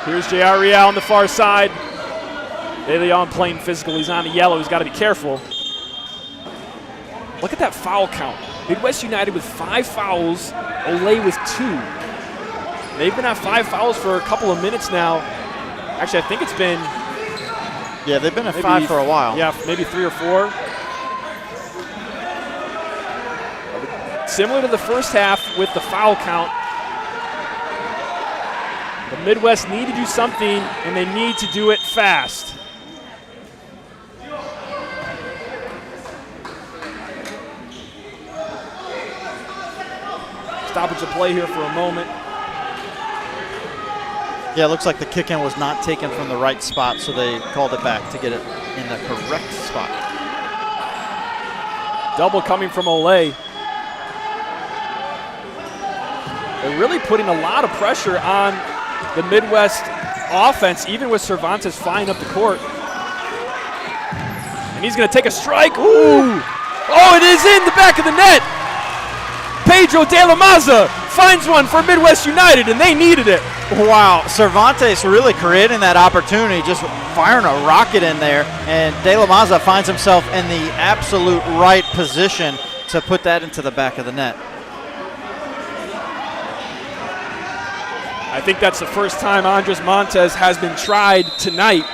Here's J.R. Real on the far side. De Leon playing physical. He's on the yellow. He's got to be careful. Look at that foul count. Midwest United with 5 fouls. Olay with 2. They've been at 5 fouls for a couple of minutes now. Actually, I think it's been... Yeah, they've been at 5 for a while. Yeah, maybe 3 or 4. Similar to the first half with the foul count. The Midwest need to do something, and they need to do it fast. stoppage of play here for a moment. Yeah, it looks like the kick-in was not taken from the right spot, so they called it back to get it in the correct spot. Double coming from Olay. They're really putting a lot of pressure on the Midwest offense, even with Cervantes flying up the court. And he's going to take a strike. Ooh! Oh, it is in the back of the net. Pedro De La Maza finds one for Midwest United, and they needed it. Wow, Cervantes really creating that opportunity, just firing a rocket in there, and De La Maza finds himself in the absolute right position to put that into the back of the net. I think that's the first time Andres Montes has been tried tonight.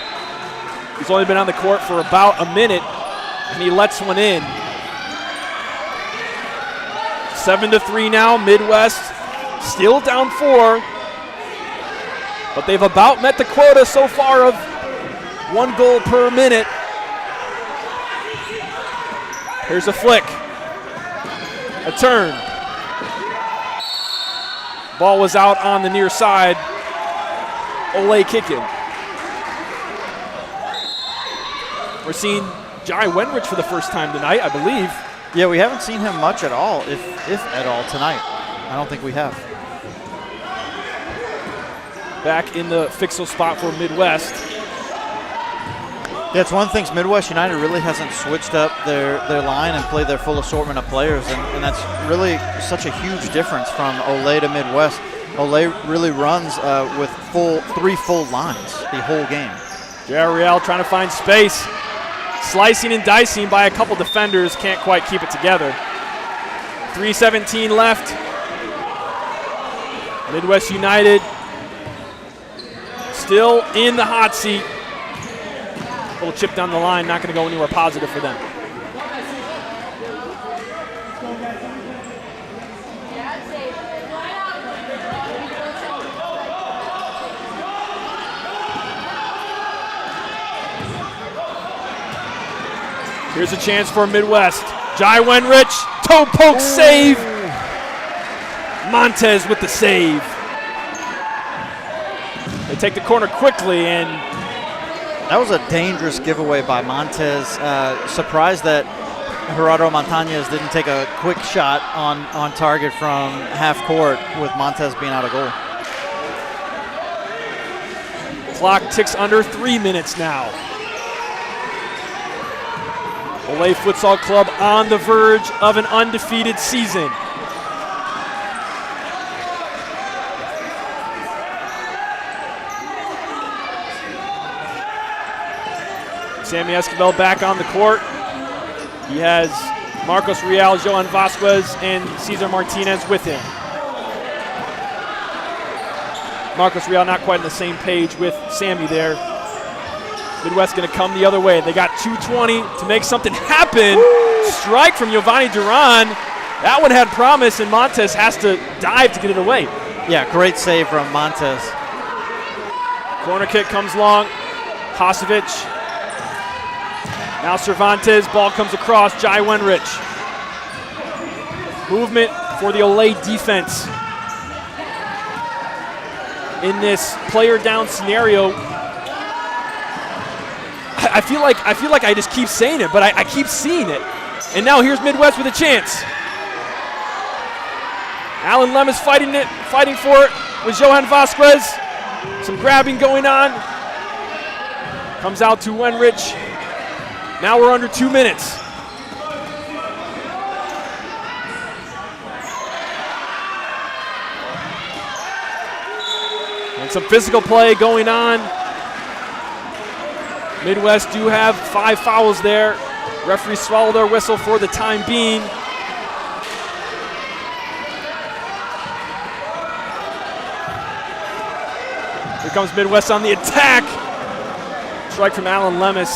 He's only been on the court for about a minute, and he lets one in. 7-3 now, Midwest still down 4, but they've about met the quota so far of 1 goal per minute. Here's a flick, a turn. Ball was out on the near side. Olay kicking. We're seeing Jai Wenrich for the first time tonight, I believe. Yeah, we haven't seen him much at all, if at all, tonight. I don't think we have. Back in the fixal spot for Midwest. Yeah, it's one of the things Midwest United really hasn't switched up their line and played their full assortment of players, and that's really such a huge difference from Olay to Midwest. Olay really runs with 3 full lines the whole game. Jariel trying to find space. Slicing and dicing by a couple defenders, can't quite keep it together. 3:17 left. Midwest United still in the hot seat. A little chip down the line, not going to go anywhere positive for them. Here's a chance for Midwest. Jai Wenrich, toe poke save. Montez with the save. They take the corner quickly, and that was a dangerous giveaway by Montez. Surprised that Gerardo Montañez didn't take a quick shot on target from half court with Montez being out of goal. Clock ticks under 3 minutes now. Olay Futsal Club on the verge of an undefeated season. Sammy Esquivel back on the court. He has Marcos Real, Johan Vasquez, and Cesar Martinez with him. Marcos Real not quite on the same page with Sammy there. Midwest going to come the other way. They got 2:20 to make something happen. Woo! Strike from Giovanni Duran. That one had promise, and Montez has to dive to get it away. Yeah, great save from Montez. Corner kick comes long. Hasovic. Now Cervantes. Ball comes across. Jai Wenrich. Movement for the Olay defense. In this player down scenario, I feel like I just keep saying it, but I keep seeing it. And now here's Midwest with a chance. Alan Lem is fighting for it with Johan Vasquez. Some grabbing going on. Comes out to Wenrich. Now we're under 2 minutes. And some physical play going on. Midwest do have 5 fouls there. Referees swallow their whistle for the time being. Here comes Midwest on the attack. Strike from Alan Lemus.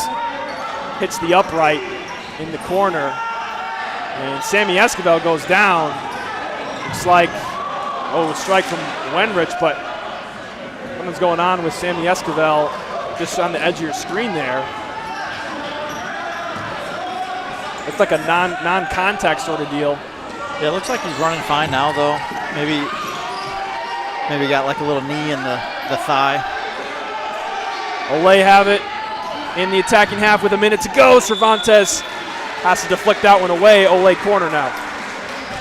Hits the upright in the corner. And Sammy Esquivel goes down. Looks like, strike from Wenrich, but something's going on with Sammy Esquivel just on the edge of your screen there. It's like a non-contact sort of deal. Yeah, it looks like he's running fine now, though. Maybe got like a little knee in the thigh. Olay have it in the attacking half with a minute to go. Cervantes has to deflect that one away. Olay corner now.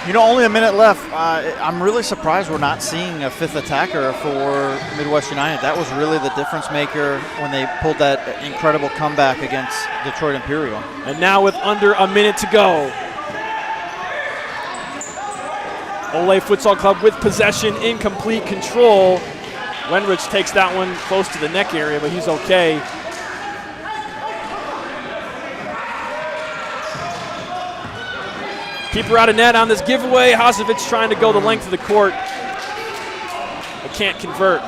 You know, only a minute left. I'm really surprised we're not seeing a fifth attacker for Midwest United. That was really the difference maker when they pulled that incredible comeback against Detroit Imperial. And now with under a minute to go, Olay Futsal Club with possession, in complete control. Wenrich takes that one close to the neck area, but he's okay. Keeper out of net on this giveaway. Hazovic trying to go the length of the court, but can't convert.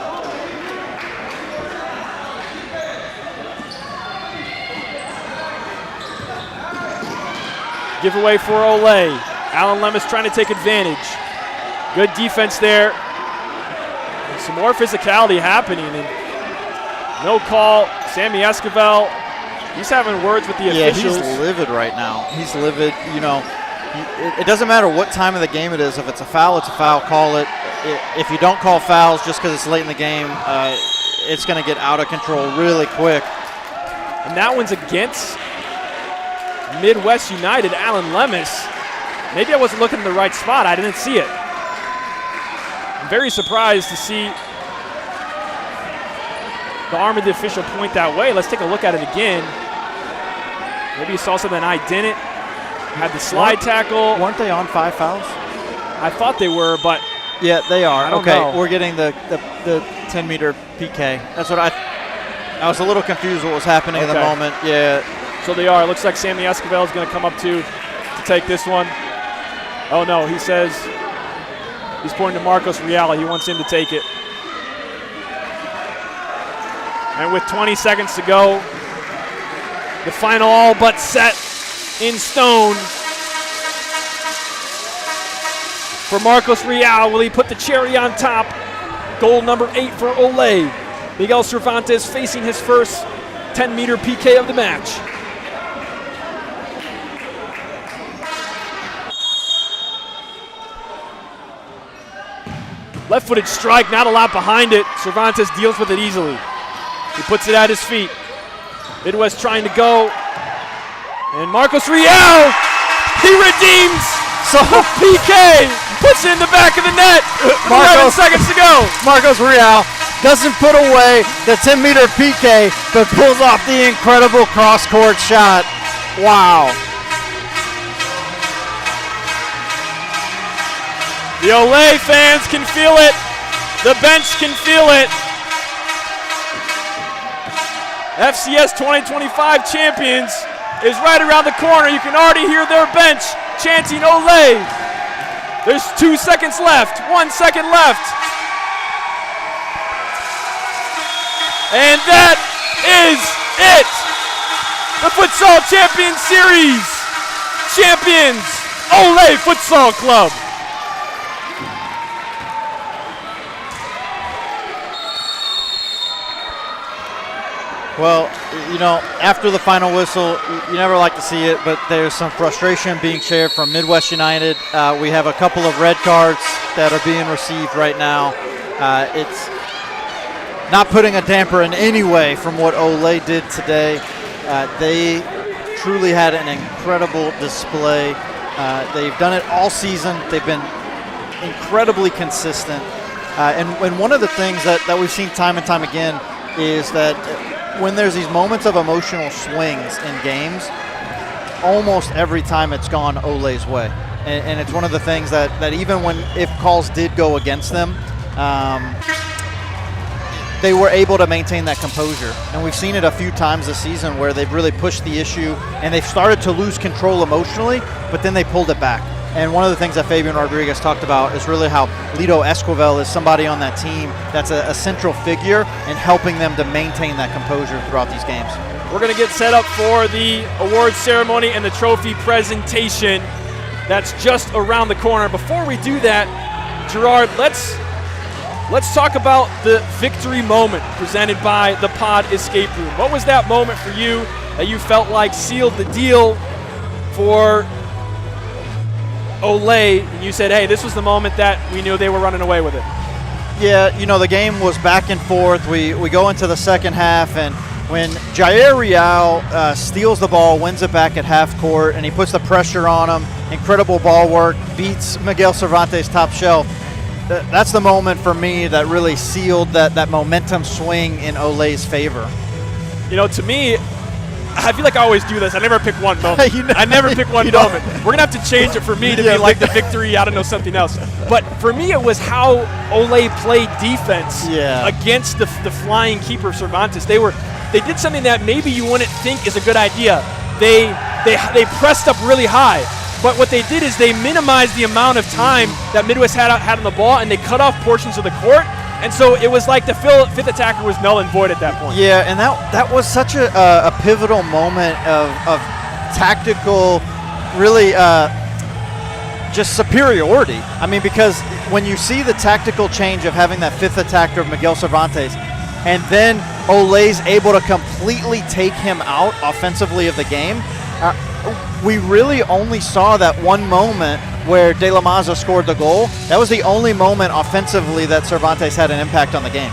Giveaway for Olay. Alan Lemus trying to take advantage. Good defense there. And some more physicality happening. And no call. Sammy Esquivel, he's having words with the officials. Yeah, he's livid right now. He's livid. You know, it doesn't matter what time of the game it is. If it's a foul, it's a foul. Call it. If you don't call fouls just because it's late in the game, it's going to get out of control really quick. And that one's against Midwest United, Alan Lemus. Maybe I wasn't looking in the right spot. I didn't see it. I'm very surprised to see the arm of the official point that way. Let's take a look at it again. Maybe you saw something I didn't. Had the slide tackle. Weren't they on 5 fouls? I thought they were, but yeah, they are. I don't okay, know. We're getting the 10-meter PK. That's what I was a little confused what was happening in the moment. Yeah. So they are. It looks like Sammy Esquivel is going to come up to take this one. Oh no, he says he's pointing to Marcos Real. He wants him to take it. And with 20 seconds to go, the final all but set in stone for Marcos Real. Will he put the cherry on top? Goal number 8 for Olay. Miguel Cervantes facing his first 10-meter PK of the match. Left-footed strike, not a lot behind it. Cervantes deals with it easily. He puts it at his feet. Midwest trying to go. And Marcos Real, he redeems the PK. Puts it in the back of the net. 11 seconds to go. Marcos Real doesn't put away the 10-meter PK, but pulls off the incredible cross-court shot. Wow. The Olay fans can feel it. The bench can feel it. FCS 2025 champions is right around the corner. You can already hear their bench chanting Olay. There's 2 seconds left, 1 second left. And that is it. The Futsal Champions Series champions, Olay Futsal Club. Well, you know, after the final whistle, you never like to see it, but there's some frustration being shared from Midwest United. We have a couple of red cards that are being received right now. It's not putting a damper in any way from what Olay did today. They truly had an incredible display. They've done it all season. They've been incredibly consistent. And one of the things that we've seen time and time again is that when there's these moments of emotional swings in games, almost every time it's gone Olay's way. And it's one of the things that even if calls did go against them, they were able to maintain that composure. And we've seen it a few times this season where they've really pushed the issue and they've started to lose control emotionally, but then they pulled it back. And one of the things that Fabian Rodriguez talked about is really how Lito Esquivel is somebody on that team that's a central figure in helping them to maintain that composure throughout these games. We're going to get set up for the awards ceremony and the trophy presentation. That's just around the corner. Before we do that, Gerard, let's talk about the victory moment presented by the Pod Escape Room. What was that moment for you that you felt like sealed the deal for Olay, and you said, hey, this was the moment that we knew they were running away with it. Yeah, the game was back and forth. We go into the second half, and when Jair Real steals the ball, wins it back at half court, and he puts the pressure on him, incredible ball work, beats Miguel Cervantes top shelf. That's the moment for me that really sealed that momentum swing in Olay's favor. To me, I feel like I always do this. I never pick one moment. I never pick one moment. We're going to have to change it for me to be like the victory, I don't know, something else. But for me, it was how Olay played defense against the flying keeper Cervantes. They did something that maybe you wouldn't think is a good idea. They pressed up really high. But what they did is they minimized the amount of time that Midwest had on the ball, and they cut off portions of the court. And so it was like the fifth attacker was null and void at that point. Yeah, and that was such a pivotal moment of tactical, really just superiority. I mean, because when you see the tactical change of having that fifth attacker of Miguel Cervantes, and then Olay's able to completely take him out offensively of the game, we really only saw that one moment where De La Maza scored the goal. That was the only moment offensively that Cervantes had an impact on the game.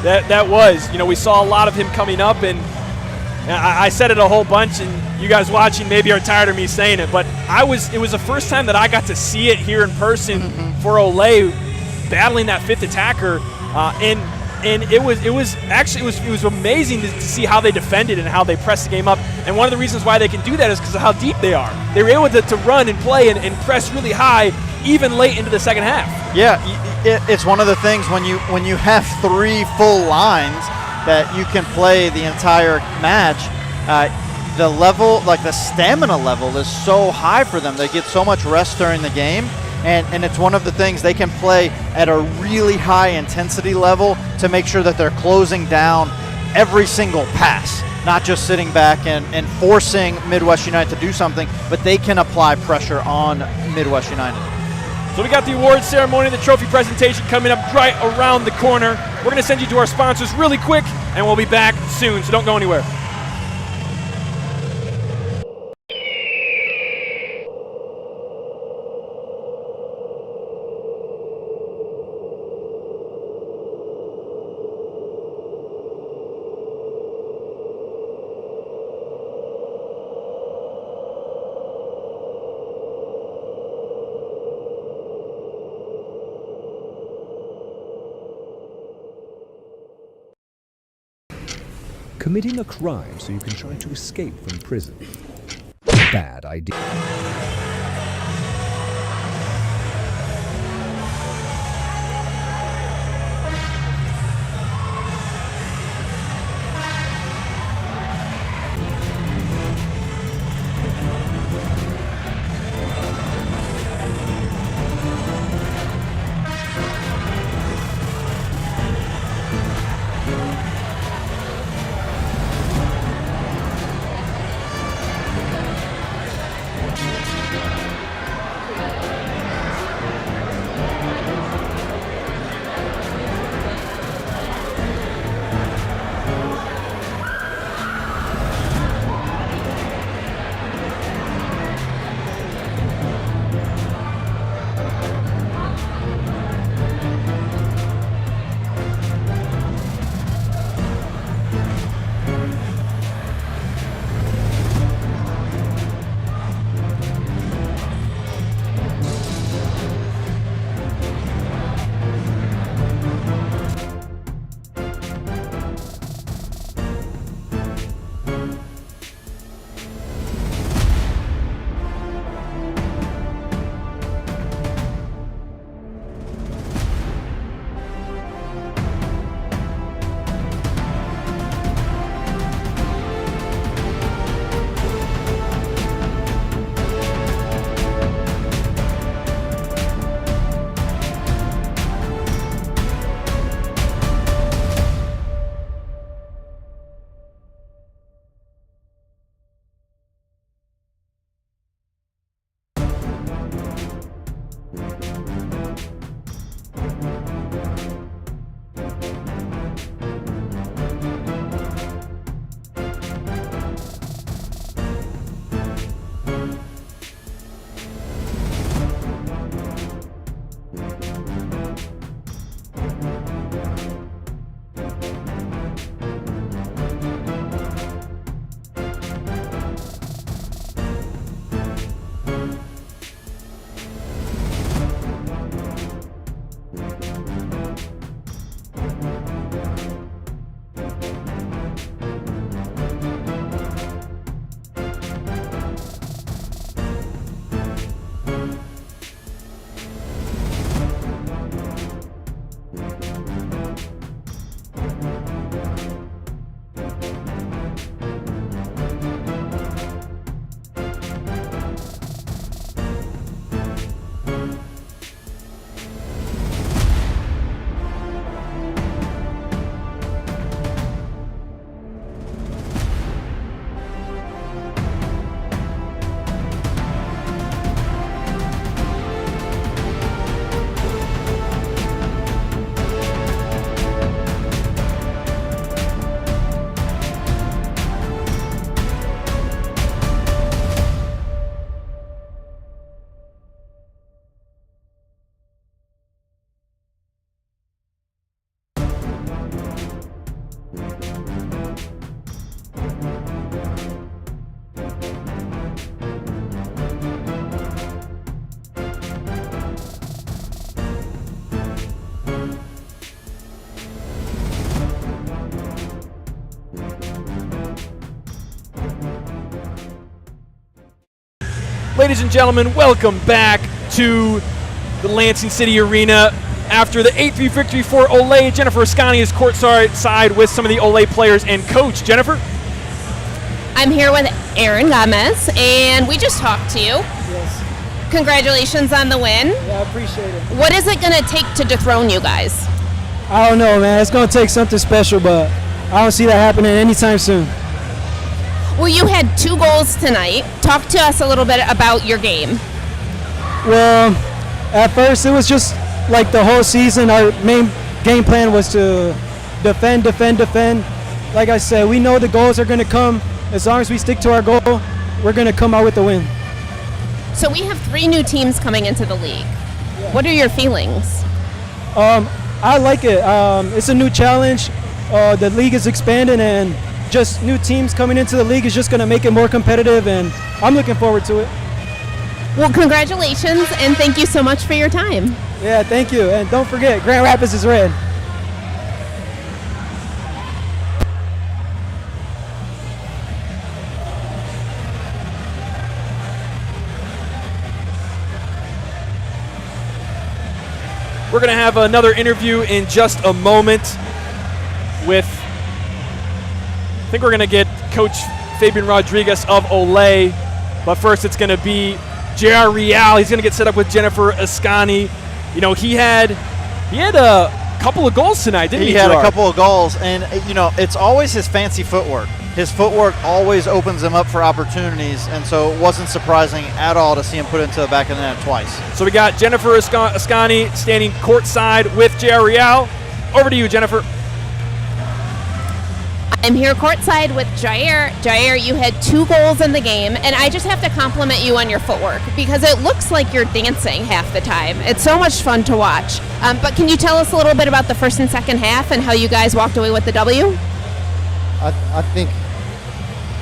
That was. We saw a lot of him coming up, and I said it a whole bunch, and you guys watching maybe are tired of me saying it, but it was the first time that I got to see it here in person for Olay battling that fifth attacker, and it was amazing to see how they defended and how they pressed the game up. And one of the reasons why they can do that is because of how deep they are. They were able to run and play and press really high, even late into the second half. Yeah, it's one of the things when you have three full lines that you can play the entire match. The level, like the stamina level, is so high for them. They get so much rest during the game. And it's one of the things they can play at a really high intensity level to make sure that they're closing down every single pass, not just sitting back and forcing Midwest United to do something, but they can apply pressure on Midwest United. So we got the awards ceremony, the trophy presentation coming up right around the corner. We're going to send you to our sponsors really quick, and we'll be back soon, so don't go anywhere. Committing a crime so you can try to escape from prison. Bad idea. Ladies and gentlemen, welcome back to the Lansing City Arena. After the 8-3 victory for Olay, Jennifer Ascani is courtside with some of the Olay players and coach. Jennifer? I'm here with Aaron Gomez, and we just talked to you. Yes. Congratulations on the win. Yeah, I appreciate it. What is it going to take to dethrone you guys? I don't know, man. It's going to take something special, but I don't see that happening anytime soon. Well, you had 2 goals tonight. Talk to us a little bit about your game. Well, at first it was just like the whole season. Our main game plan was to defend. Like I said, we know the goals are going to come. As long as we stick to our goal, we're going to come out with the win. So we have 3 new teams coming into the league. Yeah. What are your feelings? I like it. It's a new challenge. The league is expanding, and just new teams coming into the league is just going to make it more competitive, and I'm looking forward to it. Well, congratulations, and thank you so much for your time. Yeah, thank you. And don't forget, Grand Rapids is red. We're going to have another interview in just a moment with, I think we're going to get Coach Fabian Rodriguez of Olay, but first it's going to be J.R. Real. He's going to get set up with Jennifer Ascani. You know, he had a couple of goals tonight, didn't he? He had a couple of goals, and, you know, it's always his fancy footwork. His footwork always opens him up for opportunities, and so it wasn't surprising at all to see him put into the back of the net twice. So we got Jennifer Ascani standing courtside with J.R. Real. Over to you, Jennifer. I'm here courtside with Jair. Jair, you had 2 goals in the game, and I just have to compliment you on your footwork because it looks like you're dancing half the time. It's so much fun to watch. But can you tell us a little bit about the first and second half and how you guys walked away with the W?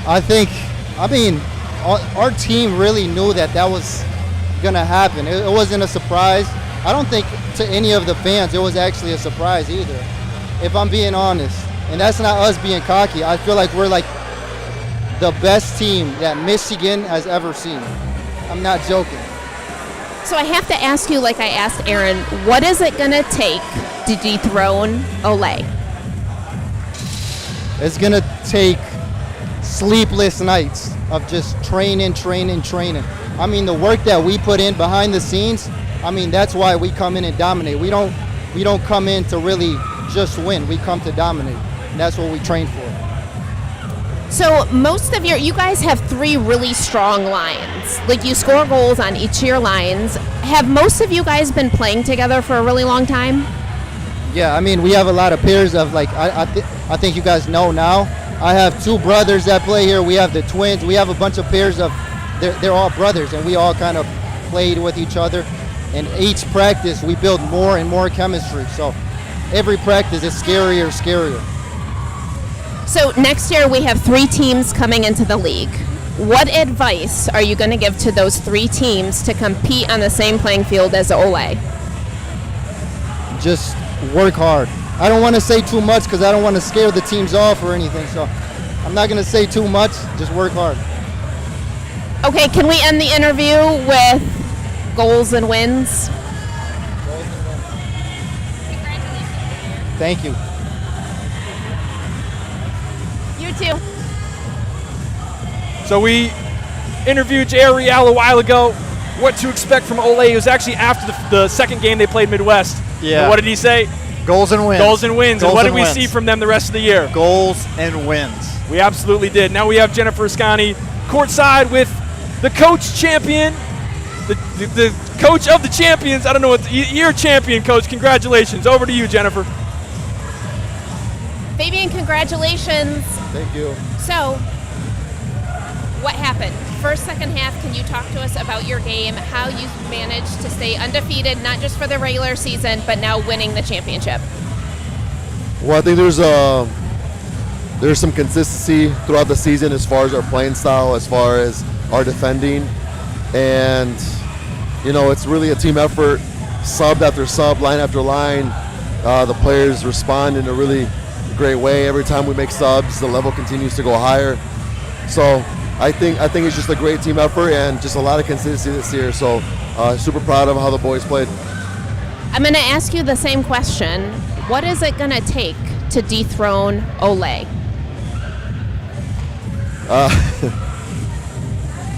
I mean, our team really knew that was going to happen. It wasn't a surprise. I don't think to any of the fans it was actually a surprise either, if I'm being honest. And that's not us being cocky. I feel like we're like the best team that Michigan has ever seen. I'm not joking. So I have to ask you, like I asked Aaron, what is it going to take to dethrone Olay? It's going to take sleepless nights of just training. I mean, the work that we put in behind the scenes, I mean, that's why we come in and dominate. We don't come in to really just win. We come to dominate. And that's what we train for. So most of you guys have 3 really strong lines. Like, you score goals on each of your lines. Have most of you guys been playing together for a really long time? Yeah, I mean, we have a lot of pairs of, like, I think you guys know now. I have 2 brothers that play here. We have the twins. We have a bunch of pairs of, they're all brothers, and we all kind of played with each other. And each practice, we build more and more chemistry. So every practice is scarier. So next year we have 3 teams coming into the league. What advice are you going to give to those 3 teams to compete on the same playing field as Olay? Just work hard. I don't want to say too much because I don't want to scare the teams off or anything. So I'm not going to say too much. Just work hard. Okay, can we end the interview with goals and wins? Thank you. You too. So we interviewed J.R. Real a while ago. What to expect from Olay. It was actually after the second game they played Midwest. Yeah. And what did he say? Goals and wins. Goals and wins. Goals and what and did we wins. see from them the rest of the year? Goals and wins. We absolutely did. Now we have Jennifer Ascani courtside with the coach champion, the coach of the champions. I don't know what you're champion, coach. Congratulations. Over to you, Jennifer. Fabian, congratulations. Thank you. So, what happened? First, second half, can you talk to us about your game, how you managed to stay undefeated, not just for the regular season, but now winning the championship? Well, I think there's some consistency throughout the season as far as our playing style, as far as our defending. And, you know, it's really a team effort, sub after sub, line after line. The players respond in a really great way. Every time we make subs, the level continues to go higher. So I think it's just a great team effort and just a lot of consistency this year. So super proud of how the boys played. I'm going to ask you the same question. What is it going to take to dethrone Olay?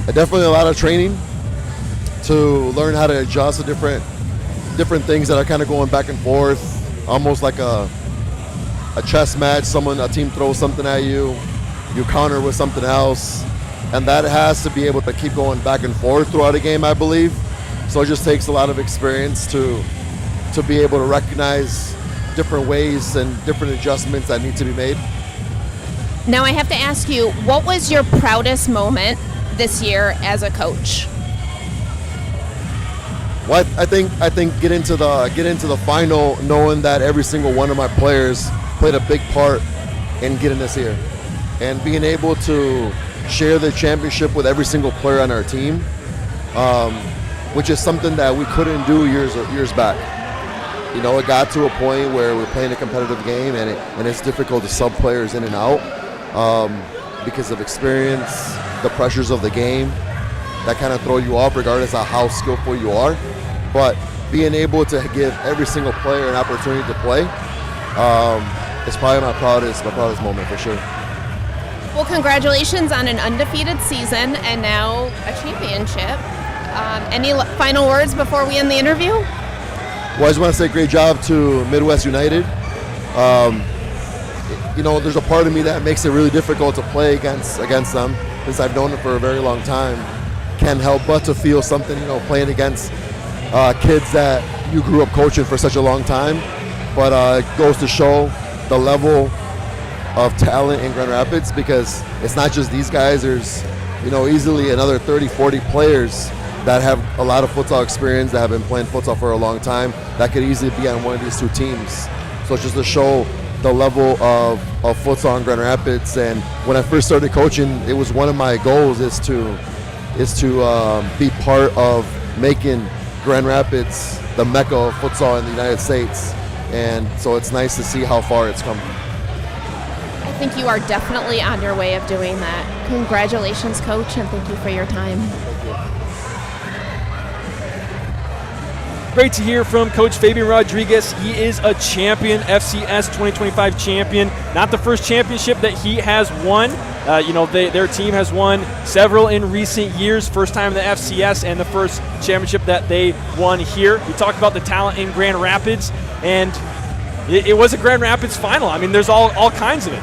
Definitely a lot of training to learn how to adjust to different things that are kind of going back and forth, almost like a chess match. A team throws something at you, you counter with something else, and that has to be able to keep going back and forth throughout a game, I believe. So it just takes a lot of experience to be able to recognize different ways and different adjustments that need to be made. Now I have to ask you, what was your proudest moment this year as a coach? Well, I think get into the final knowing that every single one of my players played a big part in getting us here, and being able to share the championship with every single player on our team, which is something that we couldn't do years back. You know, it got to a point where we're playing a competitive game, and it's difficult to sub players in and out because of experience, the pressures of the game that kind of throw you off regardless of how skillful you are. But being able to give every single player an opportunity to play is probably my proudest moment for sure. Well, congratulations on an undefeated season and now a championship. Any final words before we end the interview? Well, I just want to say great job to Midwest United. You know, there's a part of me that makes it really difficult to play against them, since I've known them for a very long time. Can't help but to feel something, you know, playing against kids that you grew up coaching for such a long time. But it goes to show the level of talent in Grand Rapids, because it's not just these guys. There's, you know, easily another 30, 40 players that have a lot of futsal experience, that have been playing futsal for a long time, that could easily be on one of these two teams. So just to show the level of futsal in Grand Rapids. And when I first started coaching, it was one of my goals is to be part of making Grand Rapids the mecca of futsal in the United States. And so it's nice to see how far it's come. I think you are definitely on your way of doing that. Congratulations, Coach, and thank you for your time. Great to hear from Coach Fabian Rodriguez. He is a champion, FCS 2025 champion. Not the first championship that he has won. Their team has won several in recent years. First time in the FCS and the first championship that they won here. We talked about the talent in Grand Rapids, and it was a Grand Rapids final. I mean, there's all kinds of it.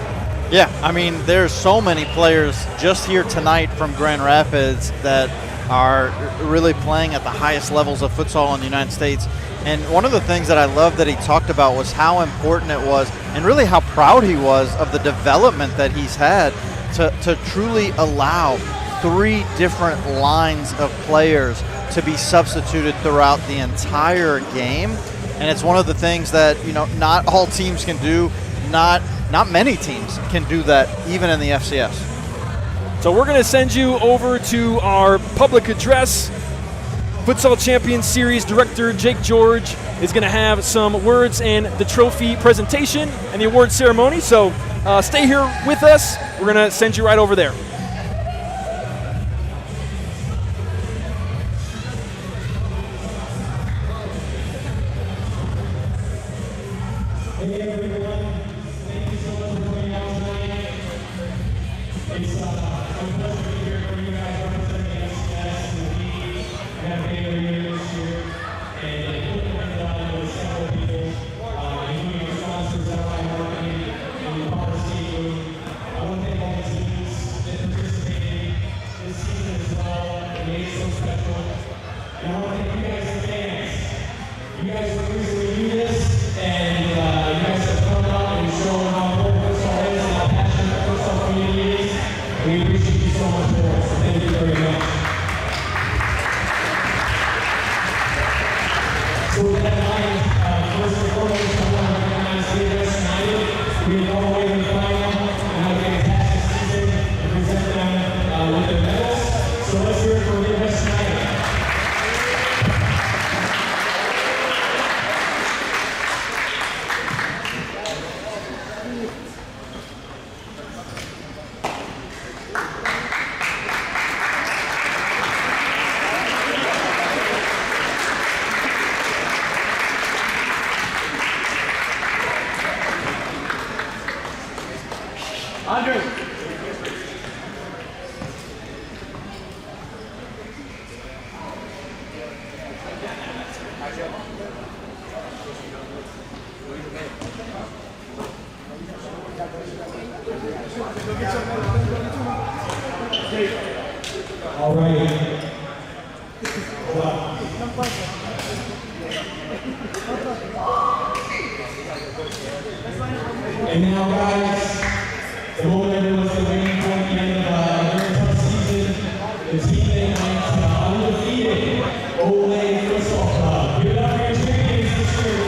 Yeah, I mean, there's so many players just here tonight from Grand Rapids that are really playing at the highest levels of futsal in the United States. And one of the things that I love that he talked about was how important it was, and really how proud he was of the development that he's had to truly allow 3 different lines of players to be substituted throughout the entire game. And it's one of the things that, you know, not all teams can do. Not many teams can do that, even in the FCS. So we're going to send you over to our public address. Futsal Champions Series Director Jake George is going to have some words and the trophy presentation and the award ceremony. So stay here with us. We're going to send you right over there. All right. And now, guys, the moment everyone's been waiting for at the end of a very tough season, the team that ranks undefeated, Olay Futsal Club. Give it up for your champions this year.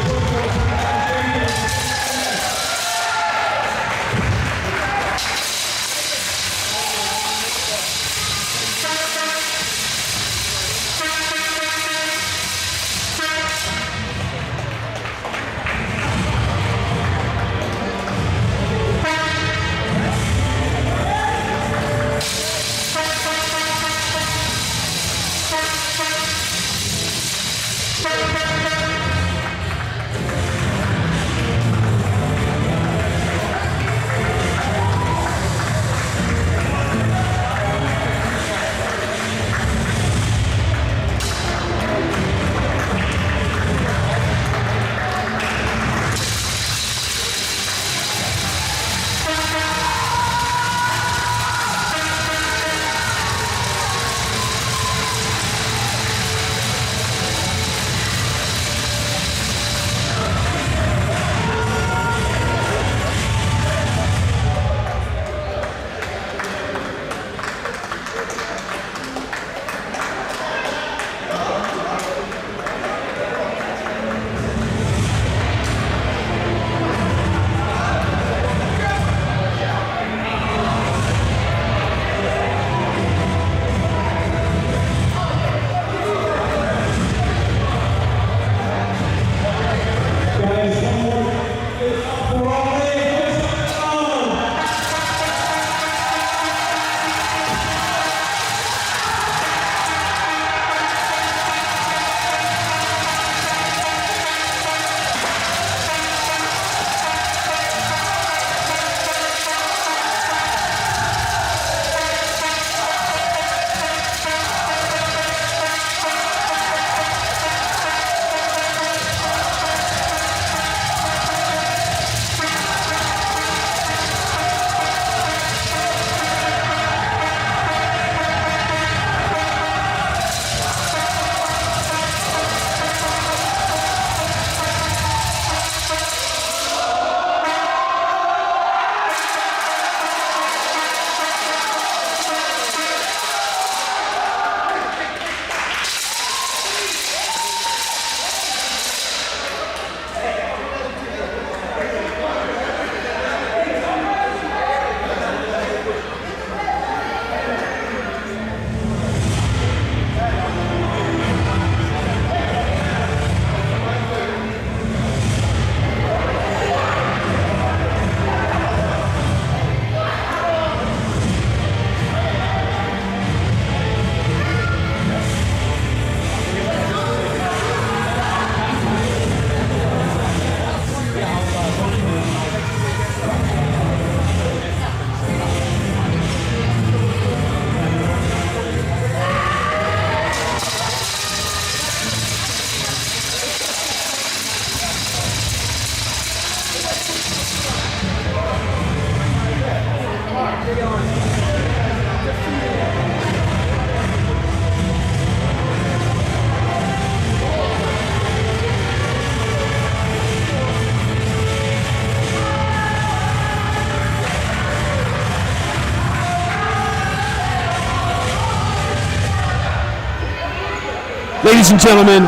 Ladies and gentlemen,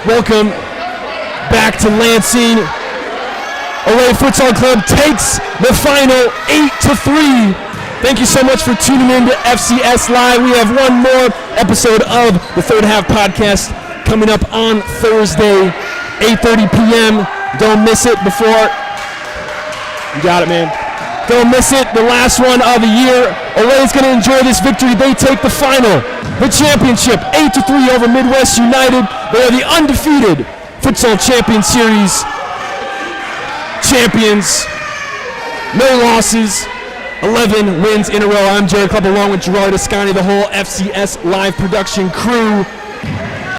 welcome back to Lansing. Olay Futsal Club takes the final 8-3. Thank you so much for tuning in to FCS Live. We have one more episode of the Third Half Podcast coming up on Thursday, 8:30 p.m. Don't miss it before. You got it, man. Don't miss it. The last one of the year. Olay is going to enjoy this victory. They take the final. The championship, 8-3 over Midwest United. They are the undefeated Futsal Champions Series champions. No losses, 11 wins in a row. I'm Jared Clubb along with Gerard Ascani, the whole FCS live production crew.